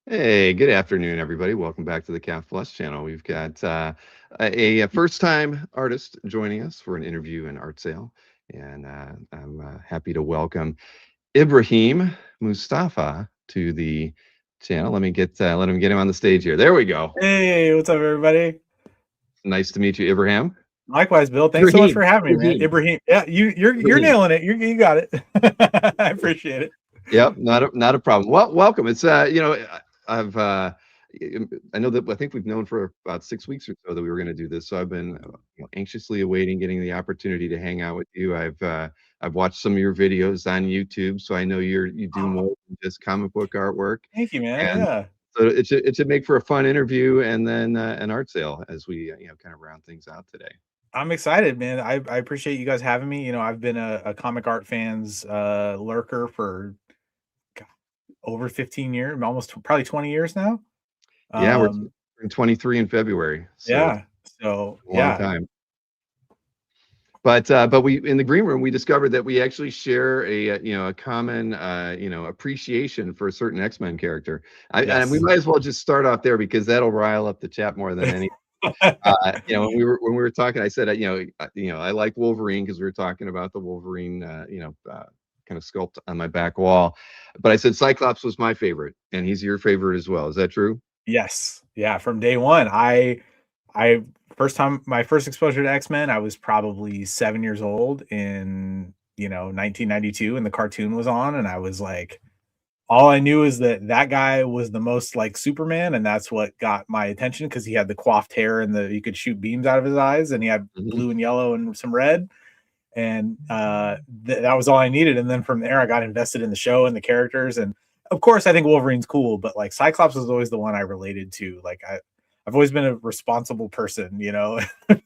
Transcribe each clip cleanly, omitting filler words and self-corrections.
Hey, good afternoon, everybody. Welcome back to the Calf Plus channel. We've got a first-time artist joining us for an interview and art sale, and I'm happy to welcome Ibrahim Moustafa to the channel. Let him get him on the stage here. There we go. Hey, what's up, everybody? Nice to meet you, Ibrahim. Likewise, Bill. Thanks so much Ibrahim. for having me, man. Ibrahim. Ibrahim. Yeah, you're Ibrahim. nailing it. You got it. I appreciate it. Yep, not a problem. Well, welcome. It's I've I know that I think we've known for about 6 weeks or so that we were going to do this. So I've been anxiously awaiting getting the opportunity to hang out with you. I've watched some of your videos on YouTube, so I know you do Oh, more than just comic book artwork. thank you, man. And Yeah, so it should make for a fun interview and then an art sale as we kind of round things out today. I'm excited, man. I appreciate you guys having me. I've been a comic art fans lurker for God, over 15 years, almost probably 20 years now. Yeah, we're Um, in 23 in February, so it's yeah. So a long yeah. time. But we in the green room we discovered that we actually share a common appreciation for a certain X-Men character. And we Yes. might as well just start off there because that'll rile up the chat more than any. When we were talking, I said I like Wolverine because we were talking about the Wolverine kind of sculpt on my back wall. But I said Cyclops was my favorite, and he's your favorite as well. Is that true? Yes. Yeah. From day one, I my first exposure to X-Men, I was probably 7 years old in, 1992, and the cartoon was on, and I was like, all I knew is that that guy was the most like Superman, and that's what got my attention because he had the coiffed hair and the you could shoot beams out of his eyes, and he had Mhm. blue and yellow and some red, and that was all I needed. And then from there, I got invested in the show and the characters, and of course, I think Wolverine's cool, but like Cyclops was always the one I related to. I've always been a responsible person,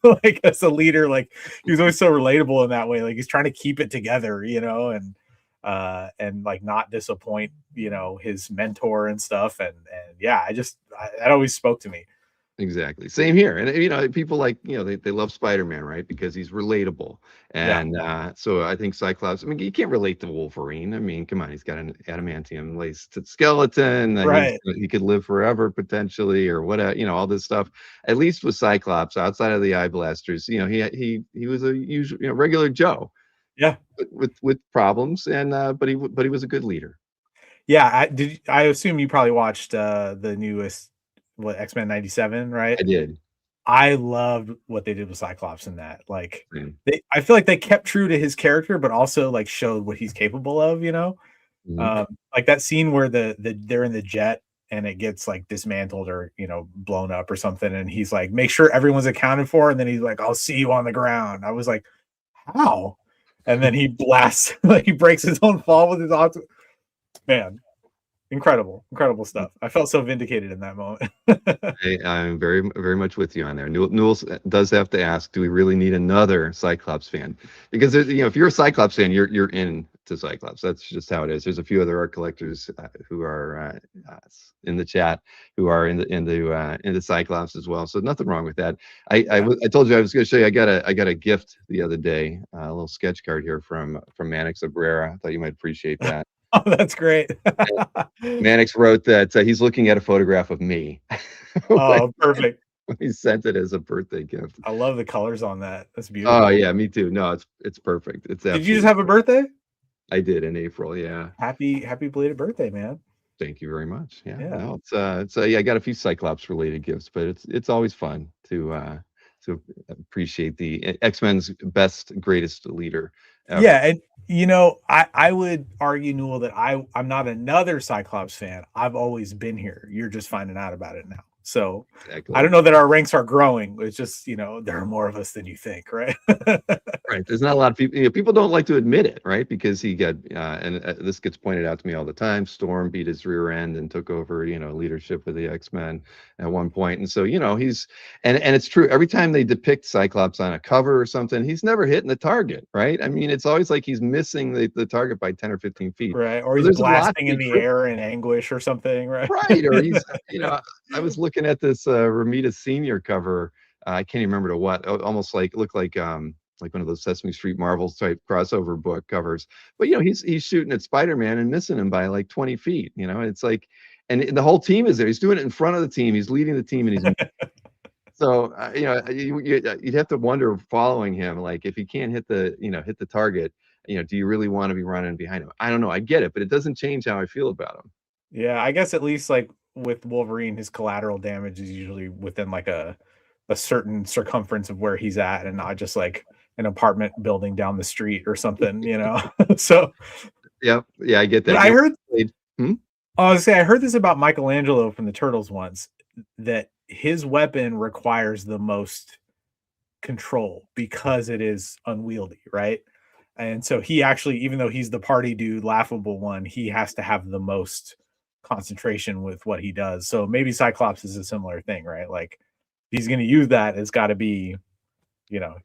like as a leader. Like he was always so relatable in that way. Like he's trying to keep it together, and like not disappoint, his mentor and stuff. And yeah, that always spoke to me. Exactly. Same here. And people like, they love Spider-Man, right? Because he's relatable. Yeah, And so I think Cyclops, I mean, you can't relate to Wolverine. I mean, come on, he's got an adamantium laced skeleton. right. He could live forever potentially, or whatever, all this stuff. At least with Cyclops, outside of the eye blasters, he was a usual, regular Joe Yeah. with problems, and but he was a good leader. Yeah, I assume you probably watched, the newest, what, X-Men '97, right? I did. I loved what they did with Cyclops in that, like, Same. I feel like they kept true to his character, but also, like, showed what he's capable of, you know? Mhm. Like, that scene where they're in the jet and it gets, like, dismantled or, blown up or something, and he's like, "Make sure everyone's accounted for," and then he's like, "I'll see you on the ground." I was like, "How?" And then he blasts like, he breaks his own fall with his auto man. Incredible, incredible stuff. I felt so vindicated in that moment. I'm very, very much with you on there. Newell does have to ask, do we really need another Cyclops fan? Because if you're a Cyclops fan, you're in to Cyclops. That's just how it is. There's a few other art collectors who are in the chat who are into Cyclops as well. So nothing wrong with that. Yeah. I told you I was going to show you. I got a gift the other day, a little sketch card here from Mannix Abrera. I thought you might appreciate that. Oh, that's great. Mannix wrote that he's looking at a photograph of me when Oh, perfect. he sent it as a birthday gift. I love the colors on that. That's Oh beautiful. yeah, me too. No, it's perfect. It's Did you just absolutely. have a birthday? I did in April. Yeah. Happy belated birthday, man. Thank you very much. Yeah. Yeah. No, it's yeah. I got a few Cyclops related gifts, but it's always fun to appreciate the X-Men's best greatest leader ever. Yeah, and I would argue, Newell, that I'm not another Cyclops fan. I've always been here. You're just finding out about it now. So I Exactly. don't know that our ranks are growing. It's just, there are more of us than you think, right? Right. There's not a lot of people. People don't like to admit it, right? Because he got, and this gets pointed out to me all the time. Storm beat his rear end and took over, leadership of the X-Men at one point. And so, and it's true. Every time they depict Cyclops on a cover or something, he's never hitting the target, right? I mean, it's always like he's missing the target by 10 or 15 feet. Right, or So he's there's a lot to blasting in be the critical. air in anguish or something, right? Right. Or he's, I was looking at this Ramita Senior cover. I can't even remember to what, almost like looked like one of those Sesame Street Marvels type crossover book covers. But he's shooting at Spider-Man and missing him by like 20 feet. It's like, and the whole team is there. He's doing it in front of the team. He's leading the team, and he's so you'd have to wonder following him, like if he can't hit the target, do you really want to be running behind him? I don't know. I get it, but it doesn't change how I feel about him. Yeah, I guess at least like with Wolverine, his collateral damage is usually within like a certain circumference of where he's at, and not just like an apartment building down the street or something, So Yeah, yeah, I get that. I heard Hmm? I was say I heard this about Michelangelo from the Turtles once, that his weapon requires the most control because it is unwieldy, right? And so he actually, even though he's the party dude, laughable one, he has to have the most concentration with what he does. So maybe Cyclops is a similar thing, right? Like he's going to use that. It's got to be, you know.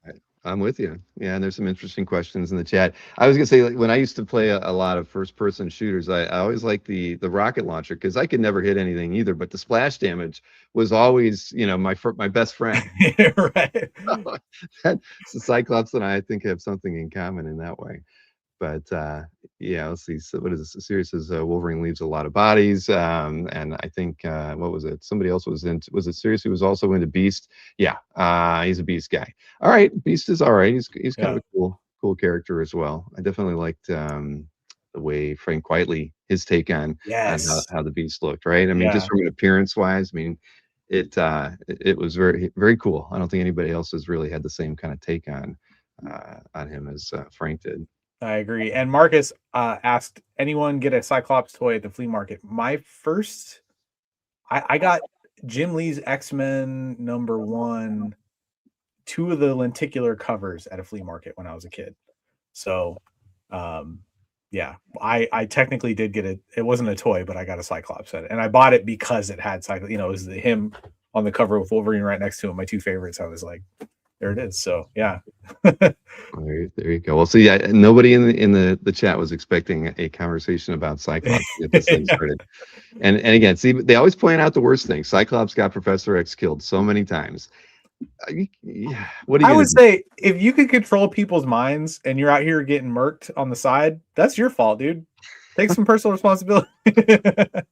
I'm with you. Yeah, and there's some interesting questions in the chat. I was gonna say, like, when I used to play a lot of first-person shooters, I always liked the rocket launcher because I could never hit anything either. But the splash damage was always, my best friend. Right. So Cyclops and I think have something in common in that way. But yeah, let's see. So what is this? The series says Wolverine leaves a lot of bodies, and I think what was it? Somebody else was in. Was it Sirius who was also into Beast? Yeah, he's a Beast guy. All right, Beast is all right. He's kind of a cool character as well. I definitely liked the way Frank Quitely, his take on how the Beast looked. Right. I mean, just from an appearance wise, I mean, it was very very cool. I don't think anybody else has really had the same kind of take on him as Frank did. I agree. And Marcus asked, anyone get a Cyclops toy at the flea market? My first, I got Jim Lee's X-Men #1, 2 of the lenticular covers at a flea market when I was a kid. So, yeah, I technically did get it. It wasn't a toy, but I got a Cyclops set, and I bought it because it had Cyclops. It was him on the cover with Wolverine right next to him. My 2 favorites. I was like, there it is. So yeah. There you go. Well, see, nobody in the chat was expecting a conversation about Cyclops to get this thing started. And again, see, they always point out the worst thing. Cyclops got Professor X killed so many times. What I would say, if you could control people's minds and you're out here getting murked on the side, that's your fault, dude. Take some personal responsibility. That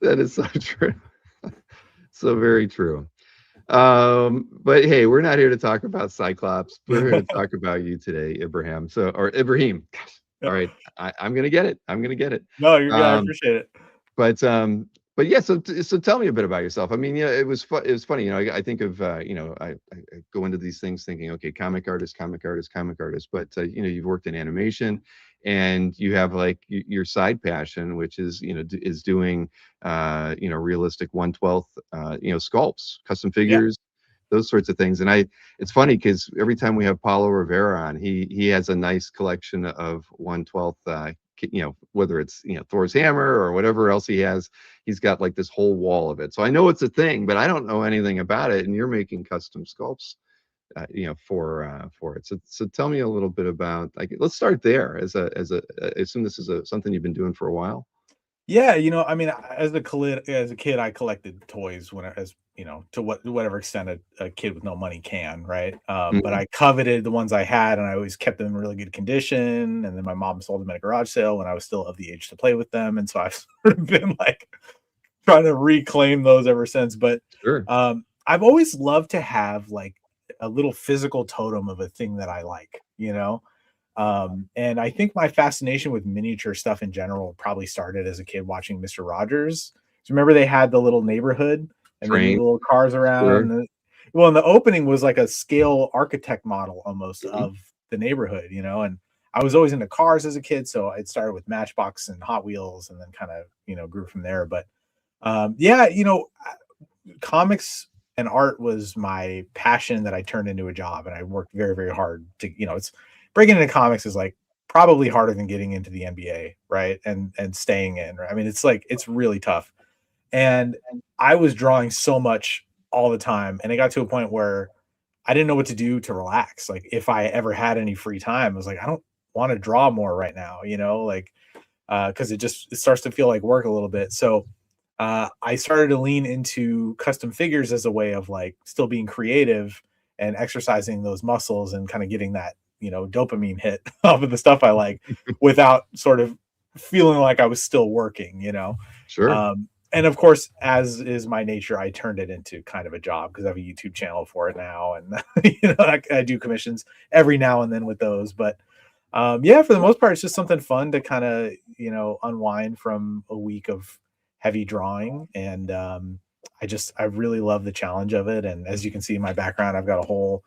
is so true. So very true. But hey, we're not here to talk about Cyclops. We're here to talk about you today, Ibrahim. Or Ibrahim. All right, I'm gonna get it. I'm gonna get it. No, you're good. I appreciate it. But yeah. So tell me a bit about yourself. I mean, yeah, it was funny. I think of I go into these things thinking, okay, comic artist. But you've worked in animation, and you have like your side passion, which is is doing realistic 1/12 sculpts, custom figures, those sorts of things. And it's funny because every time we have Paulo Rivera on, he has a nice collection of 1/12 whether it's Thor's hammer or whatever else he has. He's got like this whole wall of it. So I know it's a thing, but I don't know anything about it. And you're making custom sculpts for it. So tell me a little bit about, like, let's start there. I assume this is something you've been doing for a while. Yeah, I mean, as a kid, I collected toys to whatever extent a kid with no money can, right? But I coveted the ones I had, and I always kept them in really good condition. And then my mom sold them at a garage sale when I was still of the age to play with them, and so I've sort of been like trying to reclaim those ever since. But sure. I've always loved to have like a little physical totem of a thing that I like, and I think my fascination with miniature stuff in general probably started as a kid watching Mr. Rogers. So remember they had the little neighborhood and the little cars around. Sure. And the opening was like a scale architect model almost of the neighborhood, and I was always into cars as a kid. So it started with Matchbox and Hot Wheels and then kind of, grew from there. But comics and art was my passion that I turned into a job, and I worked very, very hard to, it's breaking into comics is like probably harder than getting into the NBA, right? And staying in. Right? I mean, it's really tough. And I was drawing so much all the time, and it got to a point where I didn't know what to do to relax. Like if I ever had any free time, I was like, I don't want to draw more right now, because it starts to feel like work a little bit. So I started to lean into custom figures as a way of like still being creative and exercising those muscles and kind of getting that dopamine hit off of the stuff I like without sort of feeling like I was still working, Sure. And of course, as is my nature, I turned it into kind of a job because I have a YouTube channel for it now, and I do commissions every now and then with those. But yeah, for the most part, it's just something fun to kind of unwind from a week of heavy drawing, and I really love the challenge of it. And as you can see in my background, I've got a whole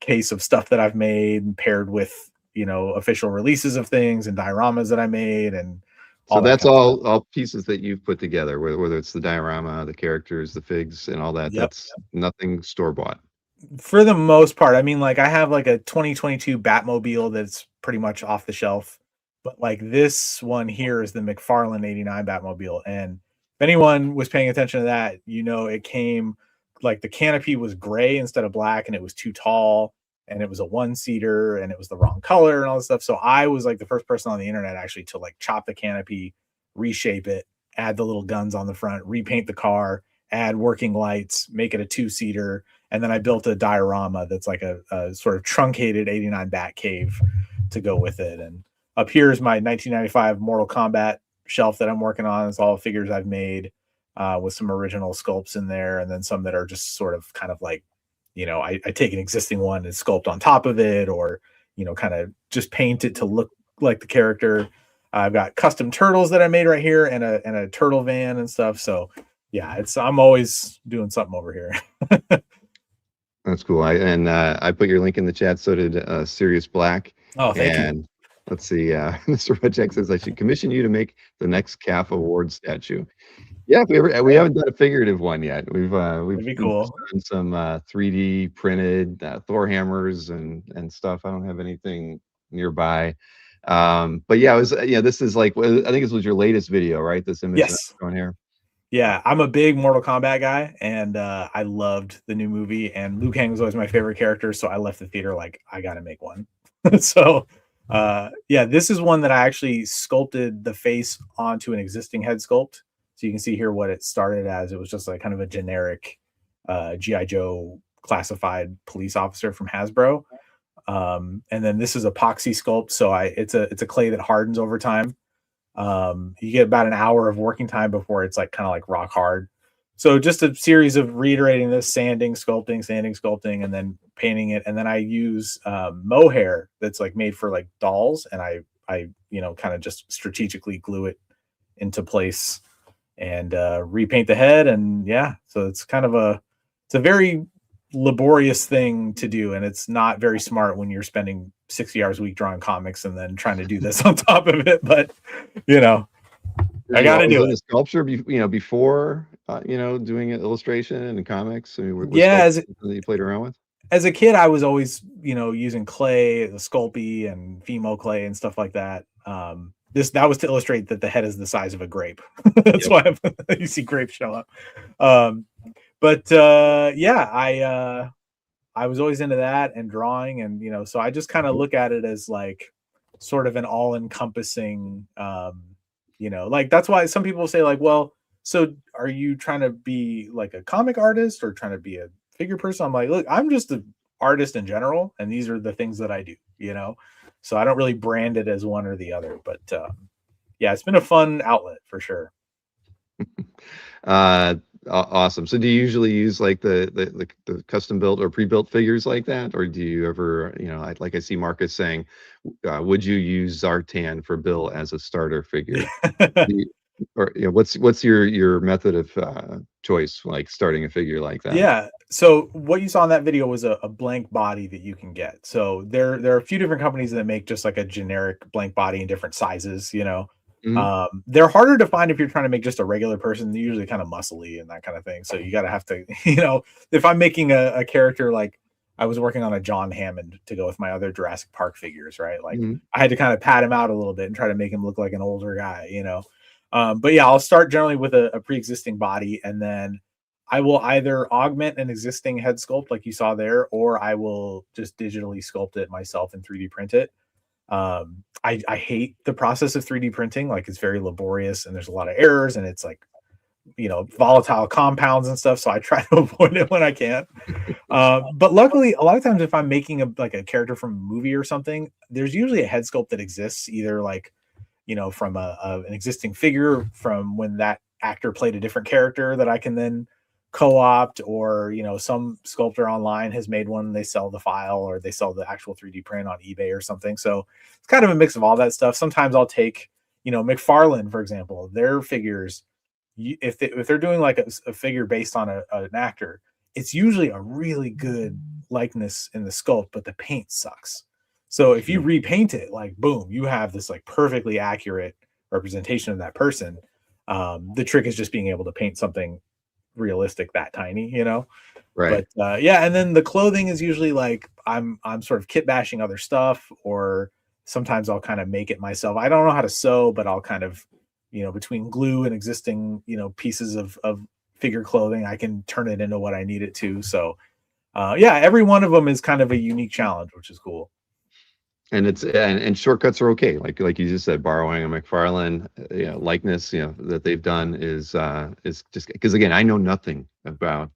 case of stuff that I've made paired with official releases of things and dioramas that I made and So all that that's kind of stuff. all pieces that you've put together, whether it's the diorama, the characters, the figs, and all that. Yep. That's nothing store bought. For the most part, I mean, like I have like a 2022 Batmobile that's pretty much off the shelf, but like this one here is the McFarlane '89 Batmobile, and if anyone was paying attention to that, it came like the canopy was gray instead of black, and it was too tall, and it was a one-seater, and it was the wrong color, and all this stuff. So I was like the first person on the internet actually to like chop the canopy, reshape it, add the little guns on the front, repaint the car, add working lights, make it a two-seater. And then I built a diorama that's like a sort of truncated '89 Batcave to go with it. And up here is my 1995 Mortal Kombat shelf that I'm working on. It's all figures I've made with some original sculpts in there, and then some that are just sort of kind of like, I take an existing one and sculpt on top of it, or kind of just paint it to look like the character. I've got custom turtles that I made right here, and a turtle van and stuff. So yeah, I'm always doing something over here. That's cool. I put your link in the chat. So did Sirius Black. Oh, thank and you. Let's see. Mr. Redjack says I should commission you to make the next CAF award statue. Yeah, we haven't done a figurative one yet. We've That'd be cool. done some 3D printed Thor hammers and stuff. I don't have anything nearby. But yeah, this is like, I think this was your latest video, right? This image Yes. going here. Yeah, I'm a big Mortal Kombat guy, and I loved the new movie. And Liu Kang was always my favorite character, so I left the theater like I got to make one. So yeah, this is one that I actually sculpted the face onto an existing head sculpt. So you can see here what it started as. It was just like kind of a generic GI Joe classified police officer from Hasbro. And then this is epoxy sculpt, so it's a clay that hardens over time. You get about an hour of working time before it's like kind of like rock hard. So just a series of reiterating this, sanding, sculpting, and then painting it. And then I use mohair that's like made for like dolls, and I kind of just strategically glue it into place and repaint the head. And yeah, so it's kind of it's a very laborious thing to do, and it's not very smart when you're spending 60 hours a week drawing comics and then trying to do this on top of it. But I got to do it. Sculpture, before doing an illustration and comics. I mean, yeah, that you played around with. As a kid, I was always using clay, the Sculpey and Fimo clay and stuff like that. That was to illustrate that the head is the size of a grape. That's why you see grapes show up. But yeah, I was always into that and drawing, and so I just kind of look at it as like sort of an all-encompassing, like that's why some people say like, well, so are you trying to be like a comic artist or trying to be a figure person? I'm like, look, I'm just an artist in general, and these are the things that I do, so I don't really brand it as one or the other. But yeah, it's been a fun outlet for sure. Awesome. So do you usually use like the custom built or pre-built figures like that, or do you ever, I see Marcus saying, would you use Zartan for Bill as a starter figure? Or what's your method of choice, like starting a figure like that? Yeah. So what you saw in that video was a blank body that you can get. So there are a few different companies that make just like a generic blank body in different sizes. Mm-hmm. They're harder to find if you're trying to make just a regular person. They're usually kind of muscly and that kind of thing. So you gotta have to, if I'm making a character, like I was working on a John Hammond to go with my other Jurassic Park figures, right? Like I had to kind of pad him out a little bit and try to make him look like an older guy, but yeah, I'll start generally with a pre-existing body, and then I will either augment an existing head sculpt like you saw there, or I will just digitally sculpt it myself and 3D print it. I hate the process of 3D printing. Like it's very laborious and there's a lot of errors, and it's like, volatile compounds and stuff. So I try to avoid it when I can. But luckily, a lot of times if I'm making a character from a movie or something, there's usually a head sculpt that exists either like from an existing figure from when that actor played a different character that I can then co-opt, or some sculptor online has made one, they sell the file or they sell the actual 3D print on eBay or something. So it's kind of a mix of all that stuff. Sometimes I'll take McFarlane, for example, their figures, if they're doing like a figure based on an actor, it's usually a really good likeness in the sculpt, but the paint sucks. So if you repaint it, like boom, you have this like perfectly accurate representation of that person. The trick is just being able to paint something realistic that tiny. Right. But yeah, and then the clothing is usually like I'm sort of kit bashing other stuff, or sometimes I'll kind of make it myself. I don't know how to sew, but I'll kind of between glue and existing pieces of figure clothing, I can turn it into what I need it to. So yeah, every one of them is kind of a unique challenge, which is cool. And it's and shortcuts are okay. Like you just said, borrowing a McFarlane likeness that they've done is just because, again, I know nothing about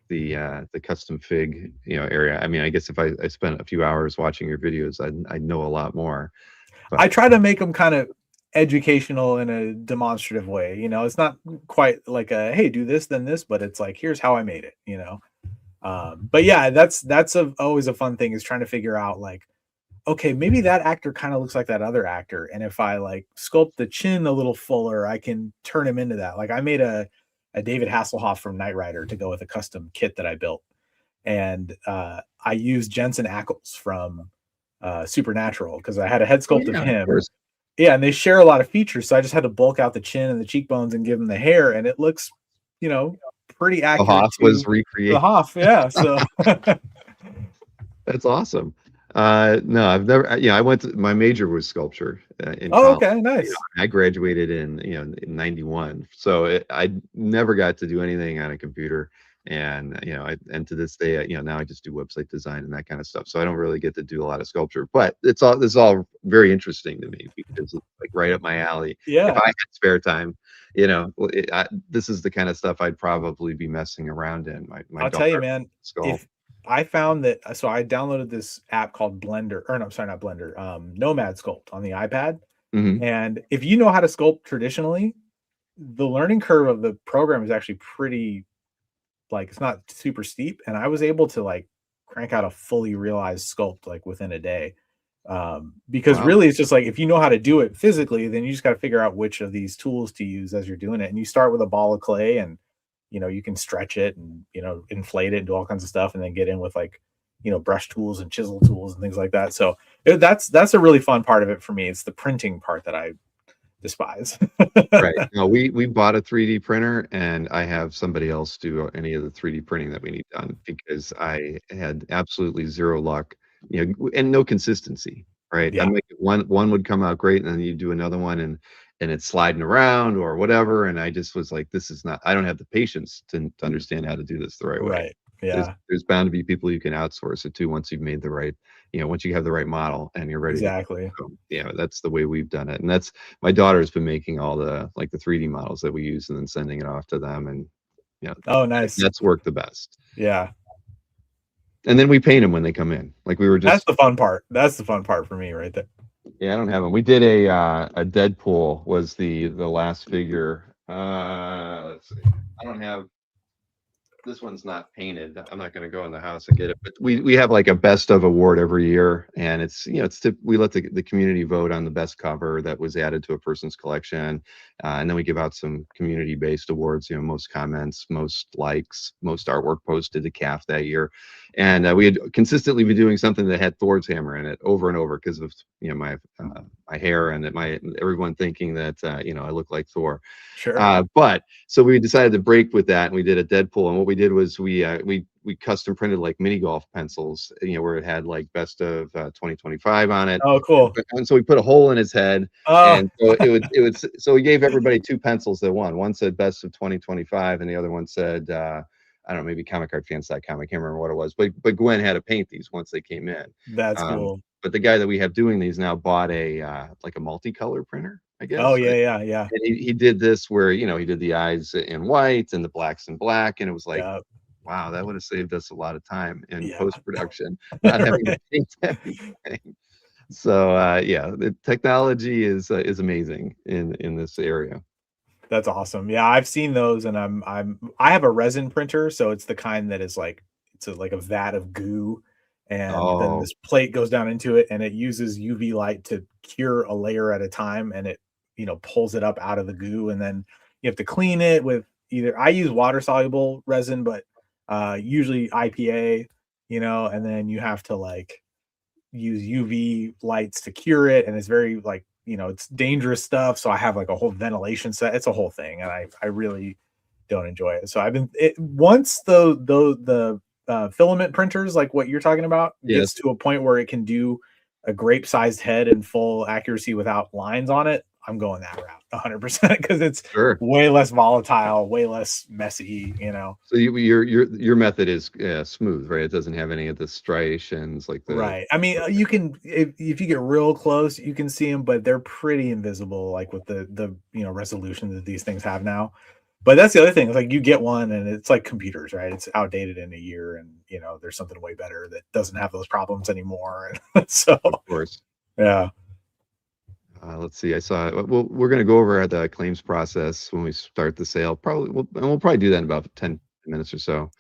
the custom fig area. I mean, I guess if I spent a few hours watching your videos, I'd know a lot more. But I try to make them kind of educational in a demonstrative way. It's not quite like a hey, do this then this, but it's like here's how I made it. But yeah, that's always a fun thing, is trying to figure out like, okay, maybe that actor kind of looks like that other actor, and if I like sculpt the chin a little fuller, I can turn him into that. Like I made a David Hasselhoff from Knight Rider to go with a custom kit that I built, and I used Jensen Ackles from Supernatural because I had a head sculpt of him. Yeah, and they share a lot of features, so I just had to bulk out the chin and the cheekbones and give him the hair, and it looks pretty accurate. The Hoff was recreated. The Hoff, yeah. So that's awesome. No, I've never. I went to, my major was sculpture in college. Okay, nice. I graduated in in '91, so I never got to do anything on a computer. And and to this day, now I just do website design and that kind of stuff. So I don't really get to do a lot of sculpture, but this is all very interesting to me because it's like right up my alley. Yeah. If I had spare time, this is the kind of stuff I'd probably be messing around in. I'll tell you, man. If I found that, so I downloaded this app called Blender, or no, I'm sorry, not Blender, Nomad Sculpt on the iPad. And if you know how to sculpt traditionally, the learning curve of the program is actually pretty, like, it's not super steep. And I was able to like crank out a fully realized sculpt like within a day. Because really it's just like, if you know how to do it physically, then you just got to figure out which of these tools to use as you're doing it. And you start with a ball of clay, and you can stretch it and inflate it and do all kinds of stuff, and then get in with like brush tools and chisel tools and things like that. So that's a really fun part of it for me. It's the printing part that I despise. Right. No, we bought a 3D printer, and I have somebody else do any of the 3D printing that we need done because I had absolutely zero luck, and no consistency. Right. Yeah. I make one would come out great, and then you do another one, and it's sliding around or whatever. And I just was like, this is not, I don't have the patience to understand how to do this the right way. Right. Yeah. There's bound to be people you can outsource it to once you've made the right, once you have the right model and you're ready. Exactly. That's the way we've done it. And that's, my daughter's been making all the 3D models that we use and then sending it off to them. And, oh, nice. That's worked the best. Yeah. And then we paint them when they come in. Like we were just. That's the fun part. That's the fun part for me right there. Yeah, I don't have them. We did a Deadpool was the last figure. Let's see. I don't have. This one's not painted. I'm not going to go in the house and get it, but we have like a best of award every year, and it's we let the community vote on the best cover that was added to a person's collection, and then we give out some community based awards. Most comments, most likes, most artwork posted to CAF that year, and we had consistently been doing something that had Thor's hammer in it over and over because of my hair and everyone thinking that I look like Thor. Sure. But so we decided to break with that, and we did a Deadpool. And what we did was we custom printed like mini golf pencils, where it had like best of 2025 on it. Oh, cool. And so we put a hole in his head, and so it would. So we gave everybody two pencils that won. One said best of 2025, and the other one said I don't know, maybe comicartfans.com. I can't remember what it was, but Gwen had to paint these once they came in. That's cool. But the guy that we have doing these now bought a like a multicolor printer, I guess. Oh yeah. And he did this where he did the eyes in white and the blacks in black, and it was like, wow, that would have saved us a lot of time in post production, not having to paint everything. So yeah, the technology is amazing in this area. That's awesome. Yeah, I've seen those, and I have a resin printer, so it's the kind that is like like a vat of goo, and then Oh, this plate goes down into it, and it uses UV light to cure a layer at a time, and it pulls it up out of the goo, and then you have to clean it with either I use water soluble resin, but usually IPA, and then you have to like use UV lights to cure it, and it's very like it's dangerous stuff. So I have like a whole ventilation set. It's a whole thing, and I really don't enjoy it. So I've been once the filament printers like what you're talking about yes, gets to a point where it can do a grape sized head in full accuracy without lines on it. I'm going that route 100% because it's sure. way less volatile, way less messy. So your method is smooth, right? It doesn't have any of the striations like the. Right. I mean, you can if you get real close, you can see them, but they're pretty invisible, like with the resolution that these things have now. But that's the other thing. It's like you get one, and it's like computers, right? It's outdated in a year, and there's something way better that doesn't have those problems anymore. So Of course. yeah, Let's see. I saw. Well, we're going to go over the claims process when we start the sale. Probably, we'll probably do that in about 10 minutes or so.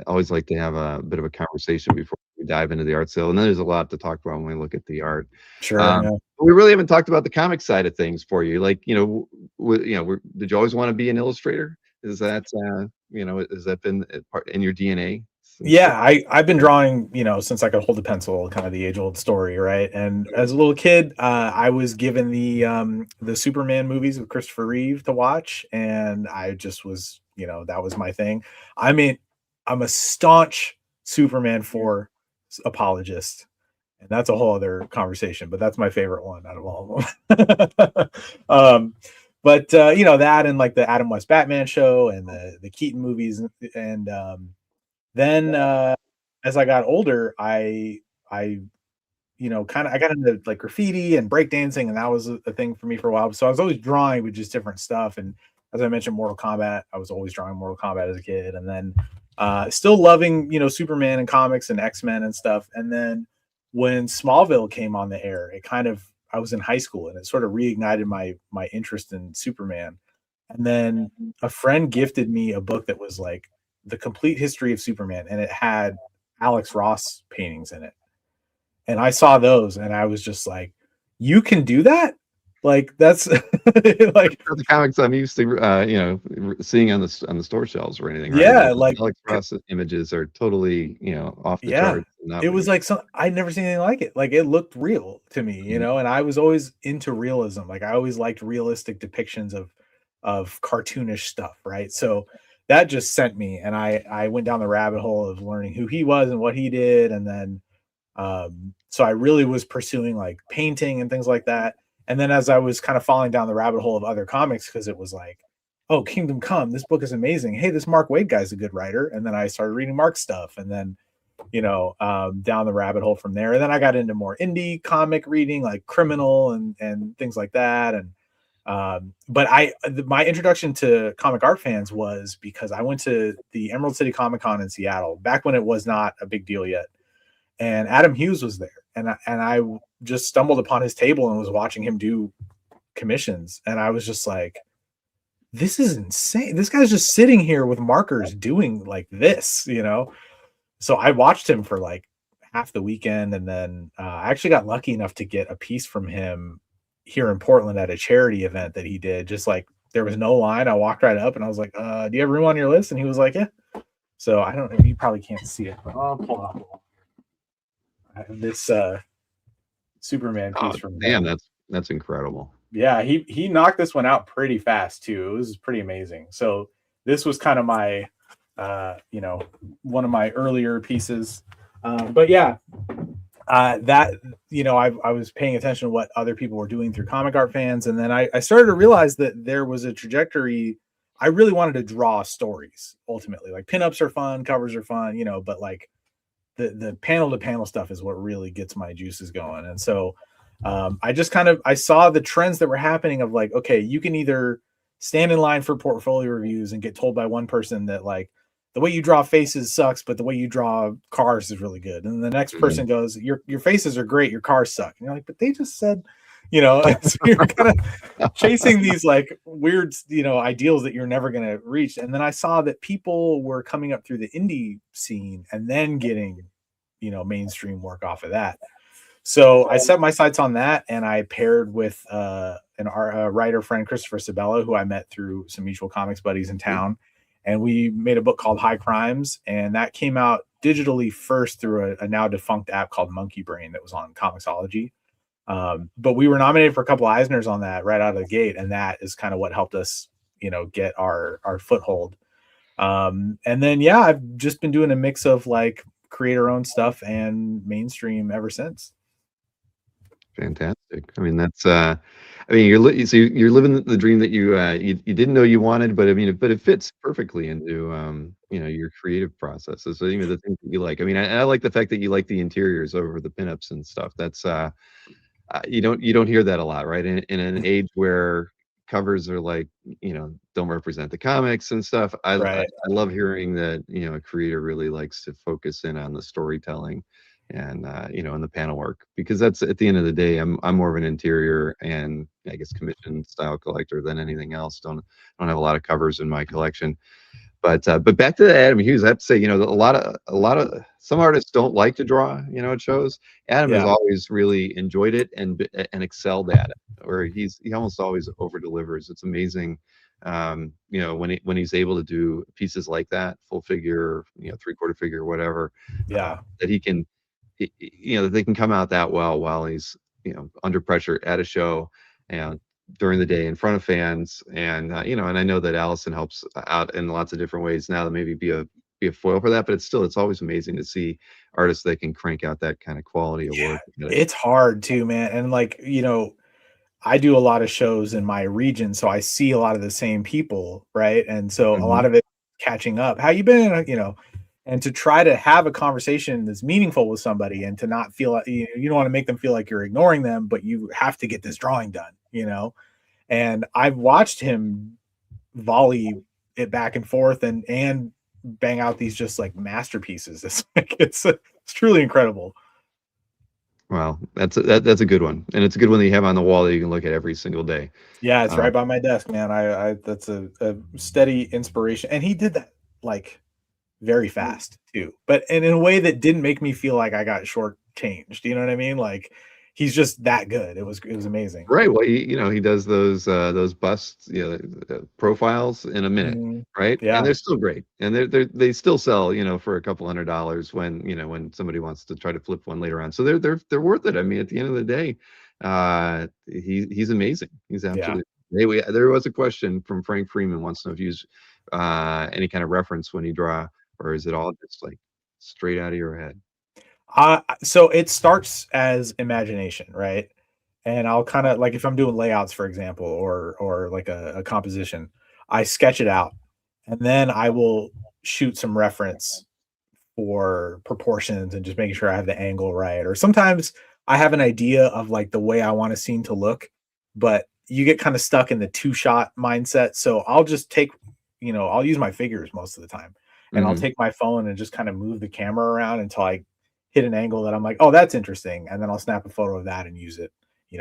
Always like to have a bit of a conversation before we dive into the art sale, and then there's a lot to talk about when we look at the art. sure. Um, Yeah. but we really haven't talked about the comic side of things for you. Like, did you always want to be an illustrator? Is that has that been part in your DNA since? Yeah, I've been drawing, since I could hold a pencil, kind of the age old story, right? And as a little kid, I was given the Superman movies with Christopher Reeve to watch, and I just was, that was my thing. I mean, I'm a staunch Superman 4 apologist, and that's a whole other conversation, but that's my favorite one out of all of them. But that and like the Adam West Batman show and the Keaton movies and then, as I got older, I kind of I got into like graffiti and breakdancing, and that was a thing for me for a while. So I was always drawing with just different stuff. And as I mentioned, Mortal Kombat, I was always drawing Mortal Kombat as a kid, and then still loving Superman and comics and X-Men and stuff. And then when Smallville came on the air, it kind of I was in high school, and it sort of reignited my interest in Superman. And then a friend gifted me a book that was like the complete history of Superman, and it had Alex Ross paintings in it. And I saw those, and I was just like, "You can do that? Like that's like Not the comics I'm used to, seeing on the store shelves or anything, right? yeah, Like like Alex Ross images are totally, off the yeah." charts. Not It what was you. like some I'd never seen anything like it. Like it looked real to me, Mhm. and I was always into realism. Like I always liked realistic depictions of cartoonish stuff, right? So that just sent me, and I went down the rabbit hole of learning who he was and what he did, and then so I really was pursuing like painting and things like that. And then as I was kind of falling down the rabbit hole of other comics, because it was like, oh, Kingdom Come, this book is amazing. Hey, this Mark Waid guy's a good writer. And then I started reading Mark's stuff, and then down the rabbit hole from there. And then I got into more indie comic reading, like Criminal and things like that. And but my introduction to comic art fans was because I went to the Emerald City Comic Con in Seattle back when it was not a big deal yet, and Adam Hughes was there, and I just stumbled upon his table and was watching him do commissions, and I was just like, this is insane. This guy's just sitting here with markers doing like this. So I watched him for like half the weekend, and then I actually got lucky enough to get a piece from him here in Portland at a charity event that he did. Just like there was no line. I walked right up and I was like, do you have room on your list? And he was like, yeah. So I don't know, you probably can't see it, but I'll pull it up. I have this Superman Oh, piece from damn, him. that's incredible. Yeah, he knocked this one out pretty fast too. It was pretty amazing. So this was kind of my one of my earlier pieces. But yeah, that I was paying attention to what other people were doing through comic art fans, and then I started to realize that there was a trajectory. I really wanted to draw stories ultimately. Like pinups are fun, covers are fun, but like the panel to panel stuff is what really gets my juices going. And so I just I saw the trends that were happening of like, okay, you can either stand in line for portfolio reviews and get told by one person that like the way you draw faces sucks, but the way you draw cars is really good. And the next person goes, your faces are great, your cars suck. And you're like, but they just said, so you're kind of chasing these like weird, ideals that you're never going to reach. And then I saw that people were coming up through the indie scene and then getting, mainstream work off of that. So I set my sights on that, and I paired with a writer friend, Christopher Sebela, who I met through some mutual comics buddies in town, and we made a book called High Crimes, and that came out digitally first through a now defunct app called Monkey Brain that was on Comixology. But we were nominated for a couple of Eisners on that right out of the gate, and that is kind of what helped us, get our foothold. And then I've just been doing a mix of like creator-owned stuff and mainstream ever since. Fantastic. I mean, that's you're living the dream that you didn't know you wanted, but but it fits perfectly into your creative processes. So the things that you like. I mean, I like the fact that you like the interiors over the pinups and stuff. That's you don't hear that a lot, right? In an age where covers are like don't represent the comics and stuff. I love hearing that a creator really likes to focus in on the storytelling and and the panel work, because that's, at the end of the day, I'm more of an interior and I guess commission style collector than anything else. Don't have a lot of covers in my collection. But back to the Adam Hughes, I have to say, a lot of some artists don't like to draw, at shows. Adam has always really enjoyed it and excelled at it, or he almost always over delivers. It's amazing, when he's able to do pieces like that, full figure, 3/4 figure, whatever, that he can, that they can come out that well while he's, under pressure at a show and during the day in front of fans. And and I know that Allison helps out in lots of different ways now to maybe be a foil for that, but it's always amazing to see artists that can crank out that kind of quality of work. It's hard too, man. And like, I do a lot of shows in my region, so I see a lot of the same people, right? And so a lot of it catching up. How you been? And to try to have a conversation that's meaningful with somebody, and to not feel like you don't want to make them feel like you're ignoring them, but you have to get this drawing done, And I've watched him volley it back and forth and bang out these just like masterpieces. It's truly incredible. Wow, that's a good one, and it's a good one that you have on the wall that you can look at every single day. Yeah, it's right by my desk, man. I that's a steady inspiration, and he did that like very fast too, but in a way that didn't make me feel like I got shortchanged. You know what I mean? Like, he's just that good. It was amazing. Right. Well, he does those busts, profiles in a minute, right? Yeah. And they're still great, and they still sell, for a couple $100 when when somebody wants to try to flip one later on. So they're worth it. I mean, at the end of the day, he's amazing. He's absolutely. Hey, there was a question from Frank Freeman, wants to know if you use any kind of reference when you draw, or is it all just like straight out of your head? So it starts as imagination, right? And I'll kind of like, if I'm doing layouts, for example, or like a composition, I sketch it out, and then I will shoot some reference for proportions and just making sure I have the angle right. Or sometimes I have an idea of like the way I want a scene to look, but you get kind of stuck in the 2-shot mindset. So I'll just take, I'll use my figures most of the time, and I'll take my phone and just kind of move the camera around until I hit an angle that I'm like, oh, that's interesting. And then I'll snap a photo of that and use it,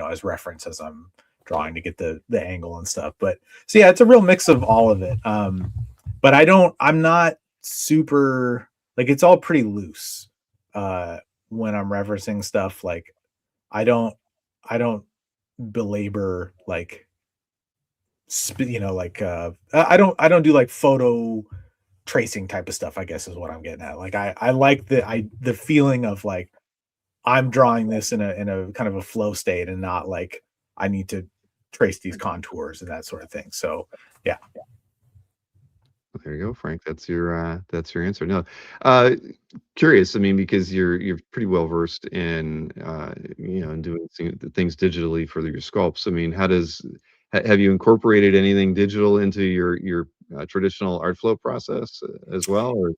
as reference as I'm drawing to get the angle and stuff. But so it's a real mix of all of it. But I'm not super, like, it's all pretty loose when I'm referencing stuff. Like, I don't belabor like, I don't do like photo tracing type of stuff, I guess is what I'm getting at. Like, I like the feeling of like I'm drawing this in a kind of a flow state, and not like I need to trace these contours and that sort of thing. So yeah. There you go, Frank. That's your answer. No, curious. I mean, because you're pretty well versed in in doing things digitally for your sculpts. I mean, have you incorporated anything digital into your traditional art flow process as well? Or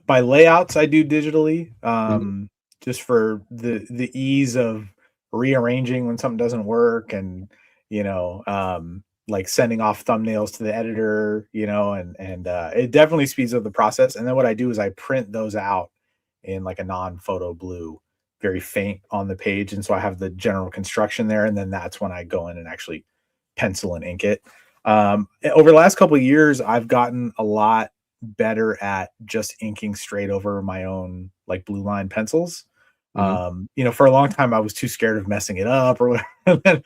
by layouts I do digitally, just for the ease of rearranging when something doesn't work, and like sending off thumbnails to the editor, you know, and it definitely speeds up the process. And then what I do is I print those out in like a non-photo blue, very faint on the page, and so I have the general construction there, and then that's when I go in and actually pencil and ink it. Over the last couple of years, I've gotten a lot better at just inking straight over my own like blue line pencils. You know, for a long time I was too scared of messing it up or whatever.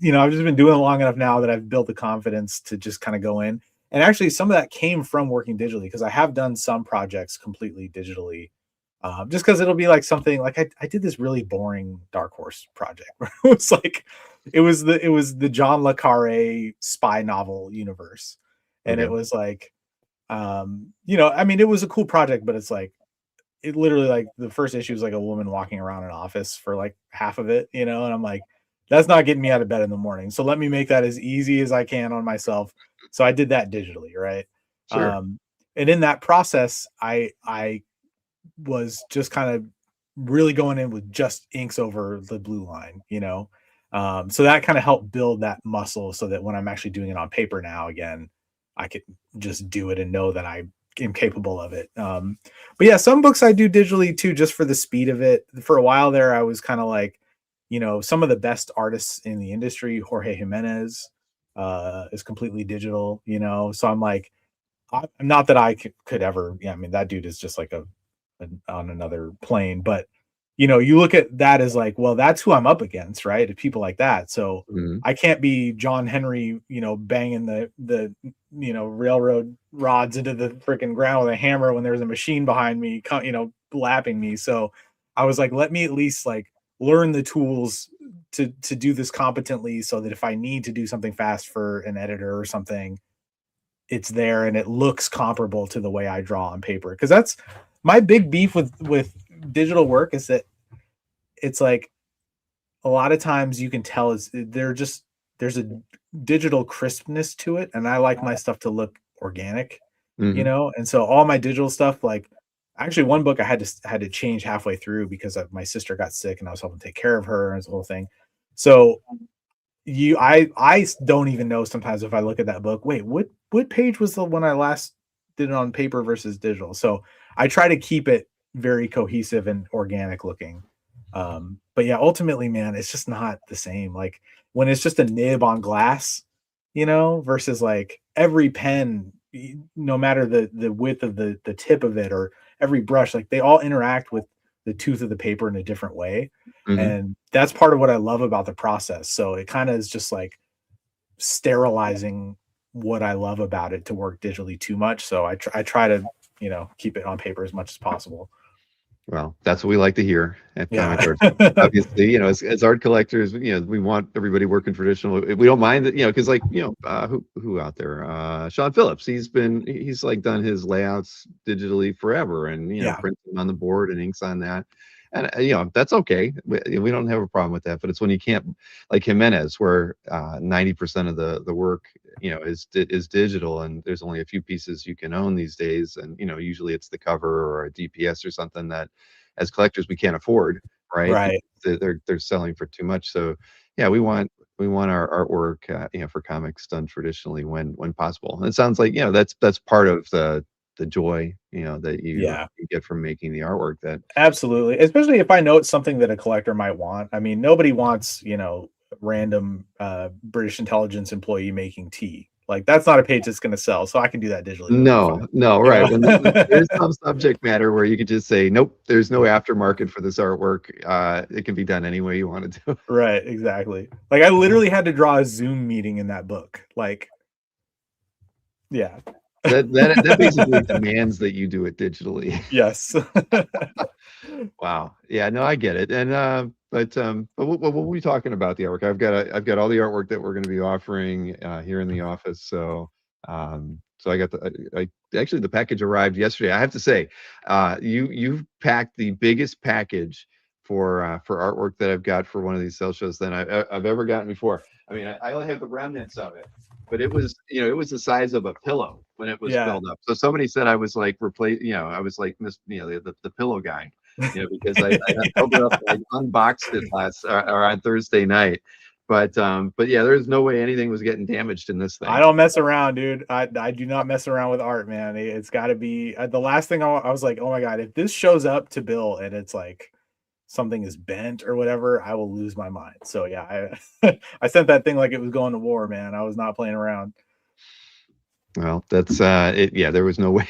You know, I've just been doing it long enough now that I've built the confidence to just kind of go in. And actually, some of that came from working digitally, because I have done some projects completely digitally. Just because it'll be like something like I did this really boring Dark Horse project where it was like it was the John le Carré spy novel universe, and Okay. it was like you know, I mean, it was a cool project, but it's like it literally, like, the first issue was like a woman walking around an office for like half of it, you know, and I'm like, that's not getting me out of bed in the morning. So let me make that as easy as I can on myself. So I did that digitally, right? Sure. And in that process, I was just kind of really going in with just inks over the blue line, you know. So that kind of helped build that muscle so that when I'm actually doing it on paper now again, I could just do it and know that I am capable of it. But yeah, some books I do digitally too, just for the speed of it. For a while there, I was kind of like, you know, some of the best artists in the industry, Jorge Jimenez, is completely digital, you know. So I'm like, not that I could ever, yeah, I mean, that dude is just like on another plane. But you know, you look at that as like, well, that's who I'm up against, right? People like that. So Mhm. I can't be John Henry, you know, banging the you know, railroad rods into the freaking ground with a hammer when there's a machine behind me, you know, lapping me. So I was like, let me at least like learn the tools to do this competently, so that if I need to do something fast for an editor or something, it's there and it looks comparable to the way I draw on paper. Because that's my big beef with digital work, is that it's like a lot of times you can tell there's a digital crispness to it, and I like my stuff to look organic, you Mhm. know. And so all my digital stuff, like actually one book I had to change halfway through because my sister got sick and I was helping take care of her and the whole thing. So I don't even know sometimes if I look at that book, wait, what page was the one I last did it on paper versus digital? So I try to keep it very cohesive and organic looking. But yeah, ultimately, man, it's just not the same. Like when it's just a nib on glass, you know, versus like every pen, no matter the width of the tip of it, or every brush, like they all interact with the tooth of the paper in a different way. Mhm. And that's part of what I love about the process. So it kind of is just like sterilizing what I love about it to work digitally too much. So I try to, you know, keep it on paper as much as possible. Well, that's what we like to hear at Yeah. Comic Art. Obviously, you know, as art collectors, you know, we want everybody working traditional. We don't mind that, you know, because like, you know, who out there? Sean Phillips. He's like done his layouts digitally forever, and you know, Yeah. prints them on the board and inks on that. And you know, that's okay. We don't have a problem with that. But it's when you can't, like Jimenez, where 90% of the work, you know, is digital, and there's only a few pieces you can own these days. And you know, usually it's the cover or a DPS or something that as collectors we can't afford, right? Right. Because they're selling for too much. So yeah, we want our artwork, you know, for comics done traditionally when possible. And it sounds like, you know, that's part of the joy, you know, that Yeah. you get from making the artwork. That Absolutely. Especially if I know it's something that a collector might want. I mean, nobody wants, you know, random British intelligence employee making tea. Like that's not a page that's going to sell. So I can do that digitally. It'll be fine. no, You right. When know? there's some subject matter where you could just say, nope, there's no aftermarket for this artwork. It can be done any way you want to do. Right, exactly. Like I literally had to draw a Zoom meeting in that book. Like, yeah. That basically demands that you do it digitally. Yes. Wow. Yeah, no, I get it. And but what were we talking about the artwork? I've got all the artwork that we're going to be offering here in the office. So so I got actually the package arrived yesterday. I have to say, you've packed the biggest package for artwork that I've got for one of these cell shows than I've ever gotten before. I mean, I only have the remnants of it, but it was, you know, it was the size of a pillow when it was Yeah. filled up. So somebody said I was like I was like you know, the pillow guy, you know, because I held it up and I unboxed it last or on Thursday night, But yeah, there's no way anything was getting damaged in this thing. I don't mess around, dude. I do not mess around with art, man. It's got to be the last thing I was like, oh my god, if this shows up to Bill and it's like something is bent or whatever, I will lose my mind. So yeah, I sent that thing like it was going to war, man. I was not playing around. Well, that's it. Yeah, there was no way.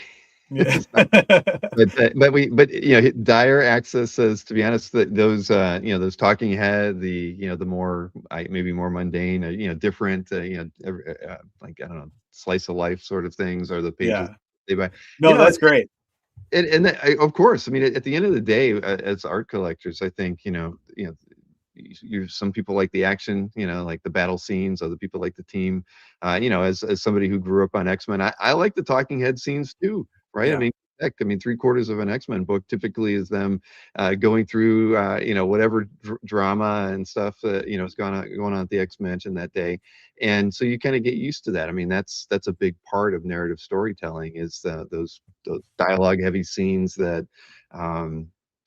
Yeah. but you know, Dyer Access says, to be honest, that those you know, those talking head, the you know, the more maybe more mundane, you know, different you know, like I don't know, slice of life sort of things are the pages they buy. No, you know, that's great. And of course, I mean, at the end of the day, as art collectors, I think, you know, you're some people like the action, you know, like the battle scenes. Other people like the team. You know, as somebody who grew up on X-Men, I like the talking head scenes too, right? Yeah. I mean, heck, I mean, 3/4 of an X-Men book typically is them going through, you know, whatever drama and stuff that, you know, is going on at the X-Mansion that day. And so you kind of get used to that. I mean, that's a big part of narrative storytelling, is those dialogue heavy scenes that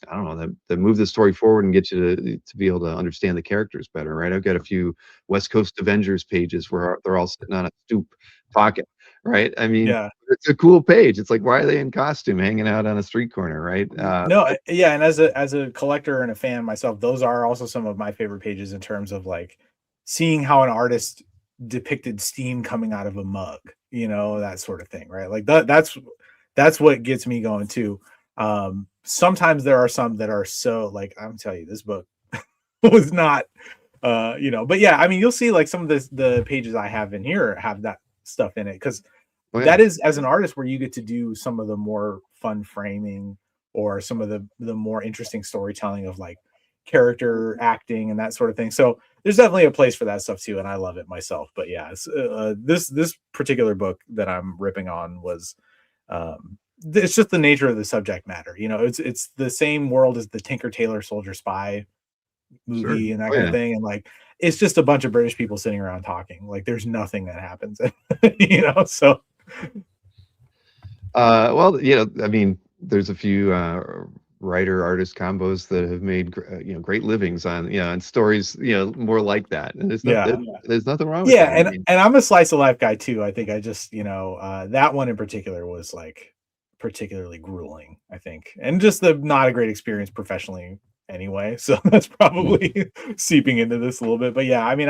I don't know, that move the story forward and get you to be able to understand the characters better, right? I've got a few West Coast Avengers pages where they're all sitting on a stoop talking, right? I mean, Yeah. it's a cool page. It's like, why are they in costume hanging out on a street corner, right? No, yeah, and as a collector and a fan myself, those are also some of my favorite pages in terms of like seeing how an artist depicted steam coming out of a mug, you know, that sort of thing, right? Like that's what gets me going too. Sometimes there are some that are so like, I'm telling you, this book was not you know, but yeah, I mean, you'll see like some of the pages I have in here have that stuff in it, because that is, as an artist, where you get to do some of the more fun framing or some of the more interesting storytelling of like character acting and that sort of thing. So there's definitely a place for that stuff too, and I love it myself. But yeah, this particular book that I'm ripping on was it's just the nature of the subject matter. You know, it's the same world as the Tinker Tailor Soldier Spy movie and that kind of thing, and like it's just a bunch of British people sitting around talking. Like there's nothing that happens, you know. So well, you know, I mean, there's a few writer artist combos that have made you know, great livings on, you know, on stories, you know, more like that, and there's nothing wrong with that. And I'm a slice of life guy too. I think I just, you know, that one in particular was like particularly grueling, I think, and just not a great experience professionally anyway. So that's probably seeping into this a little bit. But yeah, I mean,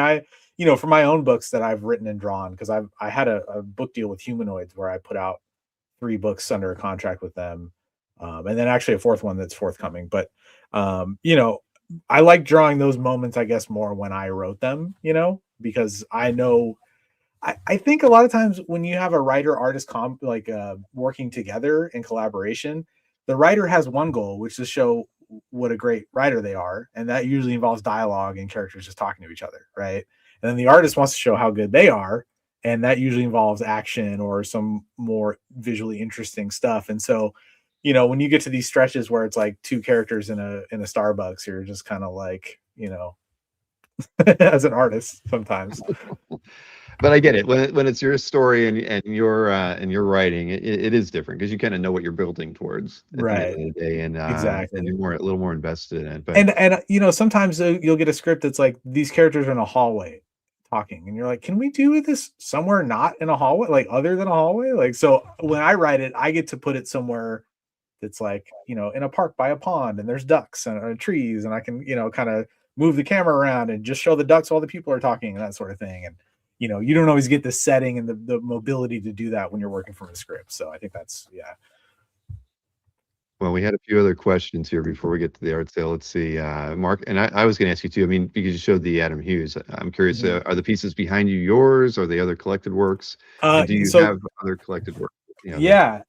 you know, for my own books that I've written and drawn, because I had a book deal with Humanoids where I put out 3 books under a contract with them, and then actually a 4th one that's forthcoming. But you know, I like drawing those moments, I guess, more when I wrote them, you know, because I know I think a lot of times when you have a writer artist working together in collaboration, the writer has one goal, which is to show what a great writer they are, and that usually involves dialogue and characters just talking to each other, right? And then the artist wants to show how good they are, and that usually involves action or some more visually interesting stuff. And so, you know, when you get to these stretches where it's like 2 characters in a Starbucks, you're just kind of like, you know, as an artist sometimes. But I get it, when it's your story and your writing, it is different because you kind of know what you're building towards at the end of the day, and Exactly. and you're a little more invested in it. But and you know, sometimes you'll get a script that's like these characters are in a hallway talking, and you're like, can we do this somewhere not in a hallway, like other than a hallway? Like, so when I write it, I get to put it somewhere that's like, you know, in a park by a pond, and there's ducks and trees, and I can, you know, kind of move the camera around and just show the ducks while the people are talking and that sort of thing. And you know, you don't always get the setting and the mobility to do that when you're working from a script. So I think that's, yeah. Well, we had a few other questions here before we get to the art sale. Let's see, Mark, and I was going to ask you too. I mean, because you showed the Adam Hughes, I'm curious, are the pieces behind you yours? Are they other collected works? And do you have other collected works? You know, yeah,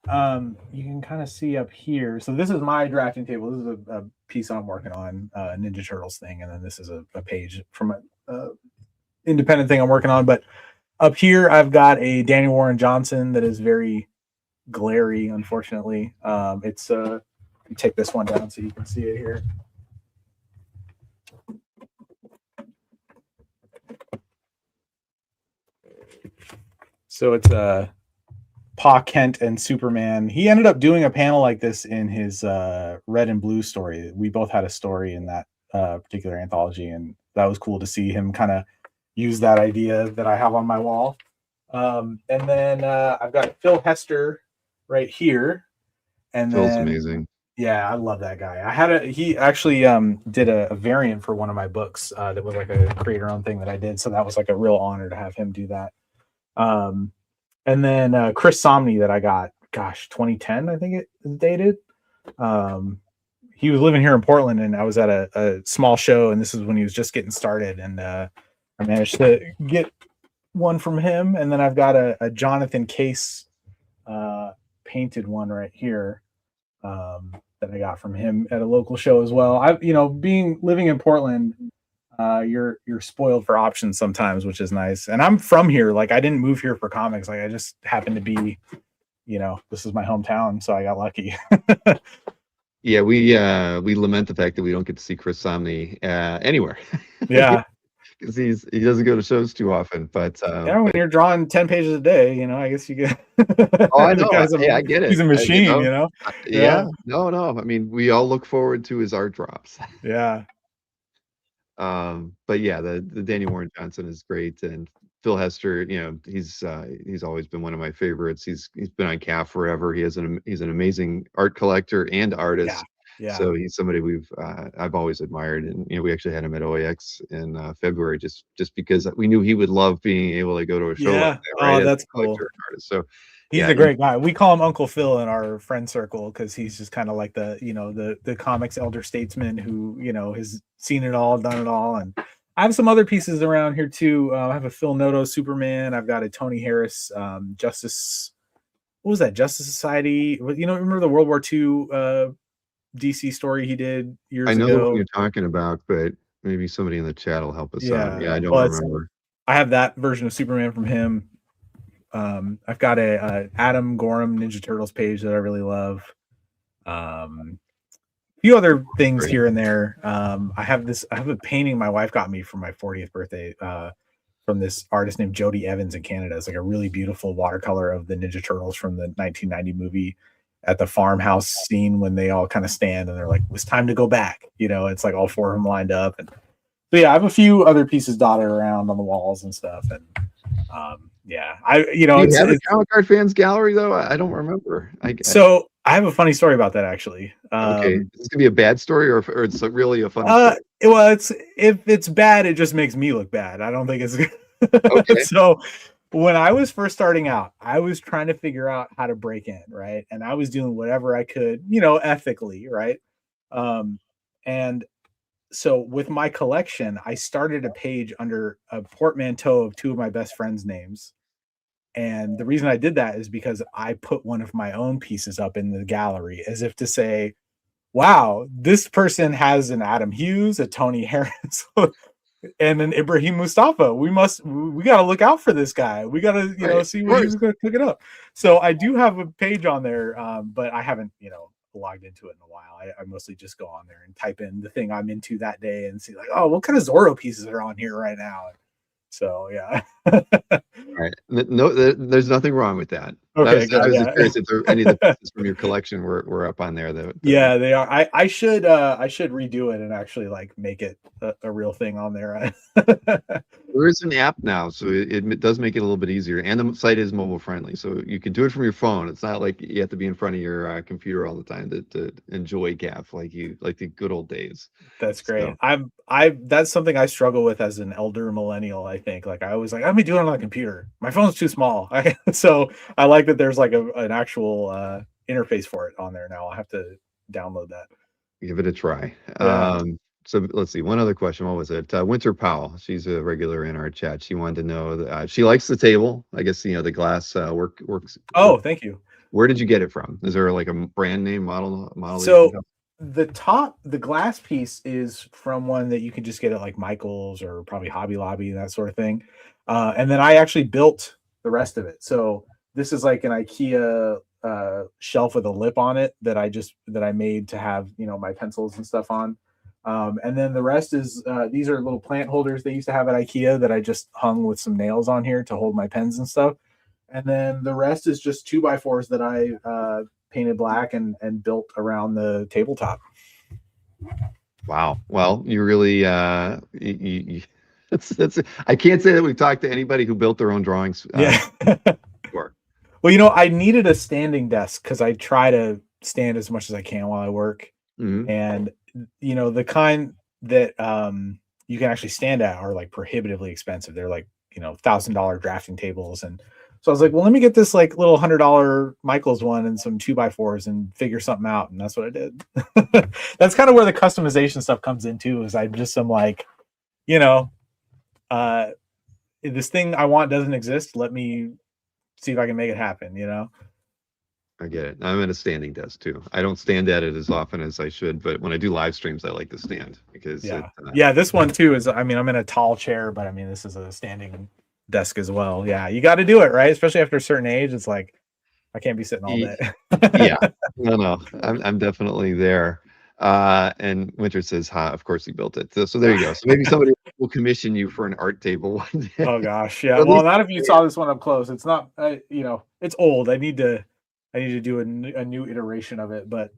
you can kind of see up here. So this is my drafting table. This is a piece I'm working on, Ninja Turtles thing, and then this is a page from a independent thing I'm working on. But up here, I've got a Daniel Warren Johnson that is very glary, unfortunately. It's take this one down so you can see it here. So it's Pa Kent and Superman. He ended up doing a panel like this in his Red and Blue story. We both had a story in that particular anthology, and that was cool to see him kind of use that idea that I have on my wall. And then I've got Phil Hester right here. And Phil's then, amazing. yeah, I love that guy. He actually did a variant for one of my books that was like a creator-owned thing that I did. So that was like a real honor to have him do that. And then Chris Somney that I got, gosh, 2010, I think it is dated. He was living here in Portland, and I was at a small show, and this is when he was just getting started, and I managed to get one from him. And then I've got a Jonathan Case painted one right here that I got from him at a local show as well. Living in Portland, you're spoiled for options sometimes, which is nice. And I'm from here. Like, I didn't move here for comics. Like, I just happened to be, this is my hometown, so I got lucky. Yeah, we lament the fact that we don't get to see Chris Somney anywhere. Yeah. Because he doesn't go to shows too often. But when you're drawing 10 pages a day, I guess you get. Oh, I know. I get it. He's a machine, Yeah. No. I mean, we all look forward to his art drops. Yeah. But yeah, the Danny Warren Johnson is great, and Phil Hester, he's always been one of my favorites. He's been on CAF forever. He's an amazing art collector and artist. Yeah. So he's somebody I've always admired, and we actually had him at OAX in February just because we knew he would love being able to go to a show like that, right? Oh, that's cool. Artist. So he's a great guy. We call him Uncle Phil in our friend circle because he's just kind of like the comics elder statesman who has seen it all, done it all. And I have some other pieces around here too. I have a Phil Noto Superman. I've got a Tony Harris Justice. What was that? Justice Society. Remember the World War II DC story he did years ago? I know what you're talking about, but maybe somebody in the chat will help us out. Yeah, I don't remember. I have that version of Superman from him. I've got a Adam Gorham Ninja Turtles page that I really love. A few other things here and there. I have a painting my wife got me for my 40th birthday from this artist named Jody Evans in Canada. It's like a really beautiful watercolor of the Ninja Turtles from the 1990 movie at the farmhouse scene when they all kind of stand and they're like, it's time to go back. It's like all four of them lined up. And so yeah, I have a few other pieces dotted around on the walls and stuff. And it's a comic art fans gallery though. I don't remember. So I have a funny story about that actually. Okay, is this gonna be a bad story or it's really a funny story? Well, if it's bad, it just makes me look bad. I don't think it's okay. So when I was first starting out, I was trying to figure out how to break in, right? And I was doing whatever I could, ethically, right? And so with my collection, I started a page under a portmanteau of two of my best friends' names. And the reason I did that is because I put one of my own pieces up in the gallery as if to say, wow, this person has an Adam Hughes, a Tony Harris, and an Ibrahim Moustafa. We got to look out for this guy. We got to, see when he's going to pick it up. So I do have a page on there, but I haven't, logged into it in a while. I mostly just go on there and type in the thing I'm into that day and see like, oh, what kind of Zorro pieces are on here right now? So yeah. All right. No, there's nothing wrong with that. Okay. I was curious if there any of the pieces from your collection were up on there. Yeah, they are. I should redo it and actually like make it a real thing on there. There is an app now, so it does make it a little bit easier, and the site is mobile friendly, so you can do it from your phone. It's not like you have to be in front of your computer all the time to enjoy GAF like the good old days. That's great. So. That's something I struggle with as an elder millennial. I think like I always like I'm doing it on the computer. My phone's too small, so I like that there's like an actual interface for it on there now. I'll have to download that. Give it a try. Yeah. So let's see. One other question. What was it? Winter Powell. She's a regular in our chat. She wanted to know that she likes the table. I guess the glass works. Oh, thank you. Where did you get it from? Is there like a brand name model? So the glass piece is from one that you can just get at like Michael's or probably Hobby Lobby and that sort of thing. And then I actually built the rest of it. So this is like an IKEA shelf with a lip on it that I made to have my pencils and stuff on. And then the rest is these are little plant holders they used to have at IKEA that I just hung with some nails on here to hold my pens and stuff. And then the rest is just 2x4s that I painted black and built around the tabletop. Wow. Well, you really That's I can't say that we've talked to anybody who built their own drawings. Yeah. Before. Well, you know, I needed a standing desk because I try to stand as much as I can while I work. Mhm. And you know, the kind that you can actually stand at are like prohibitively expensive. They're like, you know, $1,000 drafting tables. And so I was like, well, let me get this like little $100 Michaels one and some 2x4s and figure something out. And that's what I did. That's kind of where the customization stuff comes in too, is I'm just some like, you know, uh this thing I want doesn't exist. Let me see if I can make it happen, you know? I get it. I'm at a standing desk too. I don't stand at it as often as I should, but when I do live streams, I like to stand because it. Yeah. Yeah. This one too is, I mean, I'm in a tall chair, but I mean, this is a standing desk as well. Yeah. You got to do it, right? Especially after a certain age. It's like, I can't be sitting all day. Yeah, no, I'm definitely there. And Winter says, "Ha, of course he built it." So there you go. So maybe somebody will commission you for an art table one day. Oh gosh. Yeah. Or at Well, least not if you saw this one up close. It's not, you know, it's old. I need to do a new iteration of it, but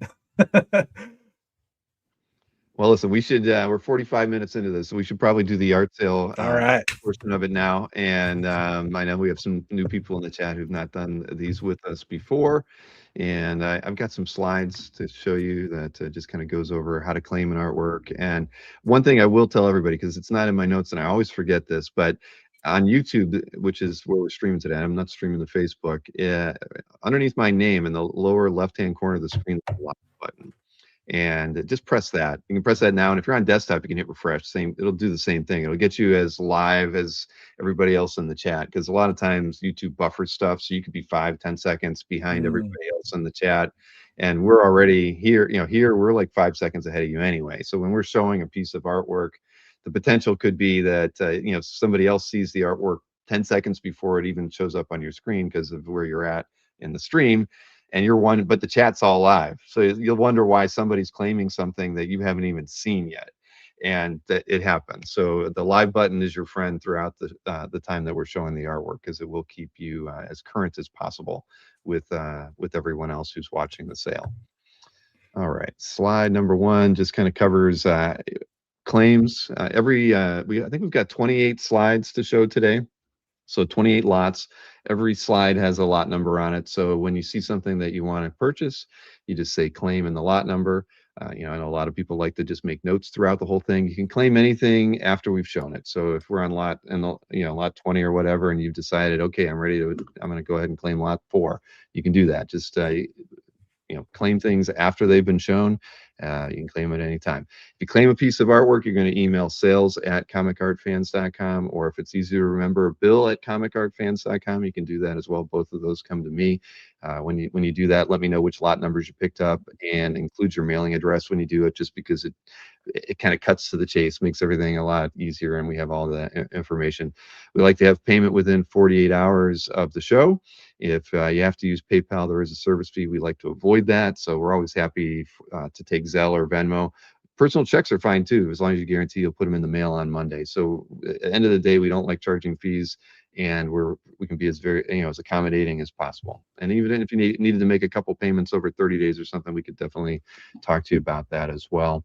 well, listen, we should. We're 45 minutes into this, so we should probably do the art sale all right. portion of it now. And I know we have some new people in the chat who've not done these with us before, and I've got some slides to show you that just kind of goes over how to claim an artwork. And one thing I will tell everybody, because it's not in my notes, and I always forget this, but on YouTube, which is where we're streaming today, I'm not streaming to Facebook. Underneath my name in the lower left-hand corner of the screen, there's a like button. And just press that. You can press that now, and if you're on desktop, you can hit refresh. It'll do the same thing. It'll get you as live as everybody else in the chat, because a lot of times YouTube buffers stuff, so you could be 5-10 seconds behind everybody else in the chat, and we're already here. You know, here we're like 5 seconds ahead of you anyway. So when we're showing a piece of artwork, the potential could be that you know, somebody else sees the artwork 10 seconds before it even shows up on your screen because of where you're at in the stream, and you're one, but the chat's all live. So you'll wonder why somebody's claiming something that you haven't even seen yet. And that it happens. So the live button is your friend throughout the time that we're showing the artwork, because it will keep you as current as possible with everyone else who's watching the sale. All right, slide number 1 just kind of covers claims. I think we've got 28 slides to show today. So 28 lots. Every slide has a lot number on it. So when you see something that you want to purchase, you just say claim and the lot number. You know, I know a lot of people like to just make notes throughout the whole thing. You can claim anything after we've shown it. So if we're on lot, and you know, lot 20 or whatever, and you've decided, okay, I'm going to go ahead and claim lot 4. You can do that. Just you know, claim things after they've been shown. You can claim at any time. If you claim a piece of artwork, you're going to email sales@comicartfans.com, or if it's easy to remember, bill@comicartfans.com. You can do that as well. Both of those come to me. When you do that, let me know which lot numbers you picked up, and include your mailing address when you do it, just because it kind of cuts to the chase, makes everything a lot easier, and we have all that information. We like to have payment within 48 hours of the show. If you have to use PayPal, there is a service fee. We like to avoid that, so we're always happy to take Zelle or Venmo. Personal checks are fine too, as long as you guarantee you'll put them in the mail on Monday. So at the end of the day, we don't like charging fees, and we can be as as accommodating as possible. And even if you needed to make a couple payments over 30 days or something, we could definitely talk to you about that as well.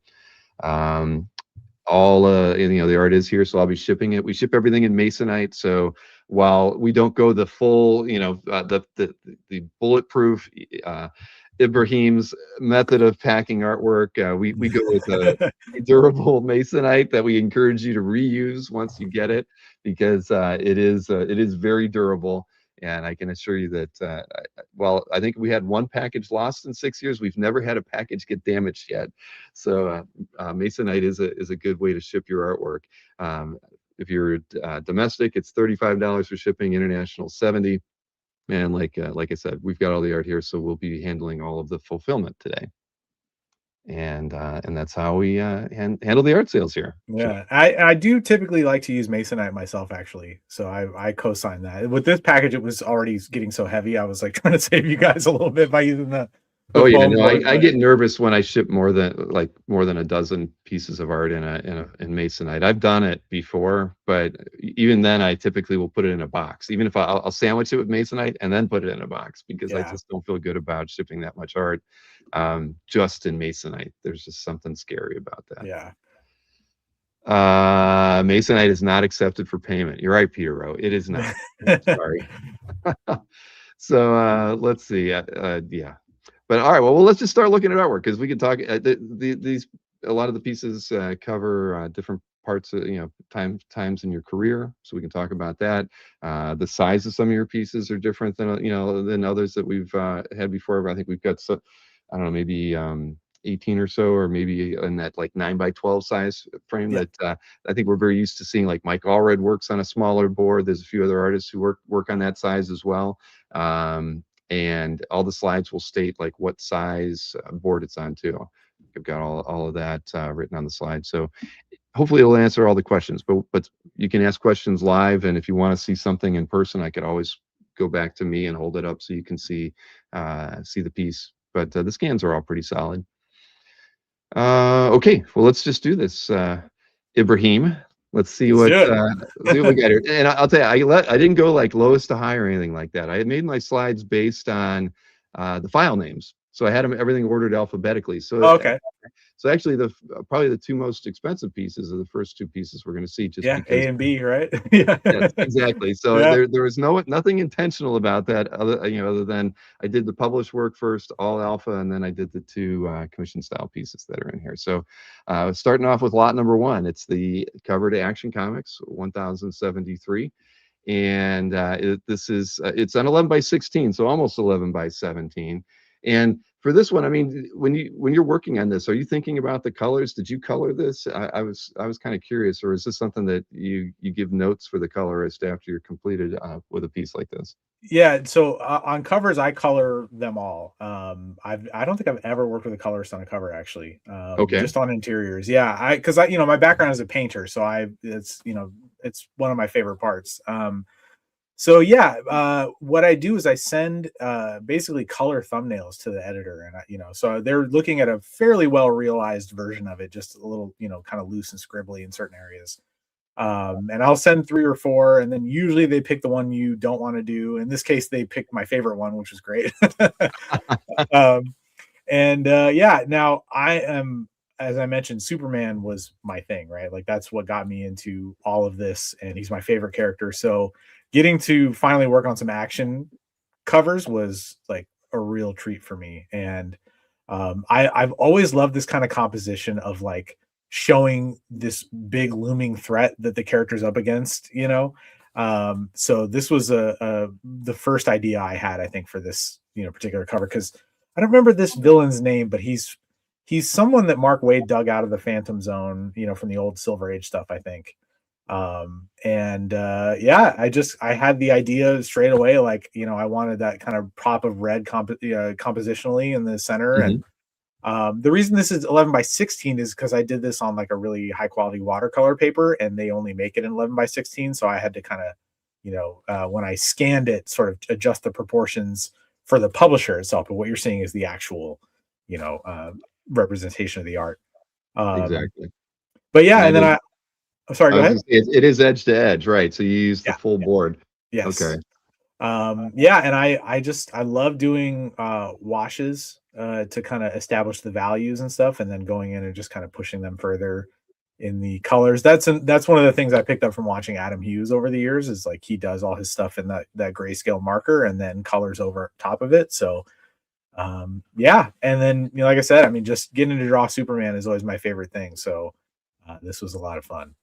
All the art is here, so I'll be shipping it. We ship everything in Masonite, so while we don't go the full, the bulletproof Ibrahim's method of packing artwork, we go with a durable Masonite that we encourage you to reuse once you get it, because it is very durable. And I can assure you that while I think we had one package lost in 6 years, we've never had a package get damaged yet. So Masonite is a good way to ship your artwork. If you're domestic, it's $35 for shipping. International, $70. And like I said, we've got all the art here, so we'll be handling all of the fulfillment today. And that's how we handle the art sales here. Yeah, I do typically like to use Masonite myself, actually. So I co-sign that. With this package, it was already getting so heavy. I was like trying to save you guys a little bit by using the Oh yeah, foam no, board, I but get nervous when I ship more than a dozen pieces of art in Masonite. I've done it before, but even then, I typically will put it in a box. Even if I'll sandwich it with Masonite and then put it in a box, because I yeah. just don't feel good about shipping that much art just in Masonite. There's just something scary about that. Yeah. Masonite is not accepted for payment. You're right, Peter Rowe. It is not. Sorry. So let's see. Yeah. But all right, well, let's just start looking at artwork because we can talk. These a lot of the pieces cover different parts of times in your career, so we can talk about that. The size of some of your pieces are different than others that we've had before. But I think we've got I don't know, maybe 18 or so, or maybe in that like 9x12 size frame that I think we're very used to seeing. Like Mike Allred works on a smaller board. There's a few other artists who work on that size as well. And all the slides will state like what size board it's on too. I've got all of that written on the slide. So hopefully it'll answer all the questions, but you can ask questions live. And if you want to see something in person, I could always go back to me and hold it up so you can see the piece. But the scans are all pretty solid. Okay, well, let's just do this. Ibrahim, let's see what we got here. And I'll tell you, I didn't go like lowest to high or anything like that. I had made my slides based on the file names. So I had everything ordered alphabetically. So So actually, probably the two most expensive pieces are the first two pieces we're going to see. Just because, A and B, right? Yes, exactly. So there was nothing intentional about that, other than I did the published work first, all alpha, and then I did the two commission style pieces that are in here. So starting off with lot number one, it's the cover to Action Comics 1073. And it's on 11x16, so almost 11x17. And for this one, I mean, when you're working on this, are you thinking about the colors? Did you color this? I was kind of curious, or is this something that you give notes for the colorist after you're completed with a piece like this? Yeah, so on covers, I color them all. I don't think I've ever worked with a colorist on a cover, actually. Okay. Just on interiors. Yeah, because my background is a painter, so it's one of my favorite parts. So yeah, what I do is I send basically color thumbnails to the editor, and so they're looking at a fairly well realized version of it, just a little kind of loose and scribbly in certain areas. And I'll send 3 or 4, and then usually they pick the one you don't want to do. In this case, they picked my favorite one, which was great. Now I am, as I mentioned, Superman was my thing, right? Like that's what got me into all of this, and he's my favorite character. So getting to finally work on some action covers was like a real treat for me. And I've always loved this kind of composition of like showing this big looming threat that the character's up against, so this was the first idea I had, I think, for this particular cover, because I don't remember this villain's name, but he's someone that Mark Waid dug out of the Phantom Zone, from the old Silver Age stuff, I think. I had the idea straight away, like I wanted that kind of prop of red compositionally in the center. Mm-hmm. And the reason this is 11x16 is because I did this on like a really high quality watercolor paper, and they only make it in 11x16, so I had to kind of when I scanned it, sort of adjust the proportions for the publisher itself. But what you're seeing is the actual representation of the art. Exactly. But yeah, and then sorry, go ahead. It is edge to edge, right? So you use the full board. Yes. Okay. And I love doing washes to kind of establish the values and stuff, and then going in and just kind of pushing them further in the colors. That's one of the things I picked up from watching Adam Hughes over the years, is like he does all his stuff in that grayscale marker and then colors over top of it. So and then like I said, I mean, just getting to draw Superman is always my favorite thing. So this was a lot of fun.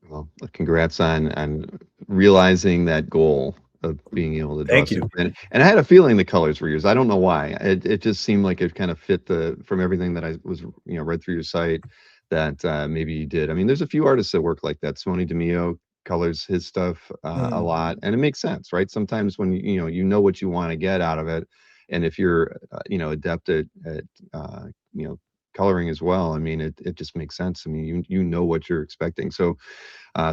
Well, congrats on realizing that goal of being able to draw Superman. And I had a feeling the colors were yours. I don't know why. It just seemed like it kind of fit from everything that I was read through your site, that maybe you did. I mean, there's a few artists that work like that. Simone DeMeo colors his stuff a lot, and it makes sense, right? Sometimes when you know what you want to get out of it, and if you're adept at coloring as well, I mean, it just makes sense. I mean, you know what you're expecting. So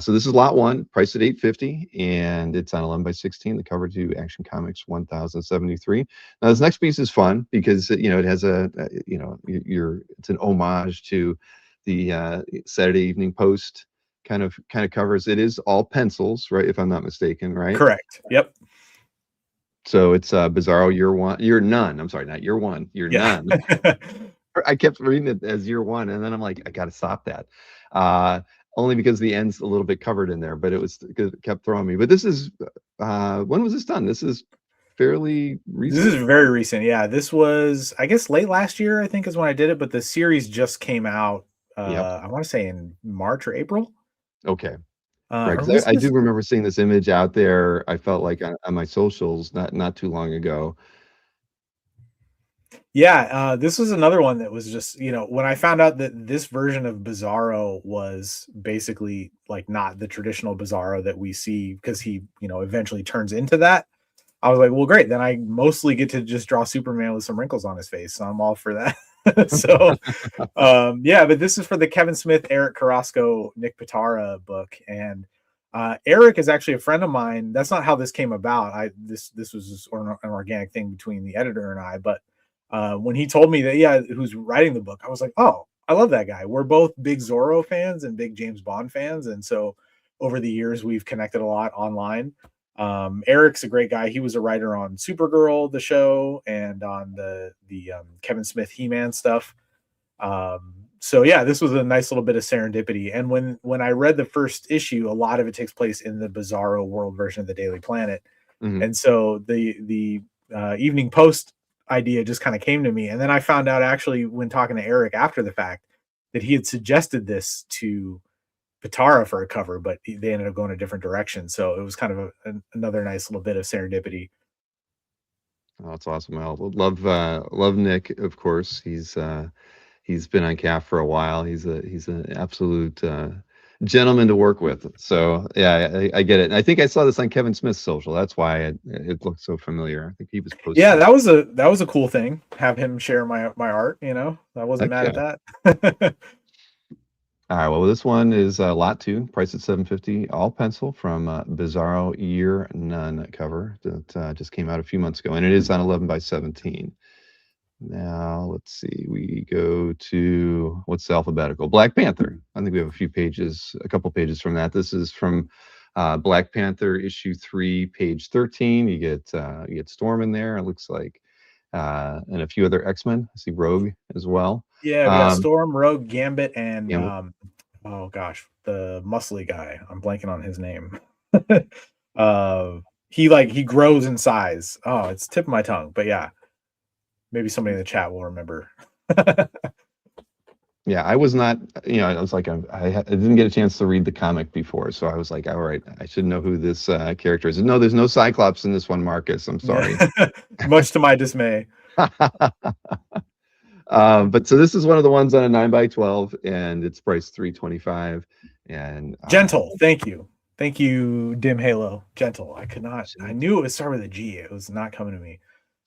so this is lot one, priced at $850, and it's on 11x16. The cover to Action Comics 1073. Now this next piece is fun because it has it's an homage to the Saturday Evening Post kind of covers. It is all pencils, right? If I'm not mistaken, right? Correct. Yep. So it's BIZARRO year none. I'm sorry, not year one, year none. I kept reading it as year one, and then I'm like, I got to stop that. Only because the end's a little bit covered in there, but it kept throwing me. But this is when was this done? This is fairly recent. This is very recent. Yeah, this was, I guess, late last year, I think, is when I did it, but the series just came out, Yep. I want to say in March or April. Okay. Or Right, because was I this? do remember seeing this image out there. I felt like on my socials not too long ago. Yeah, this was another one that was just, when I found out that this version of Bizarro was basically like not the traditional Bizarro that we see, because he, eventually turns into that. I was like, well, great. Then I mostly get to just draw Superman with some wrinkles on his face. So I'm all for that. So, yeah, but this is for the Kevin Smith, Eric Carrasco, Nick Pitara book. And Eric is actually a friend of mine. That's not how this came about. This was just an organic thing between the editor and I. But when he told me that, yeah, who's writing the book, I was like, oh, I love that guy. We're both big Zorro fans and big James Bond fans. And so over the years, we've connected a lot online. Eric's a great guy. He was a writer on Supergirl, the show, and on the Kevin Smith He-Man stuff. So yeah, this was a nice little bit of serendipity. And when I read the first issue, a lot of it takes place in the Bizarro world version of the Daily Planet. Mhm. And so the Evening Post idea just kind of came to me. And then I found out, actually, when talking to Eric after the fact, that he had suggested this to Pitara for a cover, but they ended up going a different direction. So it was kind of another nice little bit of serendipity. Oh, that's awesome. I love Nick, of course. He's been on CAF for a while. He's an absolute gentleman to work with. So yeah, I get it. And I think I saw this on Kevin Smith's social. That's why it looked so familiar. I think he was posting. Yeah, that was a cool thing. Have him share my art. I wasn't mad at that. All right, well, this one is lot 2, priced at $7.50, all pencil, from Bizarro Year None cover that just came out a few months ago, and it is on 11 by 17. Now, let's see, we go to, what's the alphabetical? Black Panther. I think we have a couple pages from that. This is from Black Panther issue 3, page 13. You get Storm in there, it looks like, and a few other X-Men. I see Rogue as well. Yeah, we got Storm, Rogue, Gambit, and Gambit. oh gosh, the muscly guy. I'm blanking on his name. He grows in size. Oh, it's tip of my tongue. But yeah, maybe somebody in the chat will remember. Yeah, I was not, I was like, I didn't get a chance to read the comic before, so I was like, all right, I should know who this character is. No, there's no Cyclops in this one, Marcus. I'm sorry. Much to my dismay. But so this is one of the ones on a 9 by 12, and it's priced $3.25. And Gentle, thank you, Dim Halo. Gentle. I knew it would start with a G. It was not coming to me.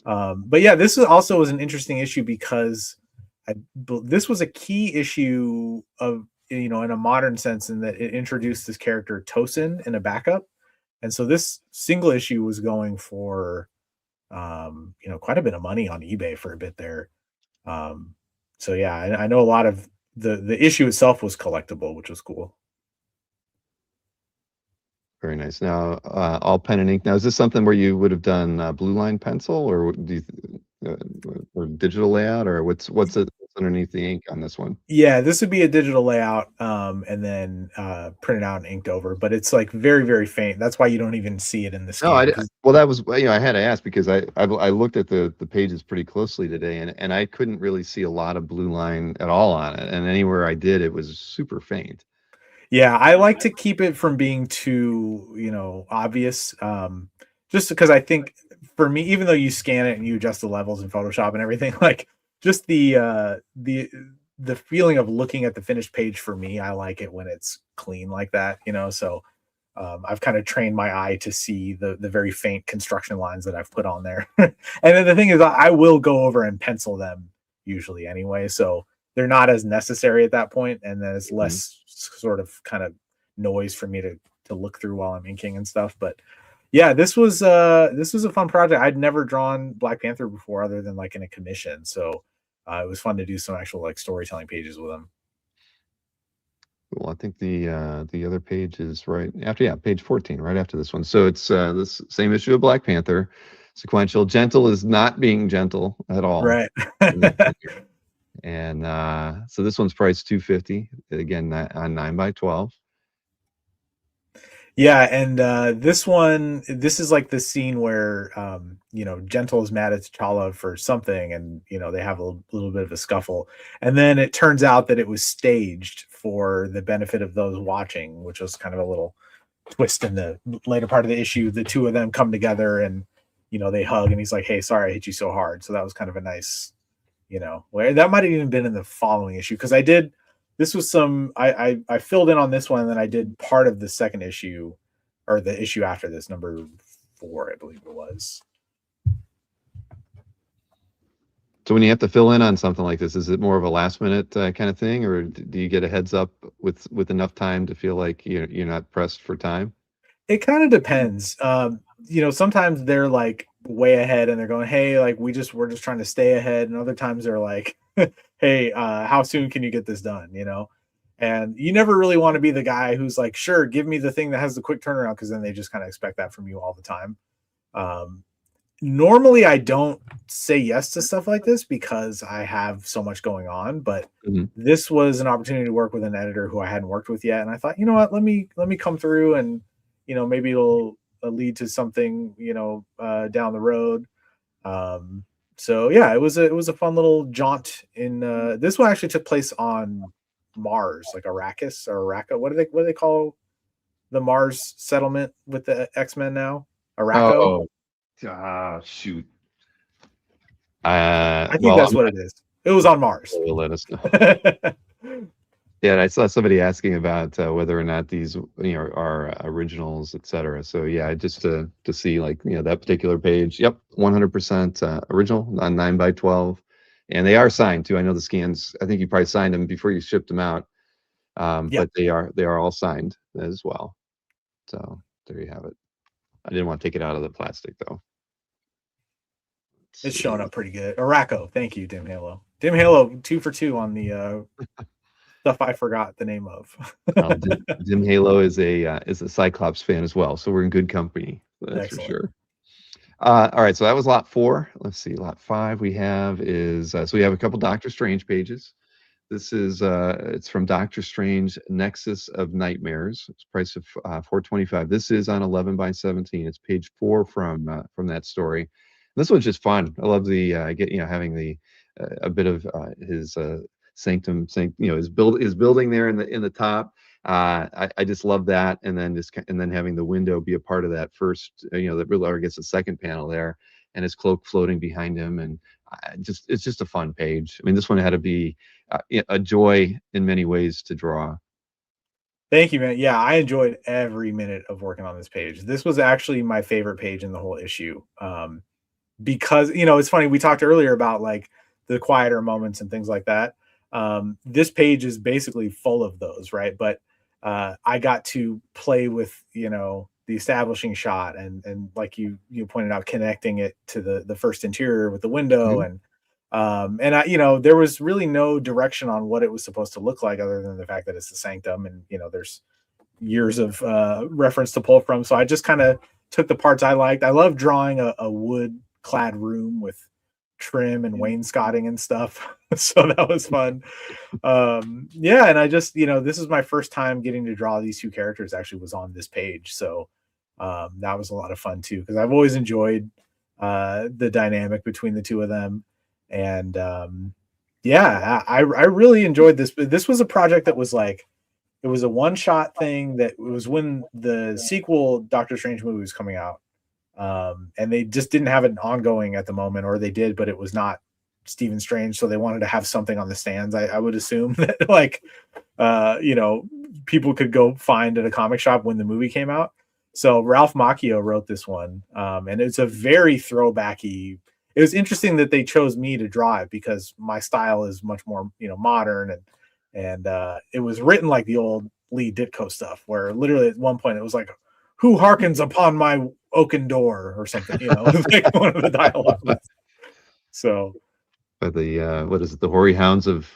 But yeah, this was an interesting issue because this was a key issue of, in a modern sense, in that it introduced this character Tosin in a backup. And so this single issue was going for quite a bit of money on eBay for a bit there. So yeah, I know a lot of the issue itself was collectible, which was cool. Very nice. Now, all pen and ink. Now, is this something where you would have done blue line pencil, or do you, or digital layout, or what's underneath the ink on this one? Yeah, this would be a digital layout, and then printed out and inked over. But it's like very, very faint. That's why you don't even see it in the scan. No, well, that was, I had to ask because I looked at the pages pretty closely today, and I couldn't really see a lot of blue line at all on it, and anywhere I did, it was super faint. Yeah, I like to keep it from being too, obvious. Just because I think, for me, even though you scan it and you adjust the levels in Photoshop and everything, like just the feeling of looking at the finished page, for me, I like it when it's clean like that. So I've kind of trained my eye to see the very faint construction lines that I've put on there. And then the thing is, I will go over and pencil them usually anyway, so they're not as necessary at that point, and there's less sort of kind of noise for me to look through while I'm inking and stuff. But yeah, this was a fun project. I'd never drawn Black Panther before, other than like in a commission, so it was fun to do some actual like storytelling pages with them. Well, I think the other page is right after, page 14, right after this one. So it's this same issue of Black Panther, sequential. Gentle is not being gentle at all. Right. And so this one's priced $250, again on 9x12. Yeah, and this one, this is like the scene where Gentle is mad at T'Challa for something, and they have a little bit of a scuffle, and then it turns out that it was staged for the benefit of those watching, which was kind of a little twist in the later part of the issue. The two of them come together and they hug, and he's like, "Hey, sorry I hit you so hard." So that was kind of a nice, where that might have even been in the following issue, because this was I filled in on this one, and then I did part of the second issue, or the issue after this, number 4, I believe it was. So when you have to fill in on something like this, is it more of a last minute kind of thing, or do you get a heads up with enough time to feel like you're not pressed for time? It kind of depends. Sometimes they're like way ahead and they're going, "Hey, like we're just trying to stay ahead," and other times they're like, "Hey, how soon can you get this done?" And you never really want to be the guy who's like, "Sure, give me the thing that has the quick turnaround," because then they just kind of expect that from you all the time. Normally I don't say yes to stuff like this because I have so much going on, but this was an opportunity to work with an editor who I hadn't worked with yet, and I thought, you know what, let me come through, and maybe it'll lead to something down the road. So yeah, it was a fun little jaunt. In this one actually took place on Mars, like Arrakis or Araka. What do they call the Mars settlement with the X-Men now? Araco. Shoot. I think that's what it is. It was on Mars. Will let us know. Yeah, I saw somebody asking about whether or not these are originals, etc. So yeah, just to see like that particular page. Yep, 100% original on 9x12, and they are signed too. I know the scans. I think you probably signed them before you shipped them out, but they are all signed as well. So there you have it. I didn't want to take it out of the plastic though. It's showing up pretty good. Araco, thank you, Dim Halo. Dim Halo, 2 for 2 on the stuff I forgot the name of. Dim Halo is a Cyclops fan as well, so we're in good company. That's Excellent. For sure. All right, so that was lot 4. Let's see, lot 5 we have is so we have a couple Doctor Strange pages. This is it's from Doctor Strange Nexus of Nightmares. It's price of $4.25. This is on 11x17. It's page 4 from that story. This one's just fun. I love the having the a bit of his sanctum, his building there in the top. I just love that, and then having the window be a part of that first, that really, or I guess the second panel there, and his cloak floating behind him, and it's just a fun page. I mean, this one had to be a joy in many ways to draw. Thank you, man. Yeah, I enjoyed every minute of working on this page. This was actually my favorite page in the whole issue. Because it's funny, we talked earlier about like the quieter moments and things like that. This page is basically full of those, right? But I got to play with the establishing shot, and like you pointed out, connecting it to the first interior with the window, and I, there was really no direction on what it was supposed to look like other than the fact that it's the sanctum, and there's years of reference to pull from. So I just kind of took the parts I liked. I love drawing a wood clad room with trim and wainscoting and stuff. So that was fun. Yeah, and I just, this is my first time getting to draw these two characters. Actually was on this page. So that was a lot of fun too, because I've always enjoyed the dynamic between the two of them. And yeah, I really enjoyed this. This was a project that was like, it was a one-shot thing that it was when the sequel Doctor Strange movie was coming out. And they just didn't have an ongoing at the moment, or they did, but it was not Stephen Strange, so they wanted to have something on the stands. I would assume that like people could go find at a comic shop when the movie came out. So Ralph Macchio wrote this one, and it's a very throwbacky. It was interesting that they chose me to draw it because my style is much more modern, and it was written like the old Lee Ditko stuff, where literally at one point it was like, "Who hearkens upon my oaken door," or something, like one of the dialogue. So, but the what is it? The hoary hounds of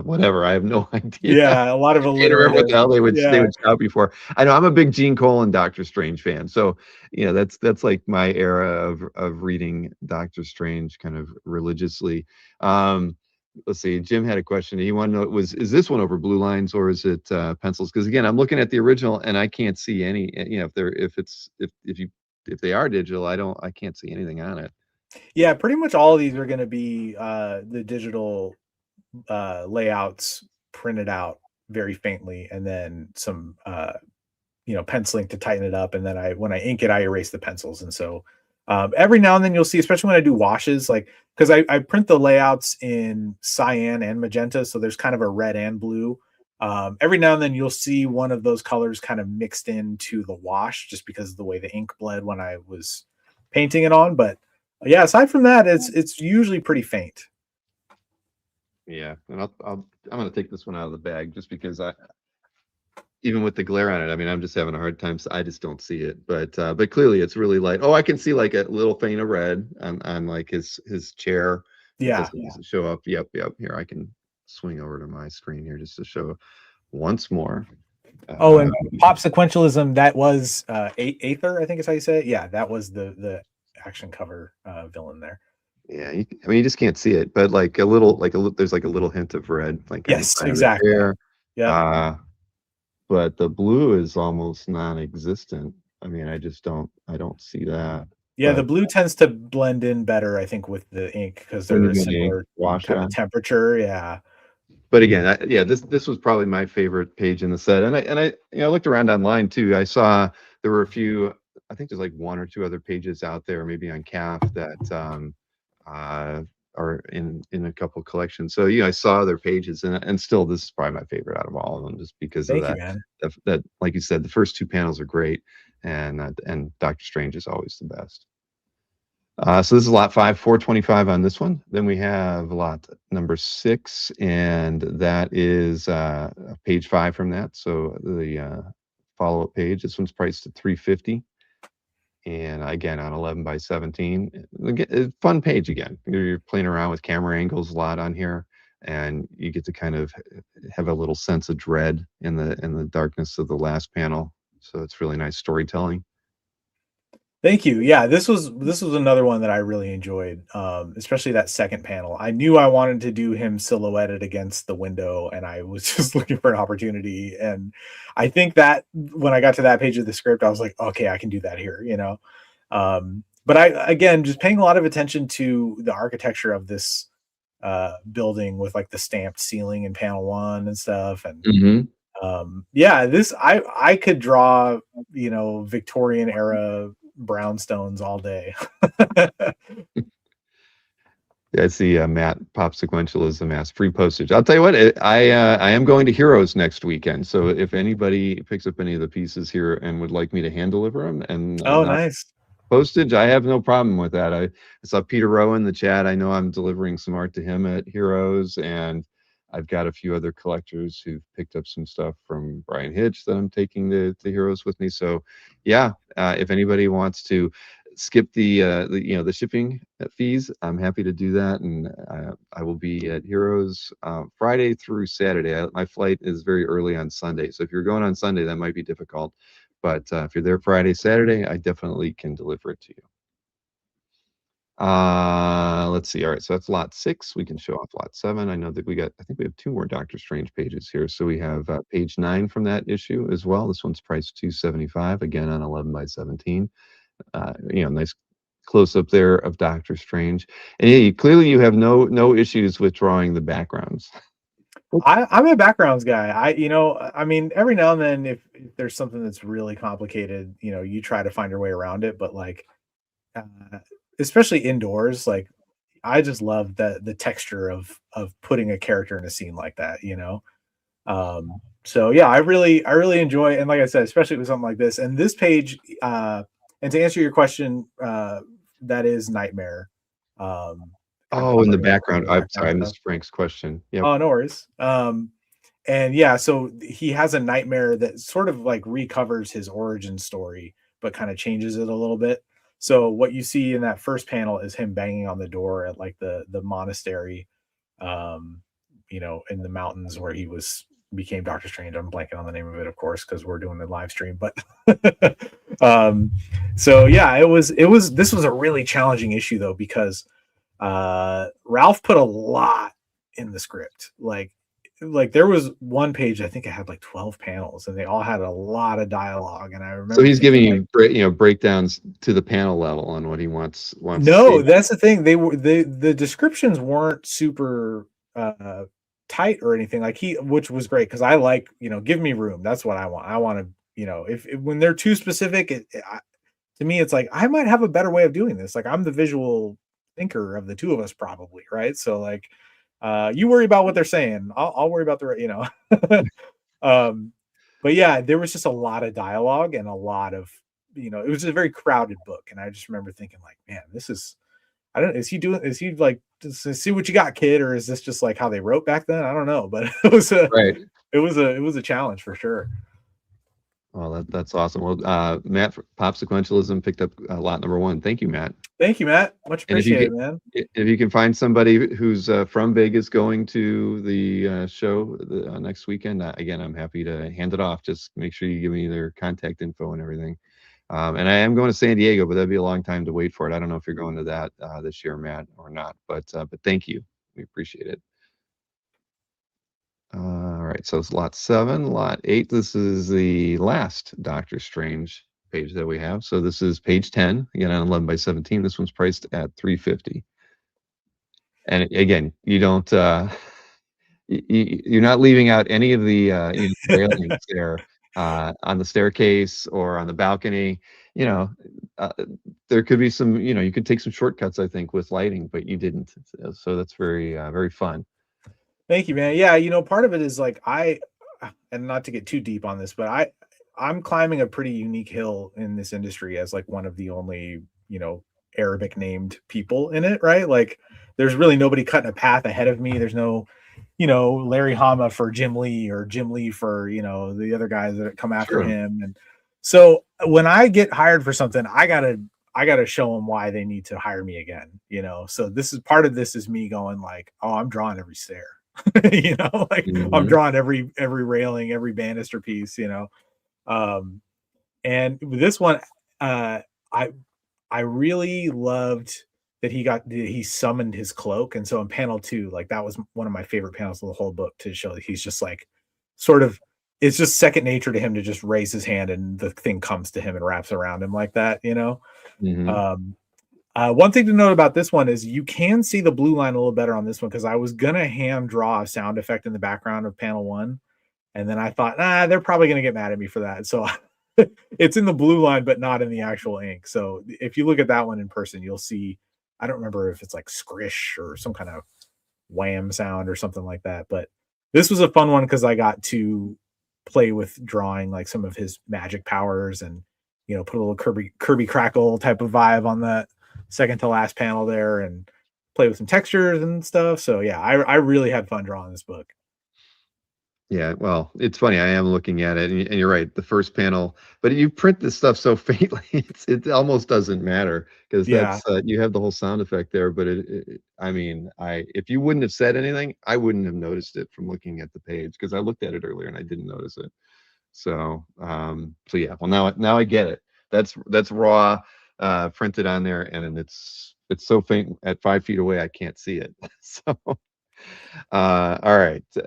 whatever? I have no idea. Yeah, a lot of alliterative. What the hell they would shout before. I know I'm a big Gene Colan Doctor Strange fan, so that's like my era of reading Doctor Strange kind of religiously. let's see. Jim had a question. He wanted to know, is this one over blue lines or is it pencils? Because again, I'm looking at the original and I can't see any. You know, if they are digital, I can't see anything on it. Yeah, pretty much all of these are going to be the digital layouts printed out very faintly, and then some penciling to tighten it up. And then when I ink it, I erase the pencils. And so every now and then you'll see, especially when I do washes, like because I print the layouts in cyan and magenta, so there's kind of a red and blue. Every now and then you'll see one of those colors kind of mixed into the wash, just because of the way the ink bled when I was painting it on. But yeah, aside from that, it's usually pretty faint. Yeah, and I'm gonna take this one out of the bag just because even with the glare on it, I mean, I'm just having a hard time. So I just don't see it, but clearly it's really light. Oh, I can see like a little faint of red on like his chair. Yeah. Doesn't show up. Yep. Here, I can swing over to my screen here just to show once more. Oh, and pop sequentialism, that was Aether, I think is how you say it. Yeah, that was the action cover villain there. Yeah, I mean, you just can't see it, but like a little, there's like a little hint of red, like yes, exactly. Yeah. But the blue is almost non-existent. I mean, I don't see that. Yeah, the blue tends to blend in better, I think, with the ink because they're a similar kind of temperature. Yeah. But again, this was probably my favorite page in the set, and I looked around online too. I saw there were a few. I think there's like one or two other pages out there, maybe on CAF that are in a couple of collections. So I saw their pages, and still this is probably my favorite out of all of them, just because of that. That like you said, the first two panels are great, and Doctor Strange is always the best. So this is lot 5, 425 on this one. Then we have lot number 6, and that is page 5 from that. So the follow-up page. This one's priced at $350. And again, on 11 by 17. Again, fun page again. You're playing around with camera angles a lot on here, and you get to kind of have a little sense of dread in the darkness of the last panel. So it's really nice storytelling. Thank you. Yeah, this was another one that I really enjoyed, especially that second panel. I knew I wanted to do him silhouetted against the window, and I was just looking for an opportunity. And I think that when I got to that page of the script, I was like, okay, I can do that here, But again, just paying a lot of attention to the architecture of this building with like the stamped ceiling in panel 1 and stuff. And this I could draw, Victorian era brownstones all day. I see Matt Pop Sequentialism asked free postage. I'll tell you what, I am going to Heroes next weekend. So if anybody picks up any of the pieces here and would like me to hand deliver them, and nice postage, I have no problem with that. I saw Peter Rowe in the chat. I know I'm delivering some art to him at Heroes, and I've got a few other collectors who've picked up some stuff from Brian Hitch that I'm taking to Heroes with me. So yeah, if anybody wants to skip the shipping fees, I'm happy to do that. And I will be at Heroes Friday through Saturday. My flight is very early on Sunday. So if you're going on Sunday, that might be difficult. But if you're there Friday, Saturday, I definitely can deliver it to you. Let's see. All right, so that's lot 6. We can show off lot 7. I know that I think we have 2 more Doctor Strange pages here. So we have page 9 from that issue as well. This one's priced $275, again on 11 by 17. Nice close up there of Doctor Strange. And clearly you have no issues with drawing the backgrounds. I'm a backgrounds guy. I mean, every now and then if there's something that's really complicated, you try to find your way around it. But like especially indoors, like I just love the texture of putting a character in a scene like that, So yeah, I really enjoy, and like I said, especially with something like this. And this page, and to answer your question, that is Nightmare. In the background. I'm sorry, I missed Frank's question. Yeah. Oh, no worries. And yeah, so he has a nightmare that sort of like recovers his origin story, but kind of changes it a little bit. So what you see in that first panel is him banging on the door at like the monastery, in the mountains where he became Doctor Strange. I'm blanking on the name of it, of course, because we're doing the live stream. But so yeah, this was a really challenging issue though, because Ralph put a lot in the script. Like there was one page, I think it had like 12 panels, and they all had a lot of dialogue. And I So remember he's thinking, giving like, you breakdowns to the panel level on what he wants to no, see. that's the thing. The descriptions weren't super tight or anything. Like which was great because I like, give me room. That's what I want. I want to, if when they're too specific, to me, it's like I might have a better way of doing this. Like I'm the visual thinker of the two of us, probably, right? So like, you worry about what they're saying. I'll worry about um, but yeah, there was just a lot of dialogue and a lot of, it was a very crowded book. And I just remember thinking, like, man, this is, I don't, is he like, see what you got, kid? Or is this just like how they wrote back then? I don't know, but Right. it was a challenge for sure. Well, that's awesome. Well, Matt for Pop Sequentialism picked up lot number 1. Thank you, Matt. Thank you, Matt. Much And if you appreciated, can, man. if you can find somebody who's from Vegas going to the show next weekend, again, I'm happy to hand it off. Just make sure you give me their contact info and everything. And I am going to San Diego, but that'd be a long time to wait for it. I don't know if you're going to that this year, Matt, or not. But thank you. We appreciate it. All right, so it's lot 7, lot 8. This is the last Doctor Strange page that we have. So this is page 10, again on 11 by 17. This one's priced at $350. And again, you don't you're not leaving out any of the railings there on the staircase or on the balcony. Uh, there could be some, you could take some shortcuts, I think, with lighting, but you didn't. So that's very fun. Thank you, man. Yeah, part of it is like and not to get too deep on this, but I'm climbing a pretty unique hill in this industry as like one of the only, Arabic named people in it, right? Like there's really nobody cutting a path ahead of me. There's no, Larry Hama for Jim Lee or Jim Lee for, the other guys that come after him. And so when I get hired for something, I gotta show them why they need to hire me again, So this is part of this is me going like, oh, I'm drawing every stair. Like I'm drawing every railing, every banister piece, and with this one, I really loved that he summoned his cloak. And so in panel 2, like that was one of my favorite panels of the whole book, to show that he's just like sort of, it's just second nature to him to just raise his hand and the thing comes to him and wraps around him like that, One thing to note about this one is you can see the blue line a little better on this one, because I was gonna hand draw a sound effect in the background of panel 1, and then I thought, they're probably gonna get mad at me for that. So it's in the blue line, but not in the actual ink. So if you look at that one in person, you'll see, I don't remember if it's like scrish or some kind of wham sound or something like that. But this was a fun one because I got to play with drawing like some of his magic powers and, put a little Kirby Crackle type of vibe on that second to last panel there and play with some textures and stuff. So yeah, I really had fun drawing this book. Yeah, well, it's funny. I am looking at it, and you're right. The first panel, but you print this stuff so faintly, it almost doesn't matter, because that's you have the whole sound effect there. But I mean, if you wouldn't have said anything, I wouldn't have noticed it from looking at the page, because I looked at it earlier and I didn't notice it. So, so yeah. Well, now I get it. That's raw, printed on there, and it's so faint at 5 feet away, I can't see it. So. All right. So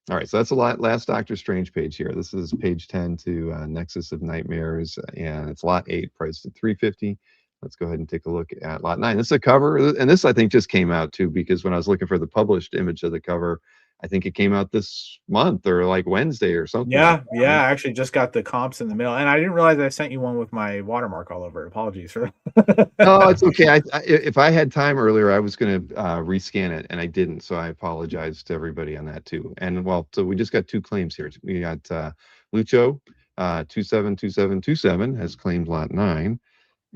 that's the last Doctor Strange page here. This is page 10 to Nexus of Nightmares, and it's lot 8, priced at $350. Let's go ahead and take a look at lot 9. This is a cover, and this I think just came out too, because when I was looking for the published image of the cover, I think it came out this month or like Wednesday or something. Yeah, I actually just got the comps in the mail, and I didn't realize I sent you one with my watermark all over it. Apologies for No, it's okay. If I had time earlier, I was going to rescan it, and I didn't. So I apologize to everybody on that too. And well, so we just got 2 claims here. We got Lucho 272727 has claimed lot 9,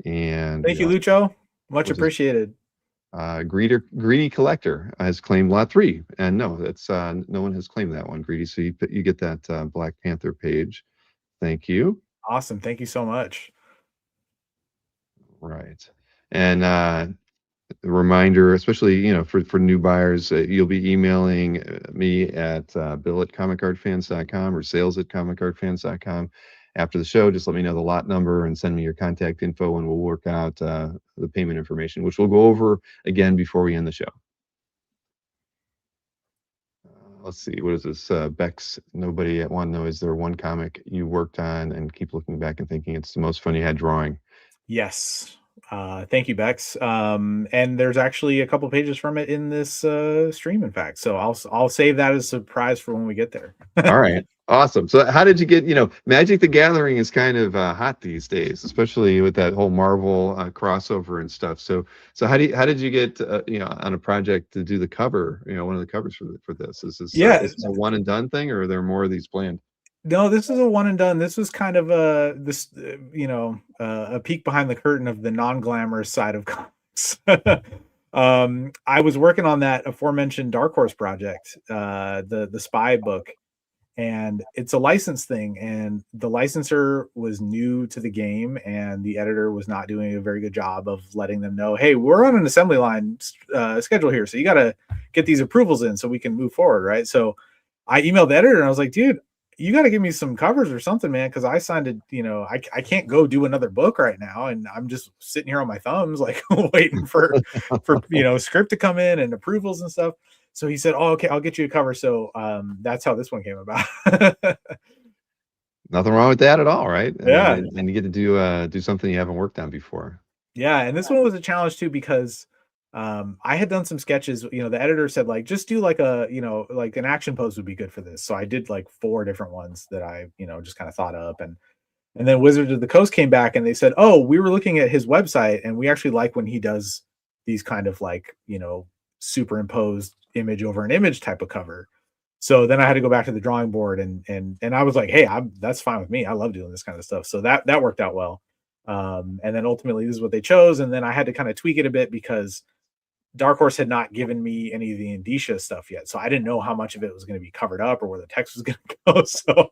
and thank you, Lucho. Much appreciated. Greedy Collector has claimed lot 3, and no, that's no one has claimed that one, Greedy. So you get that Black Panther page. Thank you. Awesome. Thank you so much. Right. And a reminder, especially for new buyers, you'll be emailing me at bill@comicartfans.com or sales@comicartfans.com after the show. Just let me know the lot number and send me your contact info, and we'll work out the payment information, which we'll go over again before we end the show. let's see, what is this? Beck's Nobody at One. No, is there one comic you worked on and keep looking back and thinking it's the most fun you had drawing? Yes. Thank you, Bex. And there's actually a couple pages from it in this stream, in fact. So I'll save that as a surprise for when we get there. All right. Awesome. So how did you get, Magic the Gathering is kind of hot these days, especially with that whole Marvel crossover and stuff. So how did you get, on a project to do the cover, one of the covers for this? Yeah. Is this a one and done thing, or are there more of these planned? No, this is a one and done. This was kind of a peek behind the curtain of the non-glamorous side of comics. I was working on that aforementioned Dark Horse project, the spy book, and it's a license thing, and the licensor was new to the game, and the editor was not doing a very good job of letting them know, hey, we're on an assembly line schedule here, so you got to get these approvals in so we can move forward, right? So I emailed the editor and I was like, dude, you got to give me some covers or something, man, because I signed it. I can't go do another book right now, and I'm just sitting here on my thumbs, like waiting for script to come in and approvals and stuff. So he said, "Oh, okay, I'll get you a cover." So that's how this one came about. Nothing wrong with that at all, right? Yeah, and you get to do something you haven't worked on before. yeah, and this one was a challenge too because I had done some sketches. The editor said like just do like like an action pose would be good for this. So I did like 4 different ones that I just kind of thought up, and then Wizards of the Coast came back and they said, "Oh, we were looking at his website and we actually like when he does these kind of like superimposed image over an image type of cover." So then I had to go back to the drawing board and I was like, "Hey, that's fine with me. I love doing this kind of stuff." So that worked out well. And then ultimately this is what they chose, and then I had to kind of tweak it a bit because Dark Horse had not given me any of the indicia stuff yet, so I didn't know how much of it was going to be covered up or where the text was going to go. So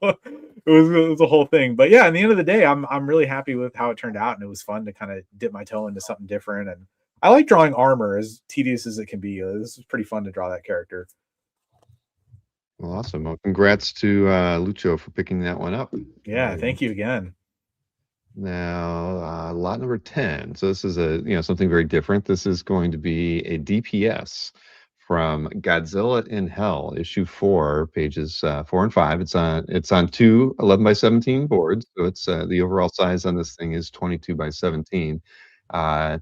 it was a whole thing. But yeah, at the end of the day, I'm really happy with how it turned out, and it was fun to kind of dip my toe into something different. And I like drawing armor, as tedious as it can be. This is pretty fun to draw that character. Well, awesome. Well, congrats to Lucho for picking that one up. Yeah, thank you again. Now, lot number 10. So this is something very different. This is going to be a DPS from Godzilla in Hell, issue 4, pages 4 and 5. It's on 2 11 by 17 boards. So it's the overall size on this thing is 22 by 17. I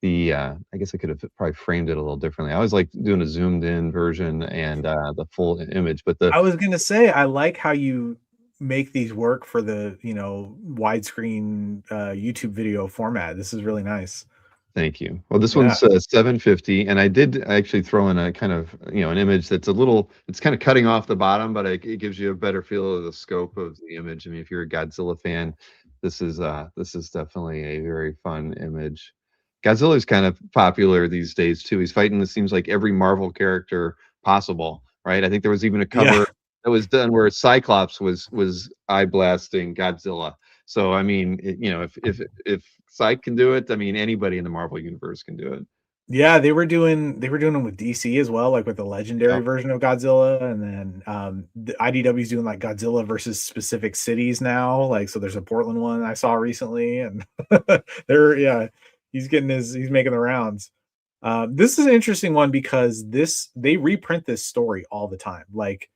guess I could have probably framed it a little differently. I always like doing a zoomed in version and the full image, but I was gonna say I like how you make these work for the widescreen YouTube video format. This is really nice. Thank you. Well, this one's 750, and I did actually throw in a kind of an image that's it's kind of cutting off the bottom, but it gives you a better feel of the scope of the image. I mean, if you're a Godzilla fan, this is definitely a very fun image. Godzilla is kind of popular these days too. He's fighting, it seems like, every Marvel character possible, right? I think there was even a cover that was done where Cyclops was eye blasting Godzilla. So I mean, if Cyc can do it, I mean anybody in the Marvel universe can do it. Yeah, they were doing them with DC as well, like with the legendary version of Godzilla, and then the IDW's doing like Godzilla versus specific cities now. Like, so there's a Portland one I saw recently, and he's making the rounds. This is an interesting one because they reprint this story all the time. Like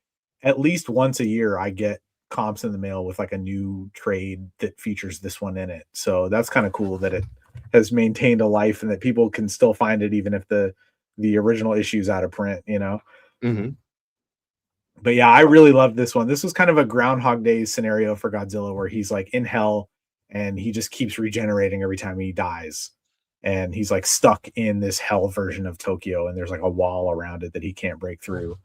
at least once a year, I get comps in the mail with like a new trade that features this one in it. So that's kind of cool that it has maintained a life and that people can still find it even if the original issue is out of print, Mm-hmm. But yeah, I really love this one. This was kind of a Groundhog Day scenario for Godzilla where he's like in hell and he just keeps regenerating every time he dies. And he's like stuck in this hell version of Tokyo, and there's like a wall around it that he can't break through.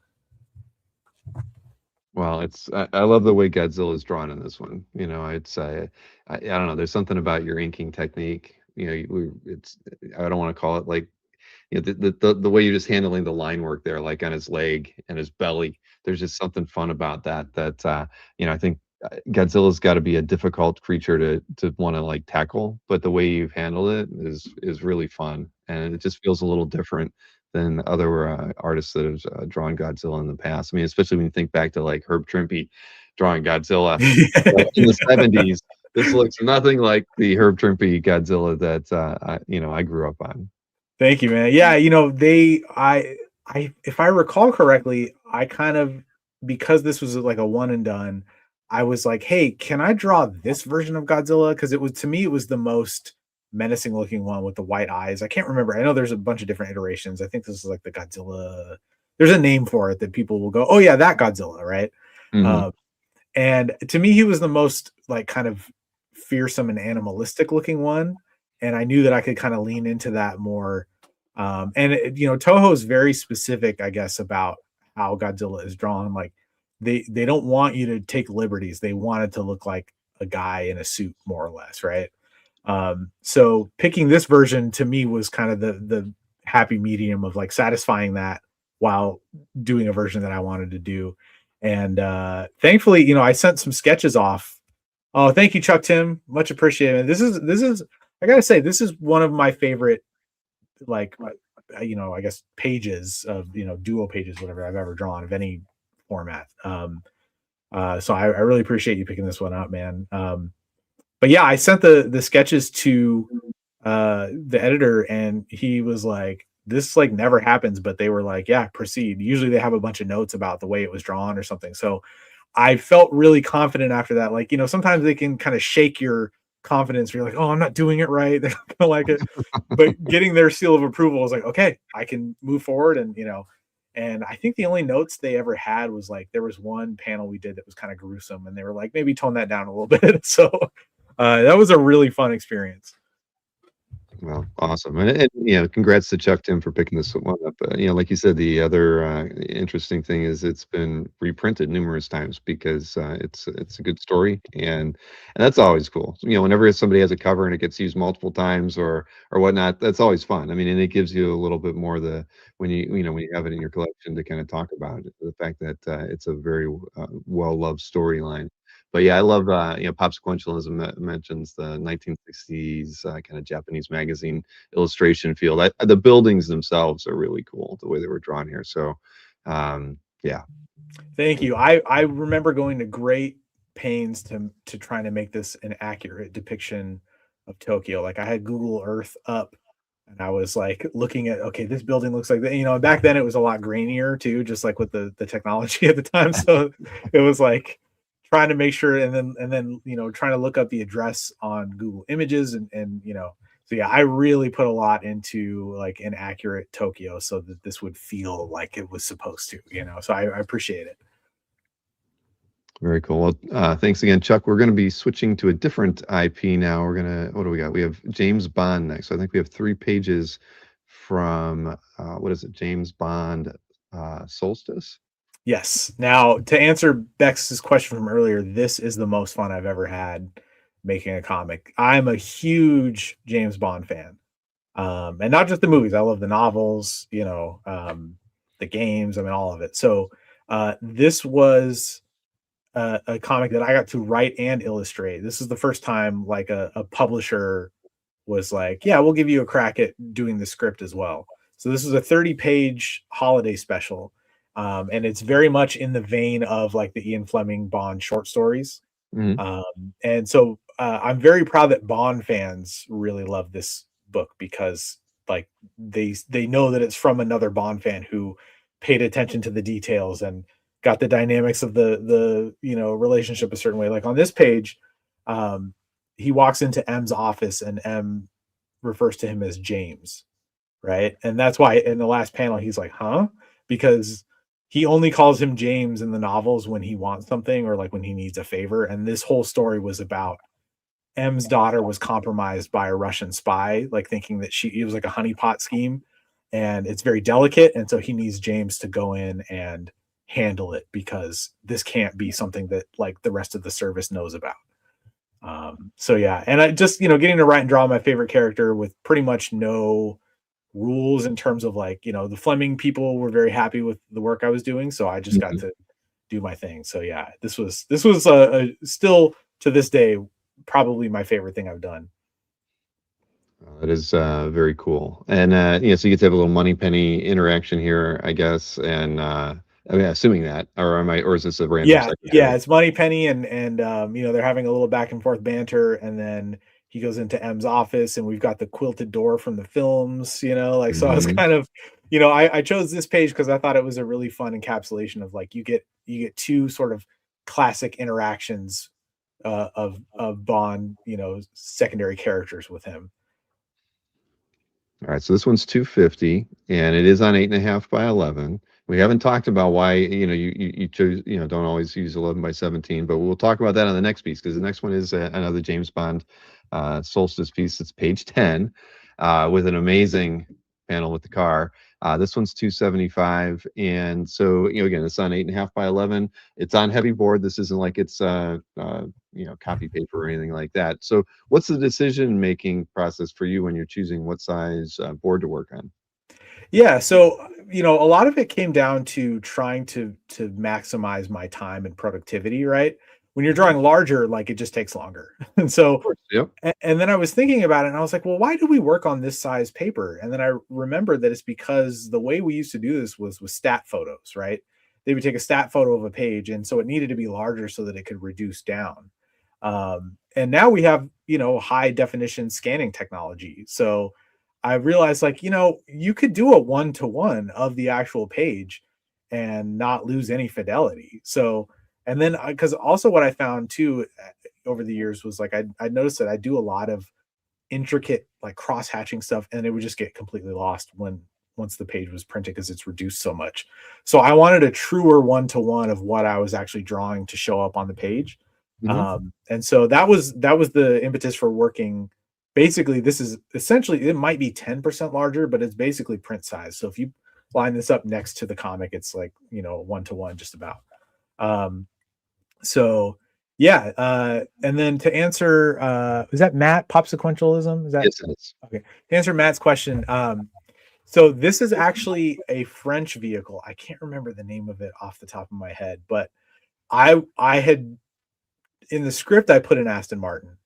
Well, I love the way Godzilla is drawn in this one. I don't know. There's something about your inking technique. I don't want to call it like the way you're just handling the line work there, like on his leg and his belly. There's just something fun about that. I think Godzilla's got to be a difficult creature to want to like tackle, but the way you've handled it is really fun, and it just feels a little different than other artists that have drawn Godzilla in the past. I mean, especially when you think back to like Herb Trimpe drawing Godzilla in the 70s. This looks nothing like the Herb Trimpe Godzilla that I grew up on. Thank you, man. Yeah, if I recall correctly, I kind of, because this was like a one and done, I was like, hey, can I draw this version of Godzilla? Because it was, to me, it was the most menacing looking one with the white eyes. I can't remember. I know there's a bunch of different iterations. I think this is like the Godzilla. There's a name for it that people will go, oh yeah, that Godzilla, right? Mhm. And to me, he was the most like kind of fearsome and animalistic looking one. And I knew that I could kind of lean into that more. And Toho's very specific, I guess, about how Godzilla is drawn. Like they don't want you to take liberties. They want it to look like a guy in a suit, more or less, right? So picking this version to me was kind of the happy medium of like satisfying that while doing a version that I wanted to do. And thankfully, I sent some sketches off. Oh, thank you, Chuck Tim. Much appreciated. This is I gotta say, this is one of my favorite, like, I guess pages of, duo pages, whatever I've ever drawn of any format. So I really appreciate you picking this one up, man. But yeah, I sent the sketches to the editor, and he was like, this like never happens, but they were like, yeah, proceed. Usually they have a bunch of notes about the way it was drawn or something. So I felt really confident after that. Like, sometimes they can kind of shake your confidence where you're like, oh, I'm not doing it right. They're not gonna like it. But getting their seal of approval was like, okay, I can move forward. And I think the only notes they ever had was like there was one panel we did that was kind of gruesome, and they were like, maybe tone that down a little bit. So that was a really fun experience. Well, awesome, and congrats to Chuck Tim for picking this one up. Like you said, the other interesting thing is it's been reprinted numerous times because it's a good story, and that's always cool. Whenever somebody has a cover and it gets used multiple times or whatnot, that's always fun. I mean, and it gives you a little bit more when you have it in your collection to kind of talk about it, the fact that it's a very well loved storyline. But yeah, I love Pop Sequentialism that mentions the 1960s kind of Japanese magazine illustration field. The buildings themselves are really cool the way they were drawn here. So, yeah. Thank you. I remember going to great pains to trying to make this an accurate depiction of Tokyo. Like I had Google Earth up, and I was like looking at, okay, this building looks like that. Back then it was a lot grainier too, just like with the technology at the time. So it was like trying to make sure, and then trying to look up the address on Google Images, and so yeah, I really put a lot into like an accurate Tokyo so that this would feel like it was supposed to, so I appreciate it. Very cool. Well, thanks again, Chuck. We're going to be switching to a different IP now. What do we got? We have James Bond next. So I think we have 3 pages from, what is it? James Bond Solstice? Yes. Now, to answer Bex's question from earlier, this is the most fun I've ever had making a comic. I'm a huge James Bond fan. And not just the movies. I love the novels, the games, I mean, all of it. So this was a comic that I got to write and illustrate. This is the first time like a publisher was like, yeah, we'll give you a crack at doing the script as well. So this is a 30-page holiday special. And it's very much in the vein of like the Ian Fleming Bond short stories. Mhm. And so I'm very proud that Bond fans really love this book because like they know that it's from another Bond fan who paid attention to the details and got the dynamics of the relationship a certain way. Like on this page, he walks into M's office and M refers to him as James, right? And that's why in the last panel he's like, huh? Because he only calls him James in the novels when he wants something or like when he needs a favor. And this whole story was about M's daughter was compromised by a Russian spy, like thinking that it was like a honeypot scheme, and it's very delicate. And so he needs James to go in and handle it because this can't be something that like the rest of the service knows about. So yeah, and I just getting to write and draw my favorite character with pretty much no rules in terms of like the Fleming people were very happy with the work I was doing, so I just got Mhm. to do my thing. So yeah, this was still to this day probably my favorite thing I've done. That is very cool. And so you get to have a little money penny interaction here, I guess. And I mean, assuming that, or is this a random Yeah, secretary? it's Money Penny, and they're having a little back and forth banter, and then he goes into M's office, and we've got the quilted door from the films, like so. I was Mhm. kind of, I chose this page because I thought it was a really fun encapsulation of like you get two sort of classic interactions of Bond, secondary characters with him. All right, so this one's 250, and it is on 8.5 by 11. We haven't talked about why you chose don't always use 11 by 17, but we'll talk about that on the next piece because the next one is another James Bond Solstice piece. It's page 10 with an amazing panel with the car. This one's 275, and so again, it's on 8.5 by 11. It's on heavy board. This isn't like it's copy paper or anything like that. So what's the decision making process for you when you're choosing what size board to work on? Yeah, so a lot of it came down to trying to maximize my time and productivity, right? When you're drawing larger, like it just takes longer. And so, Of course, yep. and then I was thinking about it and I was like, well, why do we work on this size paper? And then I remembered that it's because the way we used to do this was with stat photos, right? They would take a stat photo of a page. And so it needed to be larger so that it could reduce down. And now we have, high definition scanning technology. So I realized like, you could do a 1-to-1 of the actual page and not lose any fidelity. So, and then because also what I found too over the years was like I noticed that I do a lot of intricate like cross hatching stuff and it would just get completely lost once the page was printed because it's reduced so much. So I wanted a truer 1-to-1 of what I was actually drawing to show up on the page. And so that was the impetus for working. Basically, this is essentially, it might be 10% larger, but it's basically print size. So if you line this up next to the comic, it's like, 1-to-1 just about. So yeah. And then to answer, is that Matt Popsequentialism? Is that? Yes, it is. Okay. To answer Matt's question. So this is actually a French vehicle. I can't remember the name of it off the top of my head, but I had in the script, I put an Aston Martin.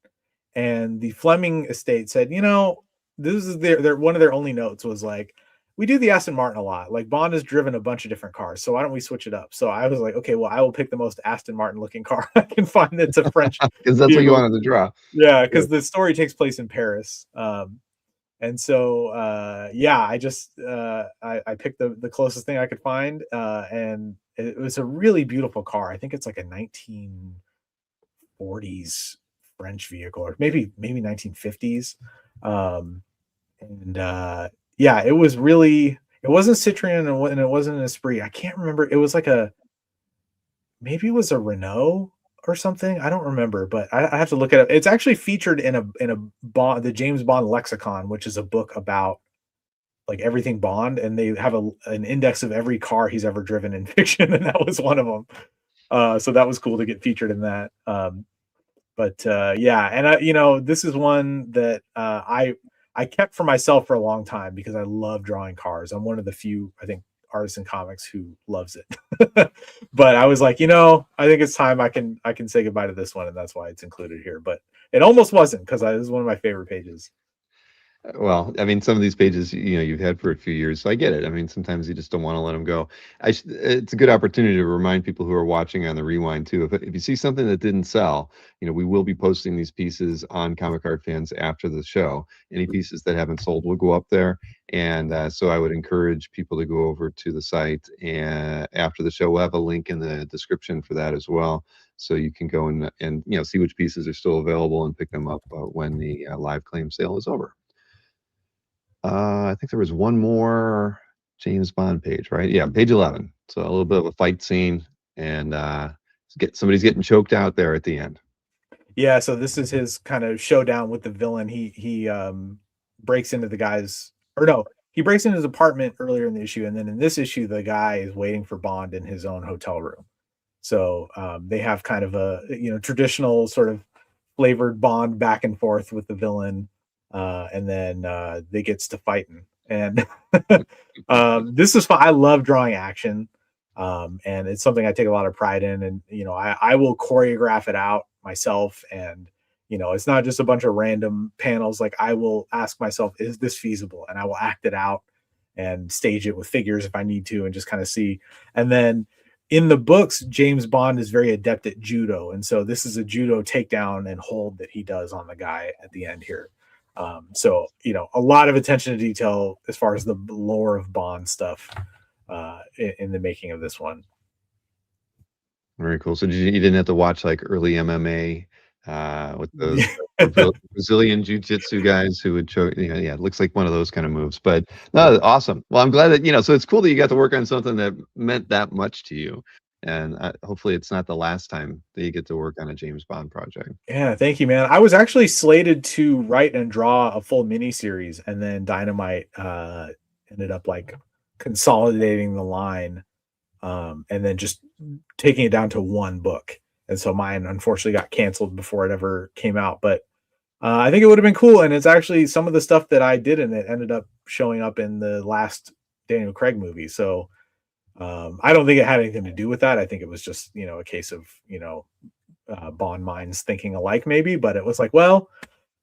And the Fleming estate said, this is their one of their only notes was like, we do the Aston Martin a lot. Like Bond has driven a bunch of different cars. So why don't we switch it up? So I was like, okay, well, I will pick the most Aston Martin looking car I can find that's a French. Because that's what you wanted to draw. Yeah, because the story takes place in Paris. And so yeah, I just I picked the closest thing I could find. And it was a really beautiful car. I think it's like a 1940s French vehicle, or maybe 1950s. Yeah, it was really, it wasn't Citroen and it wasn't an Esprit. I can't remember. It was like maybe it was a Renault or something. I don't remember, but I have to look it up. It's actually featured in a Bond, the James Bond Lexicon, which is a book about like everything Bond, and they have an index of every car he's ever driven in fiction, and that was one of them. So that was cool to get featured in that. But yeah, and this is one that I kept for myself for a long time because I love drawing cars. I'm one of the few, I think, artists in comics who loves it. But I was like, I think it's time I can say goodbye to this one, and that's why it's included here. But it almost wasn't because this is one of my favorite pages. Well, I mean, some of these pages, you've had for a few years, so I get it. I mean, sometimes you just don't want to let them go. It's a good opportunity to remind people who are watching on the rewind too. If you see something that didn't sell, we will be posting these pieces on Comic Art Fans after the show. Any pieces that haven't sold will go up there, and so I would encourage people to go over to the site and after the show. We'll have a link in the description for that as well, so you can go and see which pieces are still available and pick them up when the live claim sale is over. I think there was one more James Bond page, right? Yeah, page 11. So a little bit of a fight scene, and somebody's getting choked out there at the end. Yeah, so this is his kind of showdown with the villain. He breaks into the guy's, or no, he breaks into his apartment earlier in the issue, and then in this issue, the guy is waiting for Bond in his own hotel room. So they have kind of a traditional sort of flavored Bond back and forth with the villain. And then they gets to fighting, and this is fun. I love drawing action, and it's something I take a lot of pride in. And I will choreograph it out myself, and it's not just a bunch of random panels. Like I will ask myself, is this feasible? And I will act it out and stage it with figures if I need to, and just kind of see. And then in the books, James Bond is very adept at judo, and so this is a judo takedown and hold that he does on the guy at the end here. So, a lot of attention to detail as far as the lore of Bond stuff in the making of this one. Very cool. So you didn't have to watch like early MMA with those Brazilian jiu-jitsu guys who would show, yeah, it looks like one of those kind of moves. But no, awesome. Well, I'm glad that, so it's cool that you got to work on something that meant that much to you. And hopefully it's not the last time that you get to work on a James Bond project. Yeah, thank you, man. I was actually slated to write and draw a full miniseries, and then Dynamite ended up like consolidating the line, and then just taking it down to one book. And so mine unfortunately got canceled before it ever came out. But I think it would have been cool. And it's actually some of the stuff that I did in it ended up showing up in the last Daniel Craig movie. So I don't think it had anything to do with that. I think it was just, a case of, Bond minds thinking alike maybe, but it was like, well,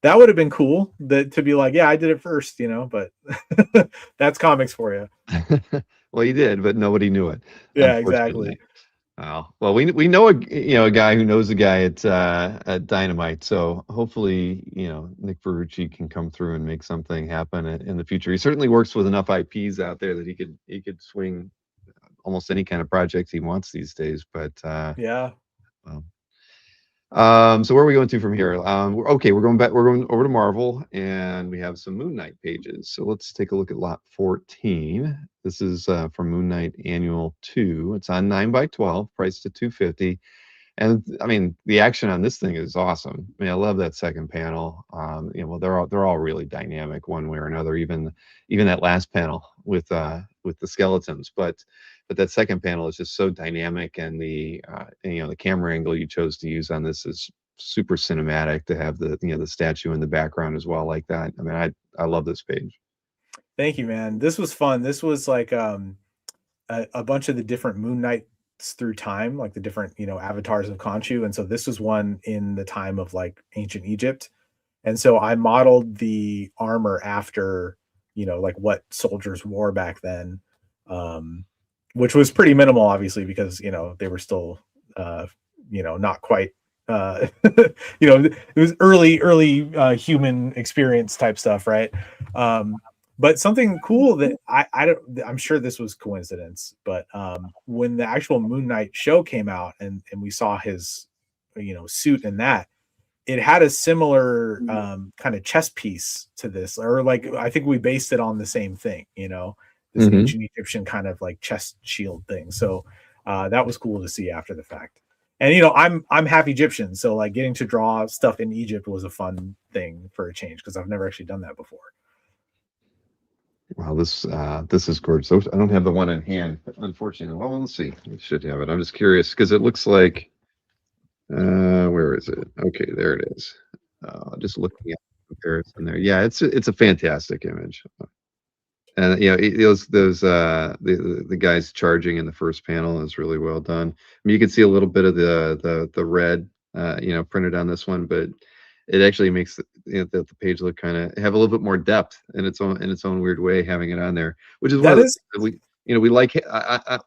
that would have been cool to be like, yeah, I did it first, but that's comics for you. Well, you did, but nobody knew it. Yeah, exactly. Well, we know a guy who knows a guy at Dynamite, so hopefully Nick Ferrucci can come through and make something happen in the future. He certainly works with enough IPs out there that he could swing almost any kind of project he wants these days. But yeah. So where are we going to from here? Okay, we're going over to Marvel, and we have some Moon Knight pages. So let's take a look at lot 14. This is from Moon Knight Annual 2. It's on 9x12, priced at $250. And I mean, the action on this thing is awesome. I mean, I love that second panel. Well, they're all really dynamic one way or another. Even that last panel with the skeletons, but that second panel is just so dynamic, and the camera angle you chose to use on this is super cinematic. To have the statue in the background as well like that. I mean, I love this page. Thank you, man. This was fun. This was like a bunch of the different Moon Knights through time, like the different avatars of Khonshu, and so this was one in the time of like ancient Egypt, and so I modeled the armor after like what soldiers wore back then, which was pretty minimal, obviously, because they were still not quite it was early human experience type stuff, right? But something cool that I'm sure this was coincidence, but when the actual Moon Knight show came out and we saw his suit in that, it had a similar kind of chest piece to this, or like I think we based it on the same thing, this ancient Egyptian kind of like chest shield thing. So that was cool to see after the fact. And I'm half Egyptian, so like getting to draw stuff in Egypt was a fun thing for a change, because I've never actually done that before. Wow, this is gorgeous. I don't have the one in hand, unfortunately. Well, let's see. I should have it. I'm just curious because it looks like where is it? Okay, there it is. Just looking at the comparison there. Yeah, it's a fantastic image. And those the guys charging in the first panel is really well done. I mean, you can see a little bit of the red printed on this one, but it actually makes the page look kind of have a little bit more depth in its own weird way, having it on there, which is one of the we like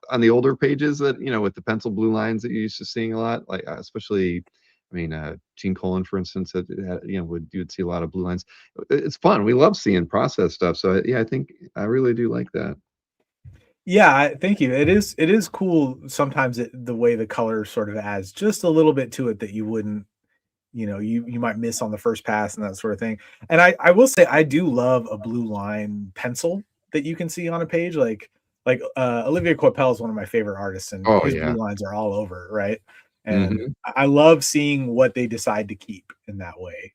on the older pages that with the pencil blue lines that you're used to seeing a lot, like especially. I mean, Gene Colan, for instance, you would see a lot of blue lines. It's fun. We love seeing process stuff. So yeah, I think I really do like that. Yeah, thank you. It is cool. Sometimes the way the color sort of adds just a little bit to it that you wouldn't, you might miss on the first pass and that sort of thing. And I will say I do love a blue line pencil that you can see on a page. Like Olivier Coipel is one of my favorite artists, and his blue lines are all over, right? And I love seeing what they decide to keep in that way,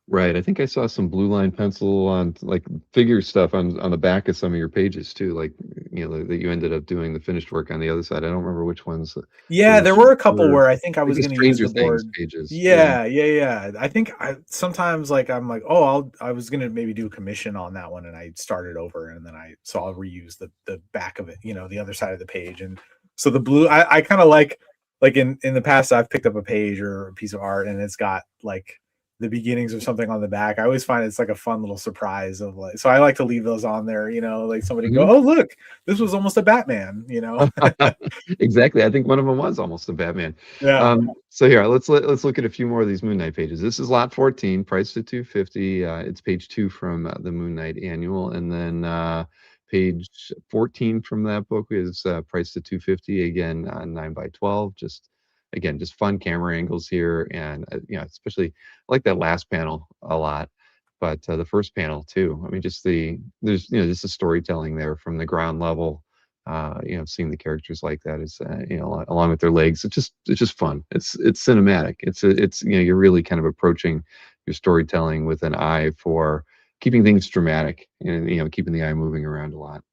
Right. I think I saw some blue line pencil on like figure stuff on the back of some of your pages too, like that you ended up doing the finished work on the other side. I don't remember which ones. Yeah, there were a couple where I think I was going to use the board pages. Yeah. I think sometimes like I'm like, oh, I was going to maybe do a commission on that one, and I started over, and then I'll reuse the back of it, the other side of the page. And so the blue, I kind of like in the past I've picked up a page or a piece of art and it's got like the beginnings of something on the back. I always find it's like a fun little surprise of like, so I like to leave those on there, like somebody go, Mhm. oh, look, this was almost a Batman. Exactly. I think one of them was almost a Batman. Yeah. So here, let's look at a few more of these Moon Knight pages. This is lot 14, priced at 250. It's page 2 from the Moon Knight annual, and then page 14 from that book is priced at 250 again, 9 by 12. Just fun camera angles here, and especially I like that last panel a lot. But the first panel too. I mean, there's just the storytelling there from the ground level. Seeing the characters like that is, along with their legs, it's just fun. It's cinematic. You're really kind of approaching your storytelling with an eye for keeping things dramatic and keeping the eye moving around a lot.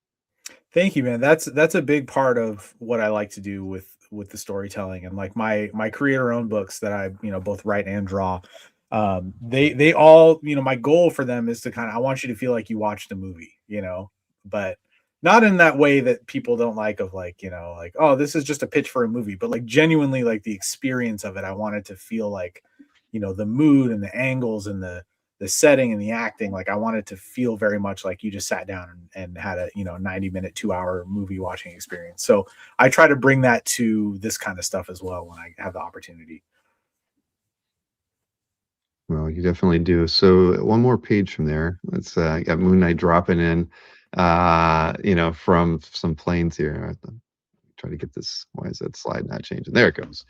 Thank you, man. That's a big part of what I like to do with the storytelling, and like my creator owned books that I both write and draw. They all, my goal for them is to kind of, I want you to feel like you watched a movie, but not in that way that people don't like, of like, like, oh, this is just a pitch for a movie, but like genuinely like the experience of it. I want it to feel like, the mood and the angles and the setting and the acting, like I wanted to feel very much like you just sat down and had a 90-minute 2-hour movie watching experience. So I try to bring that to this kind of stuff as well when I have the opportunity. Well, you definitely do. So one more page from there. Let's got Moon Knight dropping in, from some planes here. Try to get this. Why is that slide not changing? There it goes.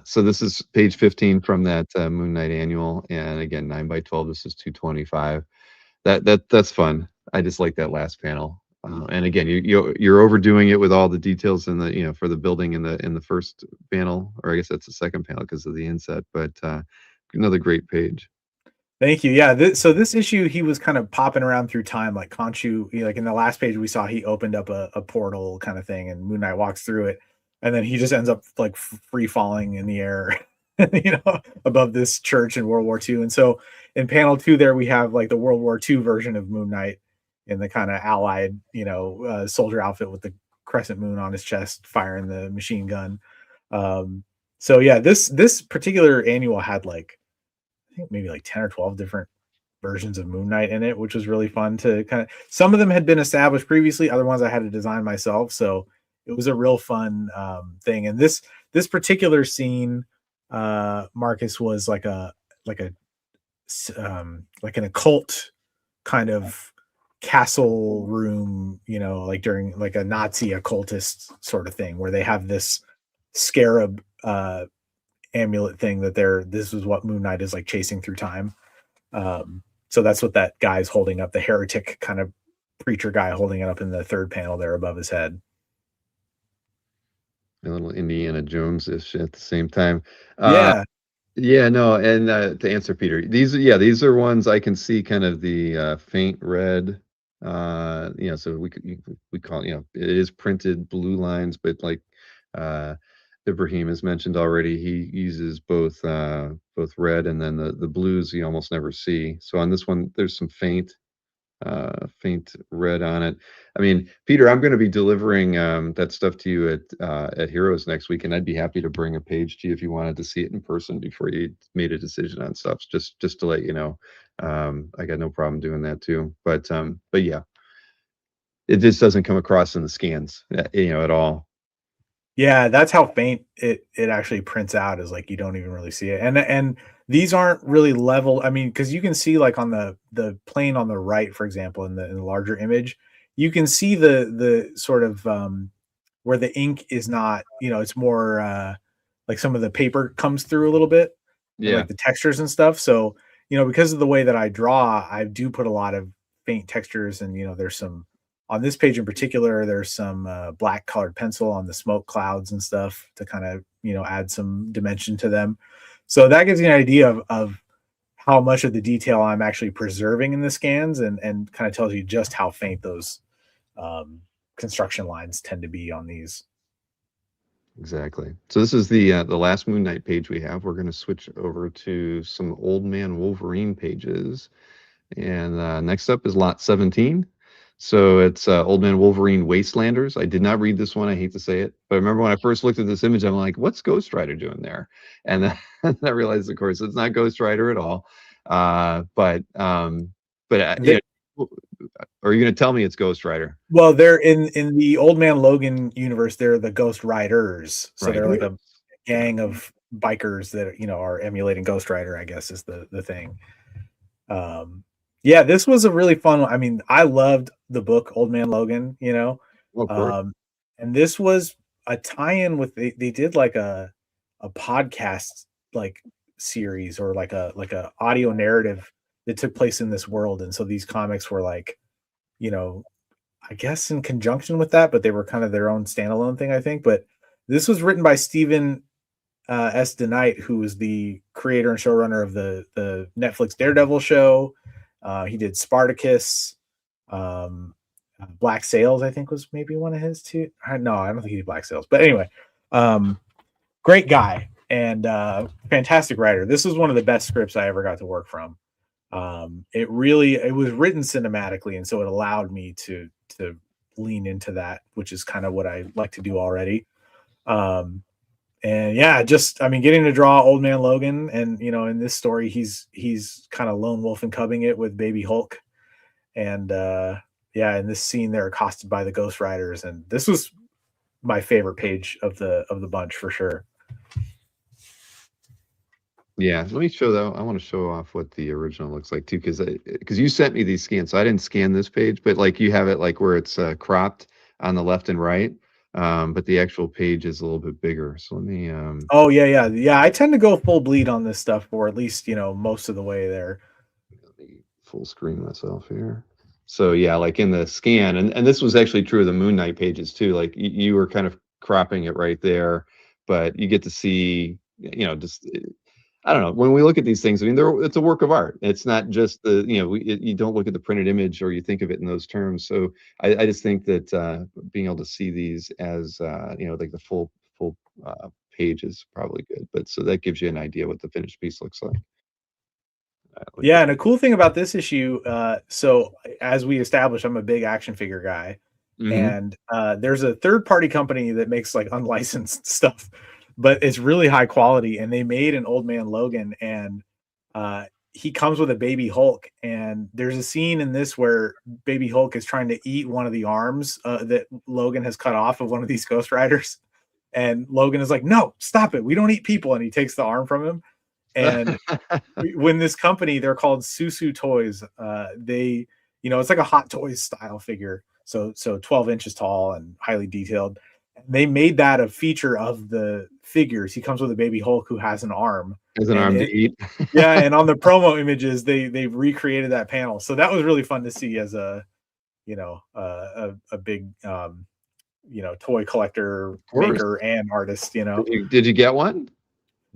So this is page 15 from that Moon Knight annual, and again 9 by 12. This is 225. That's fun. I just like that last panel. And again, you're overdoing it with all the details in the for the building in the first panel, or I guess that's the second panel because of the inset. But another great page. Thank you. Yeah. So this issue, he was kind of popping around through time, like Khonshu. Like in the last page, we saw he opened up a portal kind of thing, and Moon Knight walks through it, and then he just ends up like free falling in the air, above this church in World War II. And so in panel 2, there we have like the World War II version of Moon Knight in the kind of Allied, soldier outfit with the crescent moon on his chest, firing the machine gun. So yeah, this particular annual had like, I think maybe like 10 or 12 different versions of Moon Knight in it, which was really fun to kind of, some of them had been established previously, other ones I had to design myself. So it was a real fun thing. And this particular scene, Marcus, was like an occult kind of castle room, like during like a Nazi occultist sort of thing, where they have this scarab amulet thing that this is what Moon Knight is like chasing through time. So that's what that guy's holding up, the heretic kind of preacher guy holding it up in the third panel there above his head. A little Indiana Jones-ish at the same time. Yeah. Yeah, no, and to answer Peter, these are ones I can see kind of the faint red. So we call it, it is printed blue lines, but like Ibrahim has mentioned already, he uses both red and then the blues you almost never see. So on this one, there's some faint red on it. I mean, Peter, I'm going to be delivering that stuff to you at Heroes next week, and I'd be happy to bring a page to you if you wanted to see it in person before you made a decision on stuff. Just to let you know, I got no problem doing that too. But yeah, it just doesn't come across in the scans, at all. Yeah, that's how faint it actually prints out, is like you don't even really see it. And these aren't really level. I mean, because you can see like on the plane on the right, for example, in the larger image, you can see the sort of where the ink is not, it's more like some of the paper comes through a little bit, and Yeah. like the textures and stuff. So, because of the way that I draw, I do put a lot of faint textures, and there's some on this page in particular, there's some black colored pencil on the smoke clouds and stuff to kind of, add some dimension to them. So that gives you an idea of how much of the detail I'm actually preserving in the scans, and kind of tells you just how faint those construction lines tend to be on these. Exactly. So this is the last Moon Knight page we have. We're going to switch over to some Old Man Wolverine pages, and next up is lot 17. So it's Old Man Wolverine Wastelanders. I did not read this one. I hate to say it, but I remember when I first looked at this image, I'm like, "What's Ghost Rider doing there?" And then I realized, of course, it's not Ghost Rider at all. Yeah. Or are you going to tell me it's Ghost Rider? Well, they're in the Old Man Logan universe. They're the Ghost Riders, so they're like a gang of bikers that are emulating Ghost Rider, I guess, is the thing. Yeah, this was a really fun one. I mean, I loved the book Old Man Logan, and this was a tie-in with they did like a podcast like series, or like a audio narrative that took place in this world, and so these comics were like, I guess in conjunction with that, but they were kind of their own standalone thing, I think. But this was written by Stephen S. DeKnight, who was the creator and showrunner of the Netflix Daredevil show. He did Spartacus. Black Sails, I think, was maybe one of his too. No, I don't think he did Black Sails. But anyway, great guy and fantastic writer. This was one of the best scripts I ever got to work from. It was written cinematically, and so it allowed me to lean into that, which is kind of what I like to do already. And yeah, getting to draw Old Man Logan, and in this story, he's kind of lone wolf and cubbing it with Baby Hulk, and in this scene they're accosted by the Ghost Riders, and this was my favorite page of the bunch for sure. Yeah, let me show that. I want to show off what the original looks like too, because you sent me these scans, so I didn't scan this page, but like you have it like where it's cropped on the left and right, but the actual page is a little bit bigger. So let me. Oh yeah. I tend to go full bleed on this stuff, or at least most of the way there. Let me full screen myself here. So yeah, like in the scan, and this was actually true of the Moon Knight pages too. Like you were kind of cropping it right there, but you get to see, just. I don't know. When we look at these things, I mean, it's a work of art. It's not just you don't look at the printed image or you think of it in those terms. So I just think that being able to see these as like the full page is probably good. But so that gives you an idea what the finished piece looks like. Yeah, and a cool thing about this issue, so as we established, I'm a big action figure guy, and there's a third-party company that makes like unlicensed stuff, but it's really high quality, and they made an Old Man Logan, and he comes with a Baby Hulk, and there's a scene in this where Baby Hulk is trying to eat one of the arms that Logan has cut off of one of these Ghost Riders, and Logan is like, "No, stop it! We don't eat people," and he takes the arm from him. And when this company, they're called Susu Toys, they, it's like a Hot Toys style figure, so 12 inches tall and highly detailed. They made that a feature of the figures. He comes with a Baby Hulk who has an arm. Has an arm to eat. Yeah, and on the promo images, they've recreated that panel. So that was really fun to see as a big toy collector, maker, and artist. Did you get one?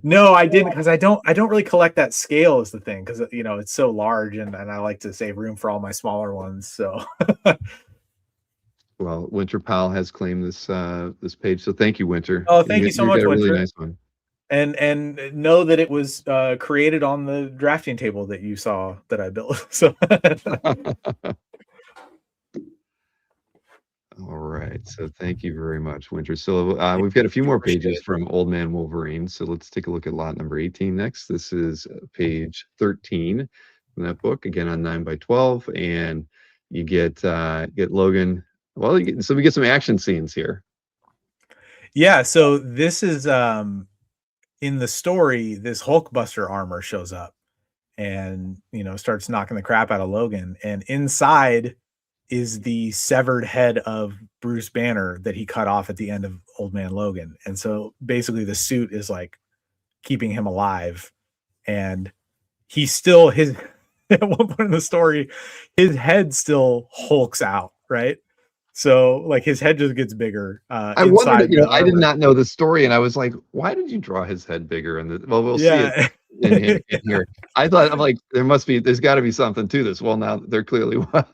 No, I didn't, because I don't really collect that scale is the thing, because it's so large, and I like to save room for all my smaller ones. So well, Winter Pal has claimed this page, so thank you, Winter. Oh, thank you so much, Winter. Really nice one. And know that it was created on the drafting table that you saw that I built. So all right, so thank you very much, Winter. So we've got a few more pages from Old Man Wolverine, so let's take a look at lot number 18 next. This is page 13 from that book, again on 9x12, and you get Logan. Well, so we get some action scenes here. Yeah, so this is in the story, this Hulkbuster armor shows up and starts knocking the crap out of Logan, and inside is the severed head of Bruce Banner that he cut off at the end of Old Man Logan. And so basically the suit is like keeping him alive, and he's still at one point in the story, his head still hulks out, right? So like his head just gets bigger. I wondered, I did not know the story, and I was like, why did you draw his head bigger? Well, we'll see it in here. I'm like, there's got to be something to this. Well, now there clearly was.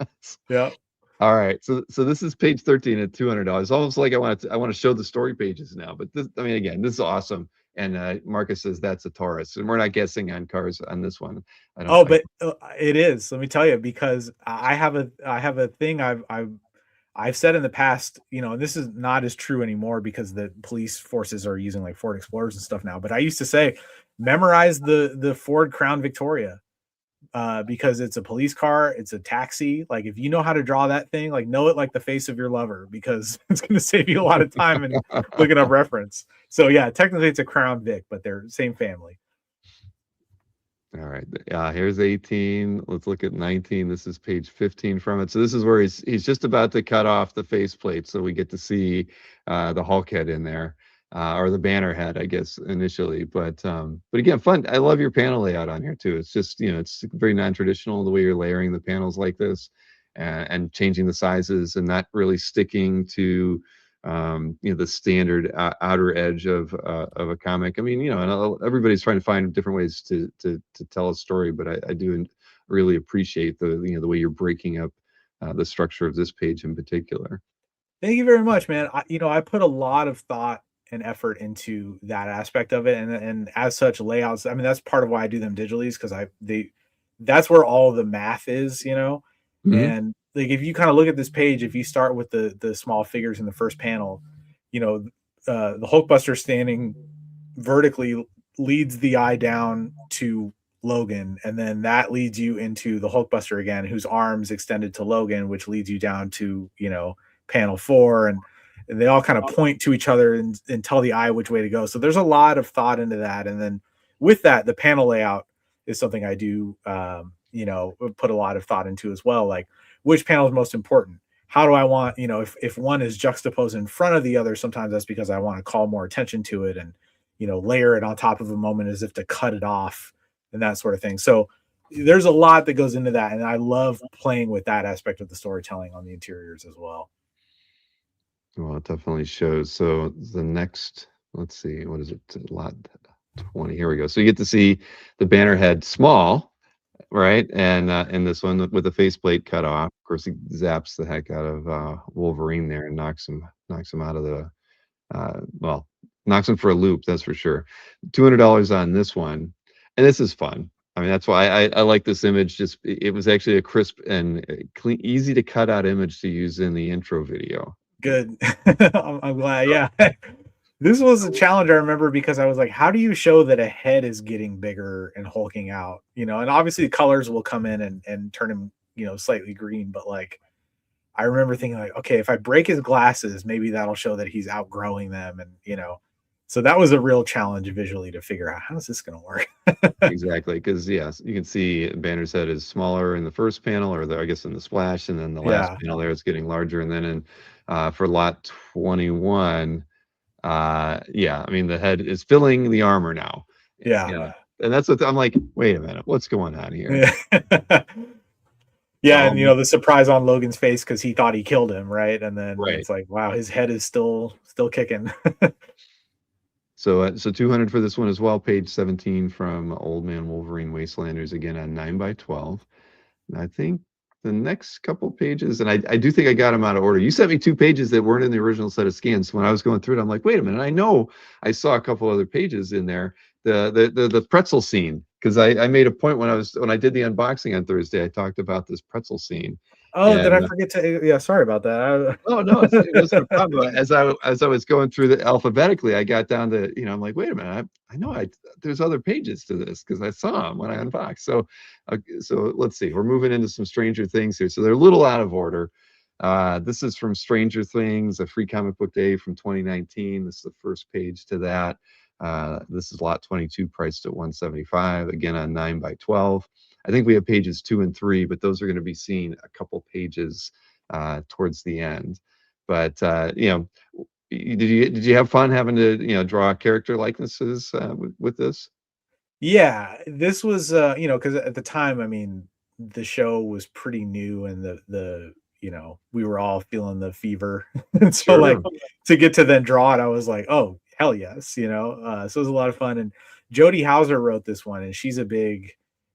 Yeah. All right, so this is page 13 at $200. Almost like I want to show the story pages now, but this, I mean, again, this is awesome. And Marcus says that's a Taurus, and we're not guessing on cars on this one. I don't. Oh, but it is. Let me tell you, because I have a thing I've said in the past, you know, and this is not as true anymore because the police forces are using like Ford Explorers and stuff now. But I used to say, memorize the Ford Crown Victoria, because it's a police car, it's a taxi. Like if you know how to draw that thing, like know it like the face of your lover, because it's going to save you a lot of time and looking up reference. So yeah, technically it's a Crown Vic, but they're same family. All right. Here's 18. Let's look at 19. This is page 15 from it. So this is where he's just about to cut off the faceplate, so we get to see the Hulk head in there, or the banner head, I guess, initially. But again, fun. I love your panel layout on here too. It's just, you know, it's very non-traditional the way you're layering the panels like this, and changing the sizes and not really sticking to you know, the standard outer edge of a comic. I mean, you know, and everybody's trying to find different ways to tell a story, but I do really appreciate the, you know, the way you're breaking up the structure of this page in particular. Thank you very much, man. You know, I put a lot of thought and effort into that aspect of it, and as such, layouts. I mean, that's part of why I do them digitally, is because that's where all the math is, you know. Mm-hmm. And like if you kind of look at this page, if you start with the small figures in the first panel, you know, the Hulkbuster standing vertically leads the eye down to Logan, and then that leads you into the Hulkbuster again, whose arms extended to Logan, which leads you down to, you know, panel 4, and they all kind of point to each other and tell the eye which way to go. So there's a lot of thought into that, and then with that, the panel layout is something I do, you know, put a lot of thought into as well. Like which panel is most important? How do I want, you know, if one is juxtaposed in front of the other, sometimes that's because I want to call more attention to it and, you know, layer it on top of a moment as if to cut it off and that sort of thing. So there's a lot that goes into that, and I love playing with that aspect of the storytelling on the interiors as well. Well, it definitely shows. So the next, let's see, what is it? Lot 20. Here we go. So you get to see the banner head small, right? And in this one with the faceplate cut off. Of course, he zaps the heck out of Wolverine there and knocks him out of the well, knocks him for a loop, that's for sure. $200 on this one, and this is fun. I mean, that's why I like this image. Just it was actually a crisp and clean, easy to cut out image to use in the intro video. Good. I'm glad. Yeah. This was a challenge, I remember, because I was like, how do you show that a head is getting bigger and hulking out? You know, and obviously colors will come in and turn him, you know, slightly green. But like, I remember thinking like, okay, if I break his glasses, maybe that'll show that he's outgrowing them. And, you know, so that was a real challenge visually to figure out, how is this going to work? Exactly, because yes, you can see Banner's head is smaller in the first panel, or I guess in the splash, and then the last panel there it's getting larger, and then in for lot 21, yeah, I mean the head is filling the armor now. Yeah. You know, and that's what I'm like, wait a minute, what's going on here? Yeah. Yeah, and you know the surprise on Logan's face because he thought he killed him, right? And then it's like, wow, his head is still kicking. So 200 for this one as well. Page 17 from Old Man Wolverine Wastelanders, again on 9x12. And I think the next couple pages, and I do think I got them out of order. You sent me 2 pages that weren't in the original set of scans. When I was going through it, I'm like, wait a minute, I know I saw a couple other pages in there. The pretzel scene, because I made a point when I did the unboxing on Thursday, I talked about this pretzel scene. Oh, and, did I forget to? Yeah, sorry about that. Oh no, it wasn't a problem. As I was going through the alphabetically, I got down to, you know, I'm like, wait a minute, I know there's other pages to this because I saw them when I unboxed. So let's see, we're moving into some Stranger Things here. So they're a little out of order. This is from Stranger Things, a free comic book day from 2019. This is the first page to that. This is lot 22, priced at $175, again on 9x12. I think we have pages 2 and 3, but those are going to be seen a couple pages towards the end. But you know, did you have fun having to, you know, draw character likenesses with this? Yeah, this was you know, because at the time, I mean, the show was pretty new, and the you know, we were all feeling the fever, and so like to get to then draw it, I was like, oh hell yes, you know. So it was a lot of fun, and Jody Hauser wrote this one, and she's a big,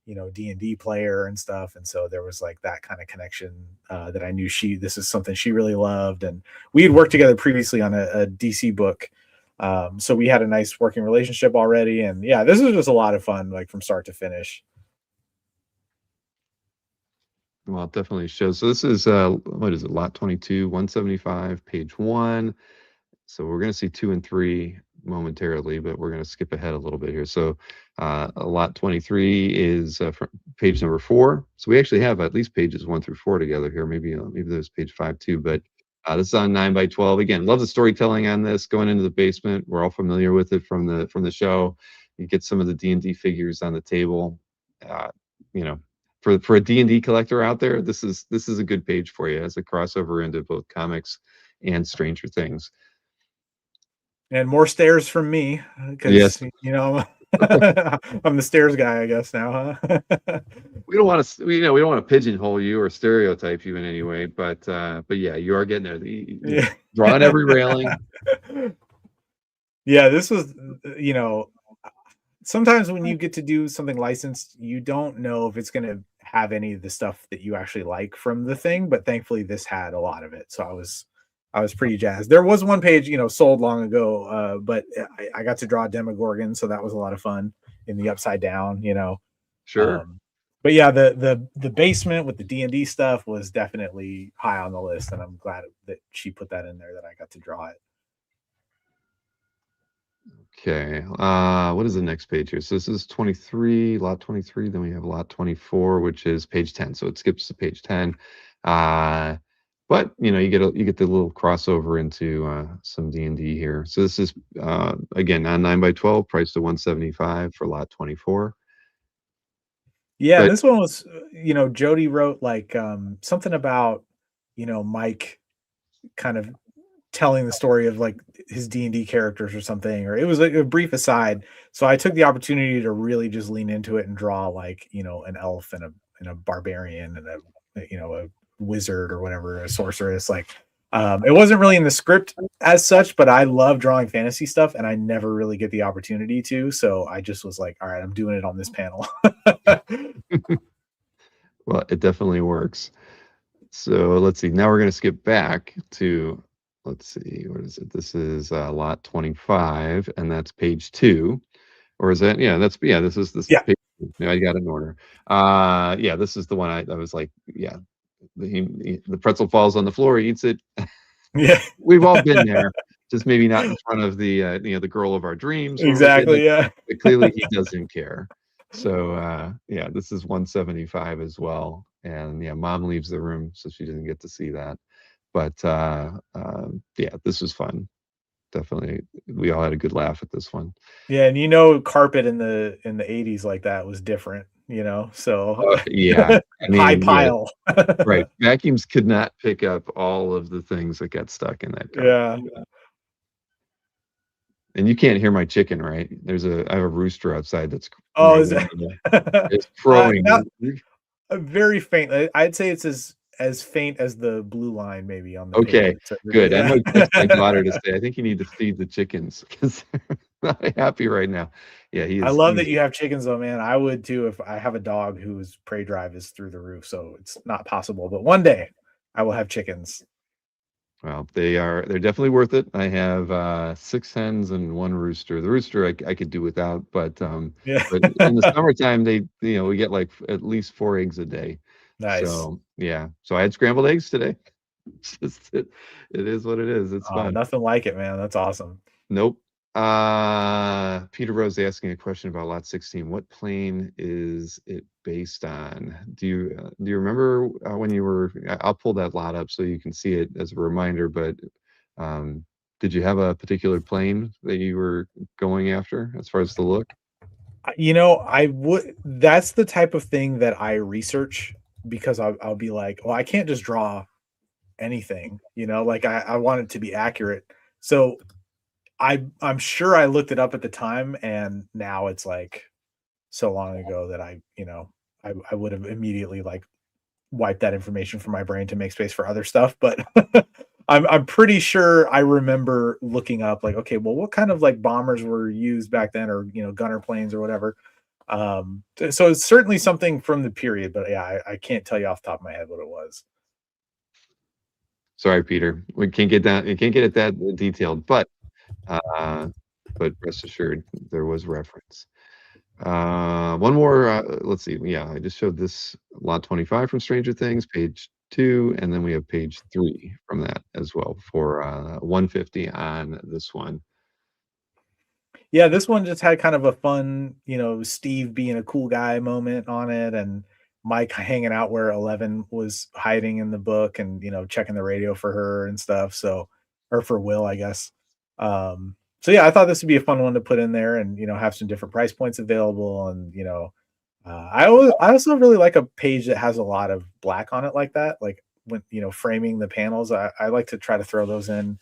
you know, D&D player and stuff, and so there was like that kind of connection that I knew this is something she really loved, and we had worked together previously on a DC book So we had a nice working relationship already, and yeah, this was just a lot of fun, like from start to finish. Well, it definitely shows. So this is what is it? Lot 22, 175, page 1. So we're going to see 2 and 3 momentarily, but we're going to skip ahead a little bit here. So lot 23 is page number 4. So we actually have at least pages 1 through 4 together here. Maybe there's page 5 too. But this is on 9 by 12. Again, love the storytelling on this. Going into the basement, we're all familiar with it from the show. You get some of the D&D figures on the table. You know, for a D&D collector out there, this is a good page for you as a crossover into both comics and Stranger Things. And more stairs from me, because Yes. you know I'm the stairs guy, I guess now, huh? We don't want to, we don't want to pigeonhole you or stereotype you in any way, but yeah, you are getting there. Yeah. Drawing every railing. Yeah, this was, you know, sometimes when you get to do something licensed, you don't know if it's going to have any of the stuff that you actually like from the thing, but thankfully this had a lot of it. So I was pretty jazzed. There was one page, you know, sold long ago, but I got to draw a Demogorgon, so that was a lot of fun in the upside down, you know. Sure. But yeah, the basement with the D&D stuff was definitely high on the list, and I'm glad that she put that in there, that I got to draw it. Okay. What is the next page here? So this is 23, lot 23. Then we have lot 24, which is page 10. So it skips to page 10. But you know, you get the little crossover into some D&D here. So this is again on 9 by 12, priced to 175 for lot 24. Yeah, But this one was, you know, Jody wrote like something about, you know, Mike kind of telling the story of like his D&D characters or something, or it was like a brief aside. So I took the opportunity to really just lean into it and draw like, you know, an elf and a barbarian and a, you know, a wizard or whatever, a sorceress. Like it wasn't really in the script as such, but I love drawing fantasy stuff and I never really get the opportunity to. So I just was like, all right, I'm doing it on this panel. well, it definitely works. So let's see. Now we're going to skip back to, let's see, what is it? This is lot 25, and that's page 2. Or is that, yeah, this is this Yeah. page. Yeah, I got it in order. Yeah, this is the one I was like, yeah, the pretzel falls on the floor, he eats it. Yeah. We've all been there, just maybe not in front of the the girl of our dreams. Exactly. Yeah. But clearly he doesn't care. So yeah, this is 175 as well. And yeah, mom leaves the room, so she didn't get to see that. But yeah, this was fun. Definitely, we all had a good laugh at this one. Yeah, and you know, carpet in the 80s like that was different, you know. So Yeah, I high mean, yeah, pile. right. Vacuums could not pick up all of the things that got stuck in that carpet. Yeah. And you can't hear my chicken, right? I have a rooster outside that's Oh, right is it? it's crowing. Not very faint. I'd say it's as faint as the blue line maybe on the Okay, paper. good. I Yeah. might text my daughter to say, I think you need to feed the chickens because they're not happy right now. Yeah, I love that you have chickens though, man. I would too if I have a dog whose prey drive is through the roof, so it's not possible. But one day I will have chickens. well, they're definitely worth it. I have 6 hens and 1 rooster. The rooster I could do without, but Yeah. in the summertime we get like at least 4 eggs a day. Nice. So yeah, so I had scrambled eggs today. It's just it is what it is. It's fun. Nothing like it, man. That's awesome. Nope. Peter Rose asking a question about lot 16. What plane is it based on? Do you remember when you were? I'll pull that lot up so you can see it as a reminder. But did you have a particular plane that you were going after as far as the look? You know, I would. That's the type of thing that I research because I'll be like, well, I can't just draw anything. You know, like I want it to be accurate. So I'm sure I looked it up at the time, and now it's like so long ago that I would have immediately like wiped that information from my brain to make space for other stuff. But I'm pretty sure I remember looking up like, okay, well, what kind of like bombers were used back then, or gunner planes or whatever. So it's certainly something from the period, but yeah, I can't tell you off the top of my head what it was. Sorry, Peter. We can't get it that detailed, but But rest assured, there was reference. One more. Let's see. Yeah, I just showed this lot 25 from Stranger Things, page 2, and then we have page 3 from that as well for 150 on this one. Yeah, this one just had kind of a fun, Steve being a cool guy moment on it, and Mike hanging out where Eleven was hiding in the book and, checking the radio for her and stuff. So, or for Will, I guess. So yeah, I thought this would be a fun one to put in there and, have some different price points available. And, I also really like a page that has a lot of black on it like that. Like when, framing the panels, I like to try to throw those in,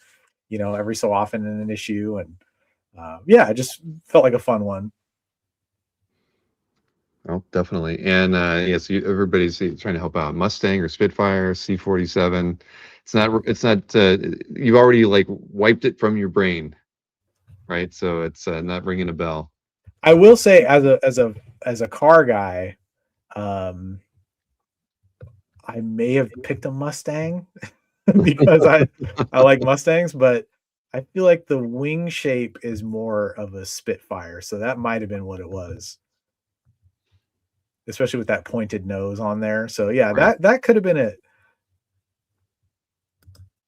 every so often in an issue. And, yeah, it just felt like a fun one. Oh, definitely. And yes, everybody's trying to help out. Mustang or Spitfire, C-47. It's not. You've already like wiped it from your brain, right? So it's not ringing a bell. I will say, as a car guy, um, I may have picked a Mustang because I like Mustangs, but I feel like the wing shape is more of a Spitfire, so that might have been what it was, especially with that pointed nose on there. So yeah, Right. that could have been it.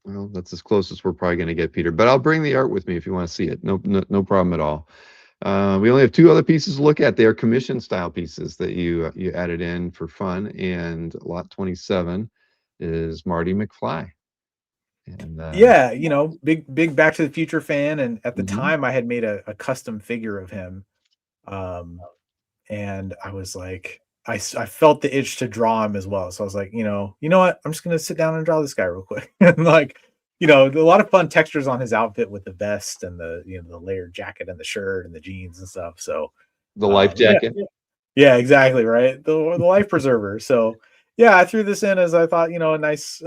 Well, that's as close as we're probably going to get, Peter. But I'll bring the art with me if you want to see it. No problem at all. We only have 2 other pieces to look at. They are commission style pieces that you added in for fun. And lot 27 is Marty McFly. And Yeah, big Back to the Future fan, and at the mhm. time I had made a custom figure of him. Um, and I was like, I felt the itch to draw him as well. So I was like, you know what? I'm just gonna sit down and draw this guy real quick. And like, a lot of fun textures on his outfit with the vest and the layered jacket and the shirt and the jeans and stuff. So The life yeah, jacket. yeah, exactly right. The life preserver. So yeah, I threw this in as I thought, a nice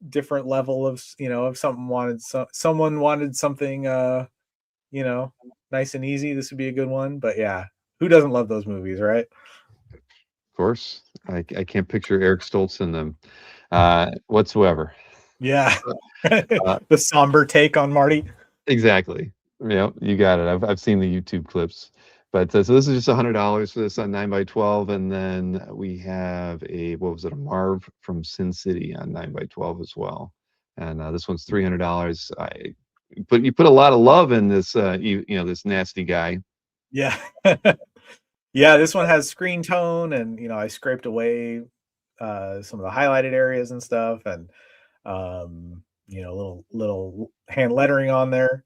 different level of if someone wanted something you know, nice and easy, this would be a good one. But yeah, who doesn't love those movies, right? Of course. I can't picture Eric Stoltz in them whatsoever. Yeah. Uh, The somber take on Marty. exactly. Yeah, you got it. I've seen the YouTube clips. But so this is just $100 for this on 9x12, and then we have what was it, a Marv from Sin City on 9x12 as well. And this one's $300. You put a lot of love in this this nasty guy. Yeah. Yeah, this one has screen tone and I scraped away some of the highlighted areas and stuff and little hand lettering on there.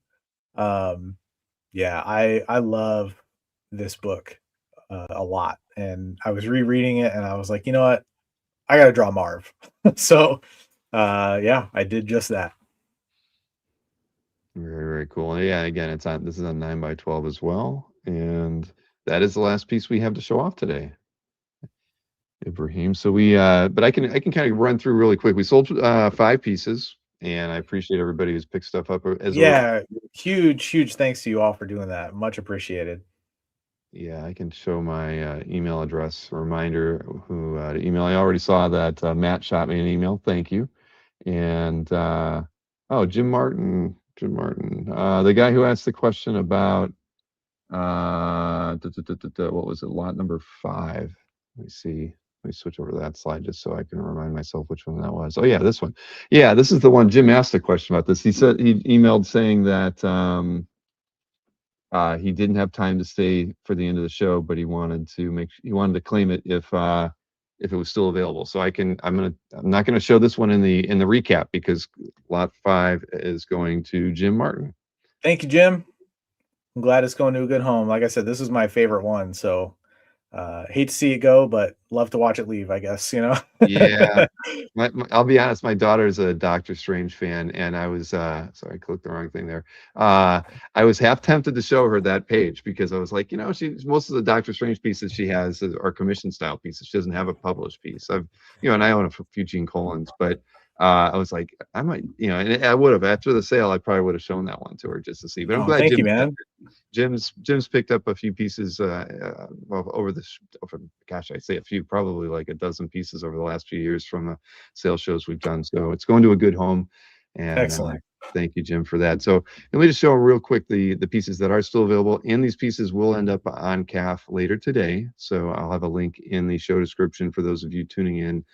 Um yeah, I love this book a lot. And I was rereading it and I was like, you know what? I gotta draw Marv. So yeah, I did just that. Very, very cool. And yeah, again, this is on 9x12 as well. And that is the last piece we have to show off today, Ibrahim. So but I can kind of run through really quick. We sold 5 pieces, and I appreciate everybody who's picked stuff up as a Yeah, huge thanks to you all for doing that. Much appreciated. yeah, I can show my email address reminder who to email. I already saw that Matt shot me an email. Thank you. And oh, Jim Martin, the guy who asked the question about what was it? Lot number 5. Let me see. Let me switch over to that slide just so I can remind myself which one that was. Oh yeah, this one. Yeah, this is the one Jim asked a question about this. He said he emailed saying that he didn't have time to stay for the end of the show, but he wanted to claim it if it was still available. So I'm not gonna show this one in the recap because lot 5 is going to Jim Martin. Thank you, Jim. I'm glad it's going to a good home. Like I said, this is my favorite one. So hate to see it go, but love to watch it leave, I guess. Yeah. I'll be honest, my daughter's a Doctor Strange fan, and I was sorry, I clicked the wrong thing there. I was half tempted to show her that page because I was like, most of the Doctor Strange pieces she has are commission style pieces. She doesn't have a published piece. And I own a few Gene Collins, but I was like, I might, and I would have after the sale, I probably would have shown that one to her just to see. But I'm Oh, glad thank you, man. Jim's picked up a few pieces well, gosh, I say a few, probably like a dozen pieces over the last few years from the sales shows we've done. So it's going to a good home, and Excellent. Thank you, Jim, for that. So let me just show real quick the pieces that are still available, and these pieces will end up on CAF later today. So I'll have a link in the show description for those of you tuning in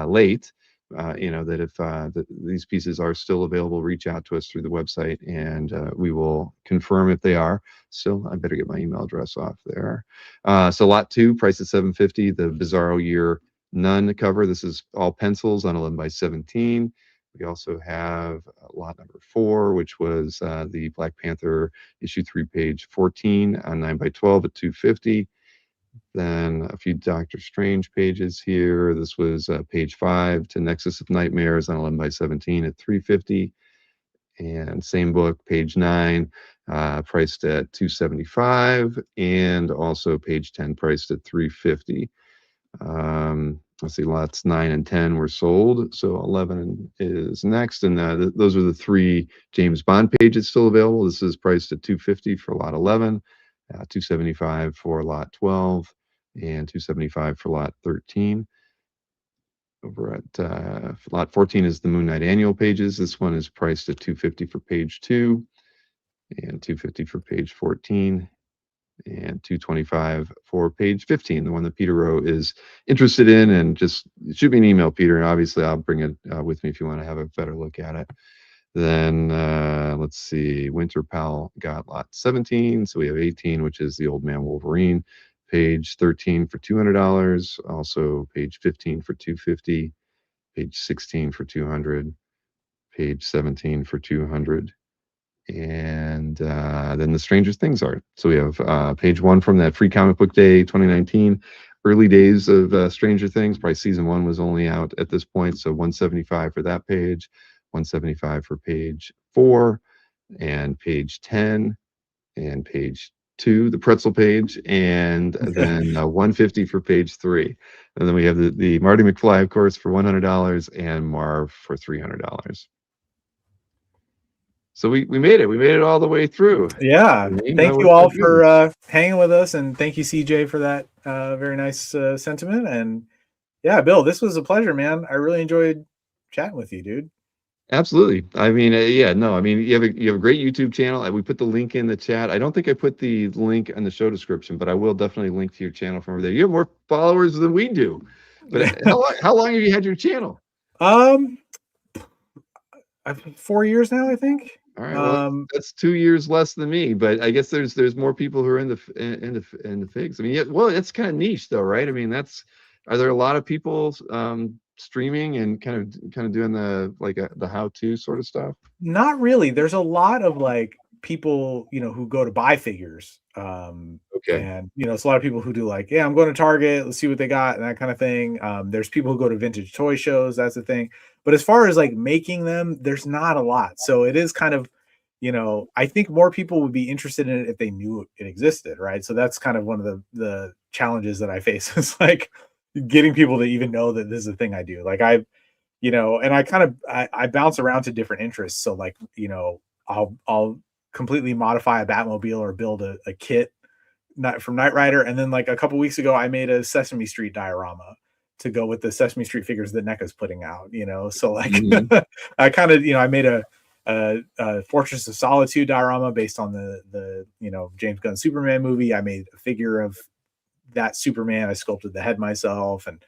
late. That if these pieces are still available, reach out to us through the website, and we will confirm if they are. So I better get my email address off there. So lot 2, price at $750. The Bizarro Year None cover. This is all pencils on 11 by 17. We also have lot number 4, which was the Black Panther issue 3, page 14 on 9 by 12 at $250. Then a few Doctor Strange pages here. This was page 5 to Nexus of Nightmares on 11 by 17 at $350. And same book, page 9, priced at $275, and also page 10 priced at $350. Let's see, lots 9 and 10 were sold, so 11 is next, and those are the 3 James Bond pages still available. This is priced at $250 for lot 11, $275 for lot 12, and $275 for lot 13. Over at lot 14 is the Moon Knight annual pages. This one is priced at $250 for page 2, and $250 for page 14, and $225 for page 15, the one that Peter Rowe is interested in. And just shoot me an email, Peter, and obviously I'll bring it with me if you want to have a better look at it. Then let's see, Winter Pal got lot 17, so we have 18, which is the Old Man Wolverine, page 13 for $200, also page 15 for $250, page 16 for $200, page 17 for $200. And then the Stranger Things art. So we have page 1 from that Free Comic Book Day 2019, early days of Stranger Things. Probably season 1 was only out at this point, so $175 for that page, $175 for page 4, and page 10, and page 2, the pretzel page, and then $150 for page 3. And then we have the Marty McFly, of course, for $100, and Marv for $300. So we made it. We made it all the way through. Yeah. Thank you all for hanging with us, and thank you, CJ, for that very nice sentiment. And yeah, Bill, this was a pleasure, man. I really enjoyed chatting with you, dude. Absolutely. I mean, I mean, you have a great YouTube channel. We put the link in the chat. I don't think I put the link in the show description, but I will definitely link to your channel from over there. You have more followers than we do. But how long have you had your channel? 4 years now, I think. All right, well, that's 2 years less than me, but I guess there's more people who are in the figs. I mean, yeah, well, it's kind of niche though, right? I mean, are there a lot of people streaming and kind of doing the how-to sort of stuff? Not really. There's a lot of like people, who go to buy figures. Okay. And it's a lot of people who do like, yeah, I'm going to Target, let's see what they got, and that kind of thing. There's people who go to vintage toy shows, that's the thing. But as far as like making them, there's not a lot. So it is kind of, I think more people would be interested in it if they knew it existed, right? So that's kind of one of the challenges that I face is like getting people to even know that this is a thing I do. Like and I bounce around to different interests. So like, I'll completely modify a Batmobile or build a kit from Knight Rider. And then like a couple weeks ago, I made a Sesame Street diorama to go with the Sesame Street figures that NECA's putting out, so like I kind of, I made a Fortress of Solitude diorama based on the James Gunn Superman movie. I made a figure of that Superman. I sculpted the head myself, and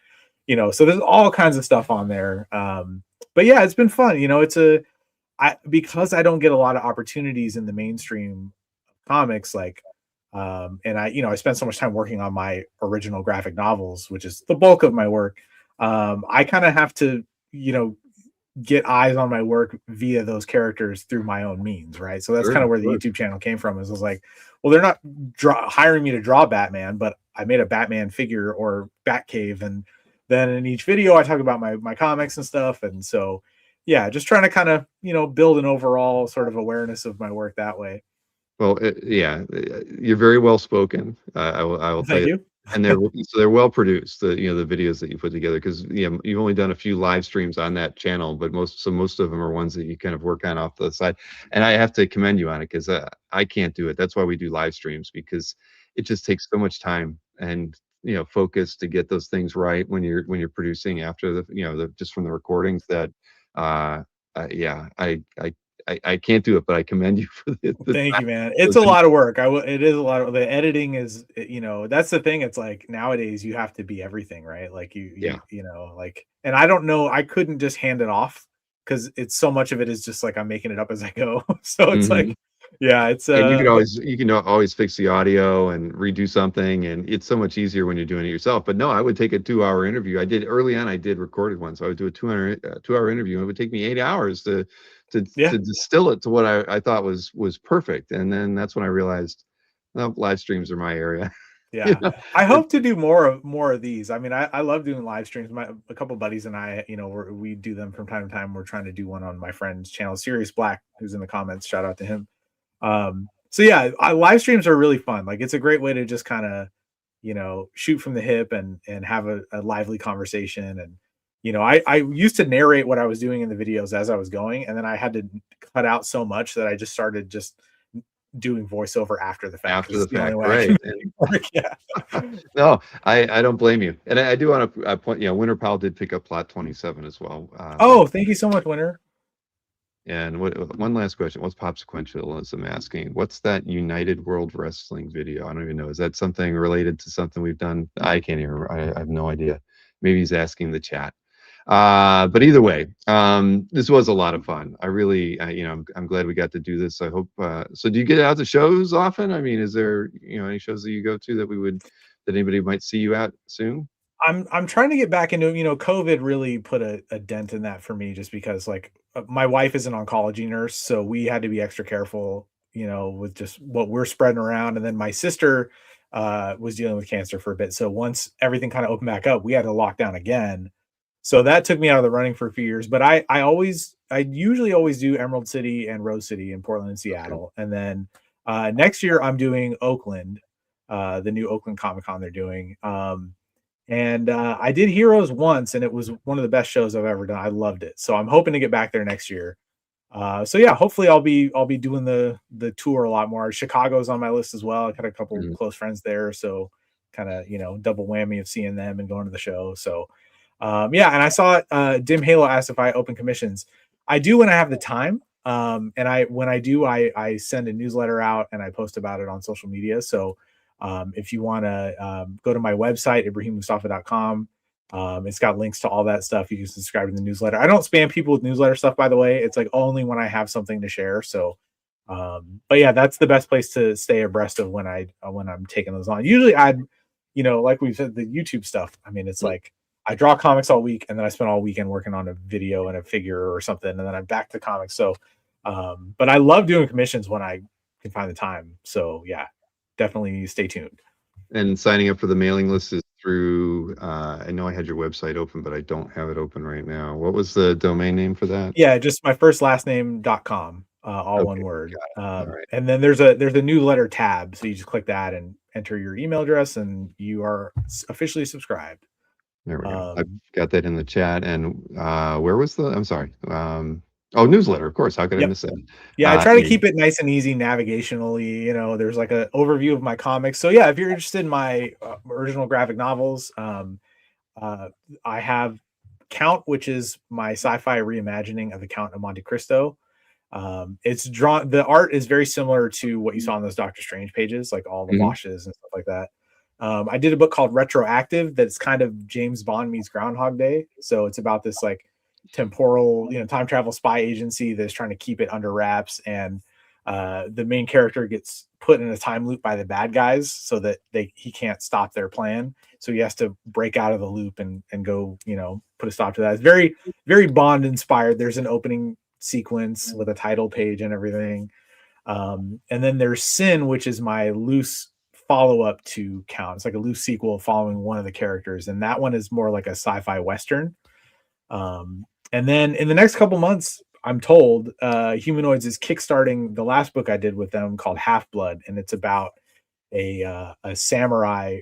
so there's all kinds of stuff on there. But yeah, it's been fun. Because I don't get a lot of opportunities in the mainstream comics, like and I spent so much time working on my original graphic novels, which is the bulk of my work. I kind of have to get eyes on my work via those characters through my own means, right? So that's kind of where the YouTube channel came from. Is I was like, well, they're not hiring me to draw Batman, but I made a Batman figure or Batcave, and then in each video I talk about my comics and stuff. And so yeah, just trying to kind of build an overall sort of awareness of my work that way. Well, yeah, you're very well spoken. I will tell you. And they're well produced. The videos that you put together, because you've only done a few live streams on that channel, but most of them are ones that you kind of work on off the side. And I have to commend you on it, because I can't do it. That's why we do live streams, because it just takes so much time and focus to get those things right when you're producing after the just from the recordings. That yeah, I can't do it, but I commend you for the Thank you, man. It's a lot of work. It is a lot of the editing is, that's the thing. It's like nowadays you have to be everything, right? Like Yeah. like, and I don't know, I couldn't just hand it off because it's so much of it is just like I'm making it up as I go. So it's like, Mhm. yeah, it's And you can always fix the audio and redo something, and it's so much easier when you're doing it yourself. But no, I would take a 2-hour interview. I did early on. I did recorded one, so I would do a 2-hour interview. And it would take me 8 hours to yeah. to distill it to what I thought was perfect. And then that's when I realized, well, live streams are my area. You Yeah. know? I It- hope to do more of these. I mean, I love doing live streams. A couple buddies and I, we do them from time to time. We're trying to do one on my friend's channel, Sirius Black, who's in the comments. Shout out to him. So yeah, live streams are really fun. Like it's a great way to just kind of, shoot from the hip and have a lively conversation. And I used to narrate what I was doing in the videos as I was going, and then I had to cut out so much that I just started just doing voiceover after the fact After because the it's the only fact, way I right? can And work. Yeah. no, I don't blame you. And I do want to point, Winter Pal did pick up plot 27 as well. Oh, thank you so much, Winter. And one last question. What's Popsequentialism asking? What's that United World Wrestling video? I don't even know. Is that something related to something we've done? I can't even remember. I have no idea. Maybe he's asking the chat. But either way, this was a lot of fun. I really, I'm glad we got to do this. I hope. So do you get out to shows often? I mean, is there, any shows that you go to that anybody might see you at soon? I'm trying to get back into, COVID really put a dent in that for me just because like my wife is an oncology nurse, so we had to be extra careful, with just what we're spreading around. And then my sister was dealing with cancer for a bit. So once everything kind of opened back up, we had to lock down again. So that took me out of the running for a few years. But I usually always do Emerald City and Rose City in Portland and Okay. Seattle. And then next year I'm doing Oakland, the new Oakland Comic Con they're doing. And I did Heroes once, and it was one of the best shows I've ever done. I loved it. So I'm hoping to get back there next year. So yeah, hopefully I'll be doing the tour a lot more. Chicago's on my list as well. I got a couple Mhm. close friends there, so kind of double whammy of seeing them and going to the show. So yeah, and I saw Dim Halo asked if I open commissions. I do when I have the time. And when I do, I send a newsletter out and I post about it on social media. So if you want to go to my website, IbrahimMoustafa.com, it's got links to all that stuff. You can subscribe to the newsletter. I don't spam people with newsletter stuff, by the way. It's like only when I have something to share. So, but yeah, that's the best place to stay abreast of when I'm taking those on. Usually, like we said, the YouTube stuff. I mean, it's like I draw comics all week, and then I spend all weekend working on a video and a figure or something, and then I'm back to comics. So, but I love doing commissions when I can find the time. So yeah, definitely stay tuned. And signing up for the mailing list is through, I know I had your website open, but I don't have it open right now. What was the domain name for that? Yeah, just my first last name.com, all one Okay, word. got it. All right. And then there's a newsletter tab. So you just click that and enter your email address and you are officially subscribed. There we go. I've Um, got that in the chat. And where was I'm sorry. Oh, newsletter, of course. How could I yep. miss that? Yeah, I try to Yeah. keep it nice and easy navigationally. There's like an overview of my comics. So yeah, if you're interested in my original graphic novels, uh, I have Count, which is my sci-fi reimagining of the Count of Monte Cristo. It's drawn. The art is very similar to what you saw on those Doctor Strange pages, like all the Mhm. washes and stuff like that. I did a book called Retroactive that's kind of James Bond meets Groundhog Day. So it's about this like temporal, time travel spy agency that's trying to keep it under wraps, and the main character gets put in a time loop by the bad guys so that he can't stop their plan. So he has to break out of the loop and go, put a stop to that. It's very, very Bond inspired. There's an opening sequence with a title page and everything. And then there's Sin, which is my loose follow-up to Count. It's like a loose sequel following one of the characters, and that one is more like a sci-fi western. And then in the next couple months, I'm told Humanoids is kickstarting the last book I did with them called Half Blood, and it's about a samurai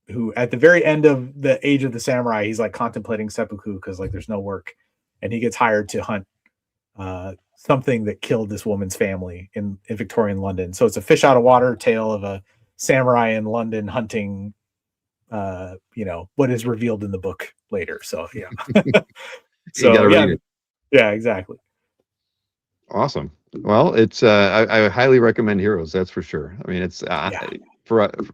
who, at the very end of the Age of the Samurai, he's like contemplating seppuku because like there's no work, and he gets hired to hunt something that killed this woman's family in Victorian London. So it's a fish out of water tale of a samurai in London hunting, what is revealed in the book later. So yeah. You So gotta yeah, read it. yeah, exactly. Awesome. Well, it's I highly recommend Heroes. That's for sure. I mean, it's Yeah.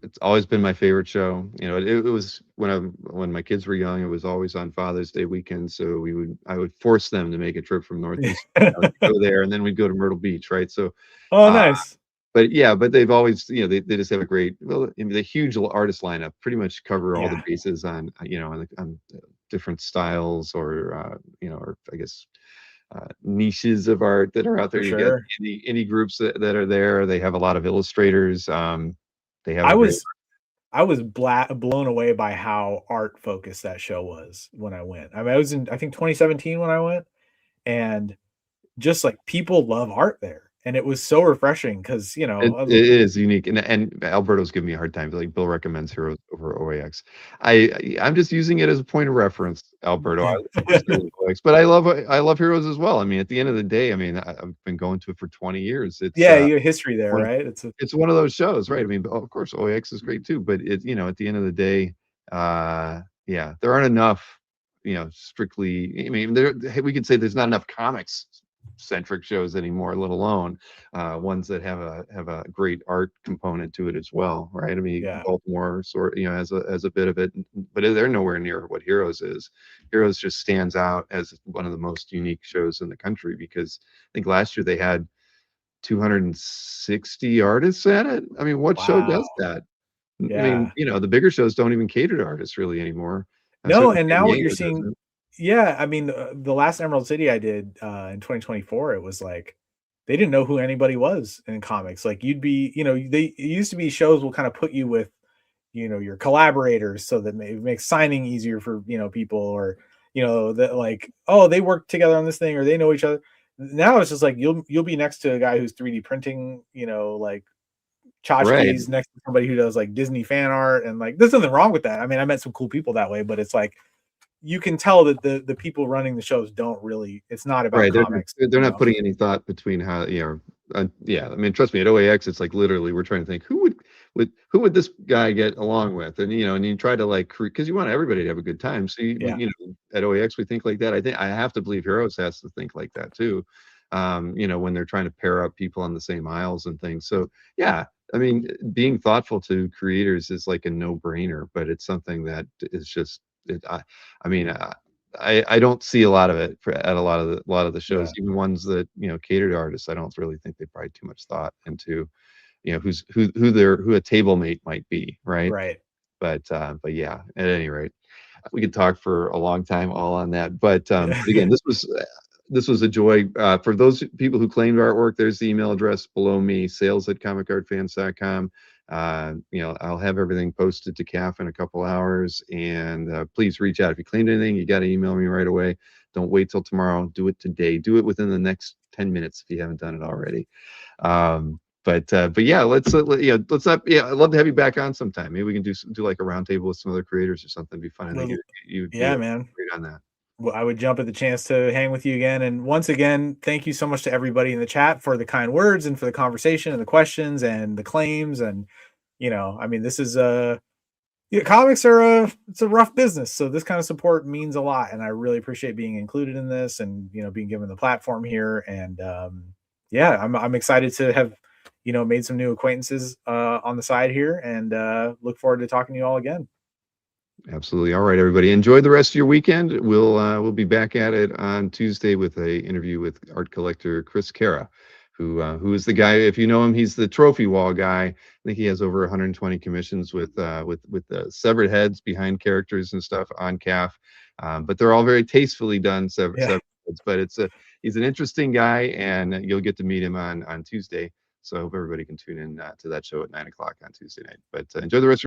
it's always been my favorite show. You know, it was when my kids were young. It was always on Father's Day weekend, so I would force them to make a trip from Northeast to go there, and then we'd go to Myrtle Beach, right? So, Oh, uh, nice. but yeah, but they've always, you know, they just have a great, well, I mean, the huge artist lineup, pretty much cover all the Yeah, bases on, you know, on different styles or, you know, or I guess niches of art that are out there. for You get sure. indie groups that are there. They have a lot of illustrators. They have I a great. was I was blown away by how art focused that show was when I went. I mean, I was in, I think, 2017 when I went, and just like people love art there, and it was so refreshing because It is unique, and Alberto's giving me a hard time. Like Bill recommends Heroes over OAX. I'm just using it as a point of reference, Alberto. I prefer OAX, but I love Heroes as well. I mean, at the end of the day, I mean, I've been going to it for 20 years. It's yeah, you have history there, one of right? it's one of those shows, right? I mean, of course, OAX is great too, but it, you know, at the end of the day, yeah, there aren't enough, you know, strictly. I mean, we could say there's not enough comics centric shows anymore, let alone ones that have a great art component to it as well, right? I mean, Yeah, Baltimore sort, you know, has a bit of it, but they're nowhere near what Heroes is. Heroes just stands out as one of the most unique shows in the country because I think last year they had 260 artists at it. I mean, what show wow, does that? I mean, yeah. you know, the bigger shows don't even cater to artists really anymore. No, Certainly and San now what you're Diego seeing, doesn't. yeah, I mean, the last Emerald City I did in 2024, it was like they didn't know who anybody was in comics. Like you'd be, it used to be shows will kind of put you with your collaborators so that it makes signing easier for people, or that like, oh, they work together on this thing or they know each other. Now it's just like you'll be next to a guy who's 3D printing, like Right. tchotchkes, next to somebody who does like Disney fan art, and like there's nothing wrong with that. I mean, I met some cool people that way, but it's like you can tell that the people running the shows don't really, it's not about Right, comics, they're not putting any thought between how, you know, yeah, I mean, trust me, at OAX, it's like literally we're trying to think who would this guy get along with, and you know, and you try to like because you want everybody to have a good time. So Yeah, you know, at OAX we think like that. I think I have to believe Heroes has to think like that too. You know, when they're trying to pair up people on the same aisles and things. So yeah, I mean, being thoughtful to creators is like a no-brainer, but it's something that is just I mean, I don't see a lot of it at a lot of the shows, yeah, even ones that, you know, cater to artists. I don't really think they probably too much thought into, you know, who a table mate might be, right? right. But yeah, at any rate, we could talk for a long time all on that. But again, this was a joy. For those people who claimed artwork, there's the email address below me, sales@comicartfans.com. You know, I'll have everything posted to CAF in a couple hours, and please reach out if you claimed anything. You got to email me right away. Don't wait till tomorrow. Do it today. Do it within the next 10 minutes if you haven't done it already. But yeah, let's not. Yeah, I'd love to have you back on sometime. Maybe we can do like a roundtable with some other creators or something. It'd be fun. I think Well, you'd be yeah, man. great on that. Well, I would jump at the chance to hang with you again. And once again, thank you so much to everybody in the chat for the kind words and for the conversation and the questions and the claims. And I mean, this is comics are it's a rough business, so this kind of support means a lot, and I really appreciate being included in this and being given the platform here. And yeah, I'm excited to have made some new acquaintances on the side here, and look forward to talking to you all again. Absolutely. All right, everybody. Enjoy the rest of your weekend. We'll be back at it on Tuesday with a interview with art collector Chris Cara, who is the guy. If you know him, he's the trophy wall guy. I think he has over 120 commissions with severed heads behind characters and stuff on CAF. But they're all very tastefully done Yeah. severed heads. But he's an interesting guy, and you'll get to meet him on Tuesday. So I hope everybody can tune in to that show at 9 o'clock on Tuesday night. But enjoy the rest of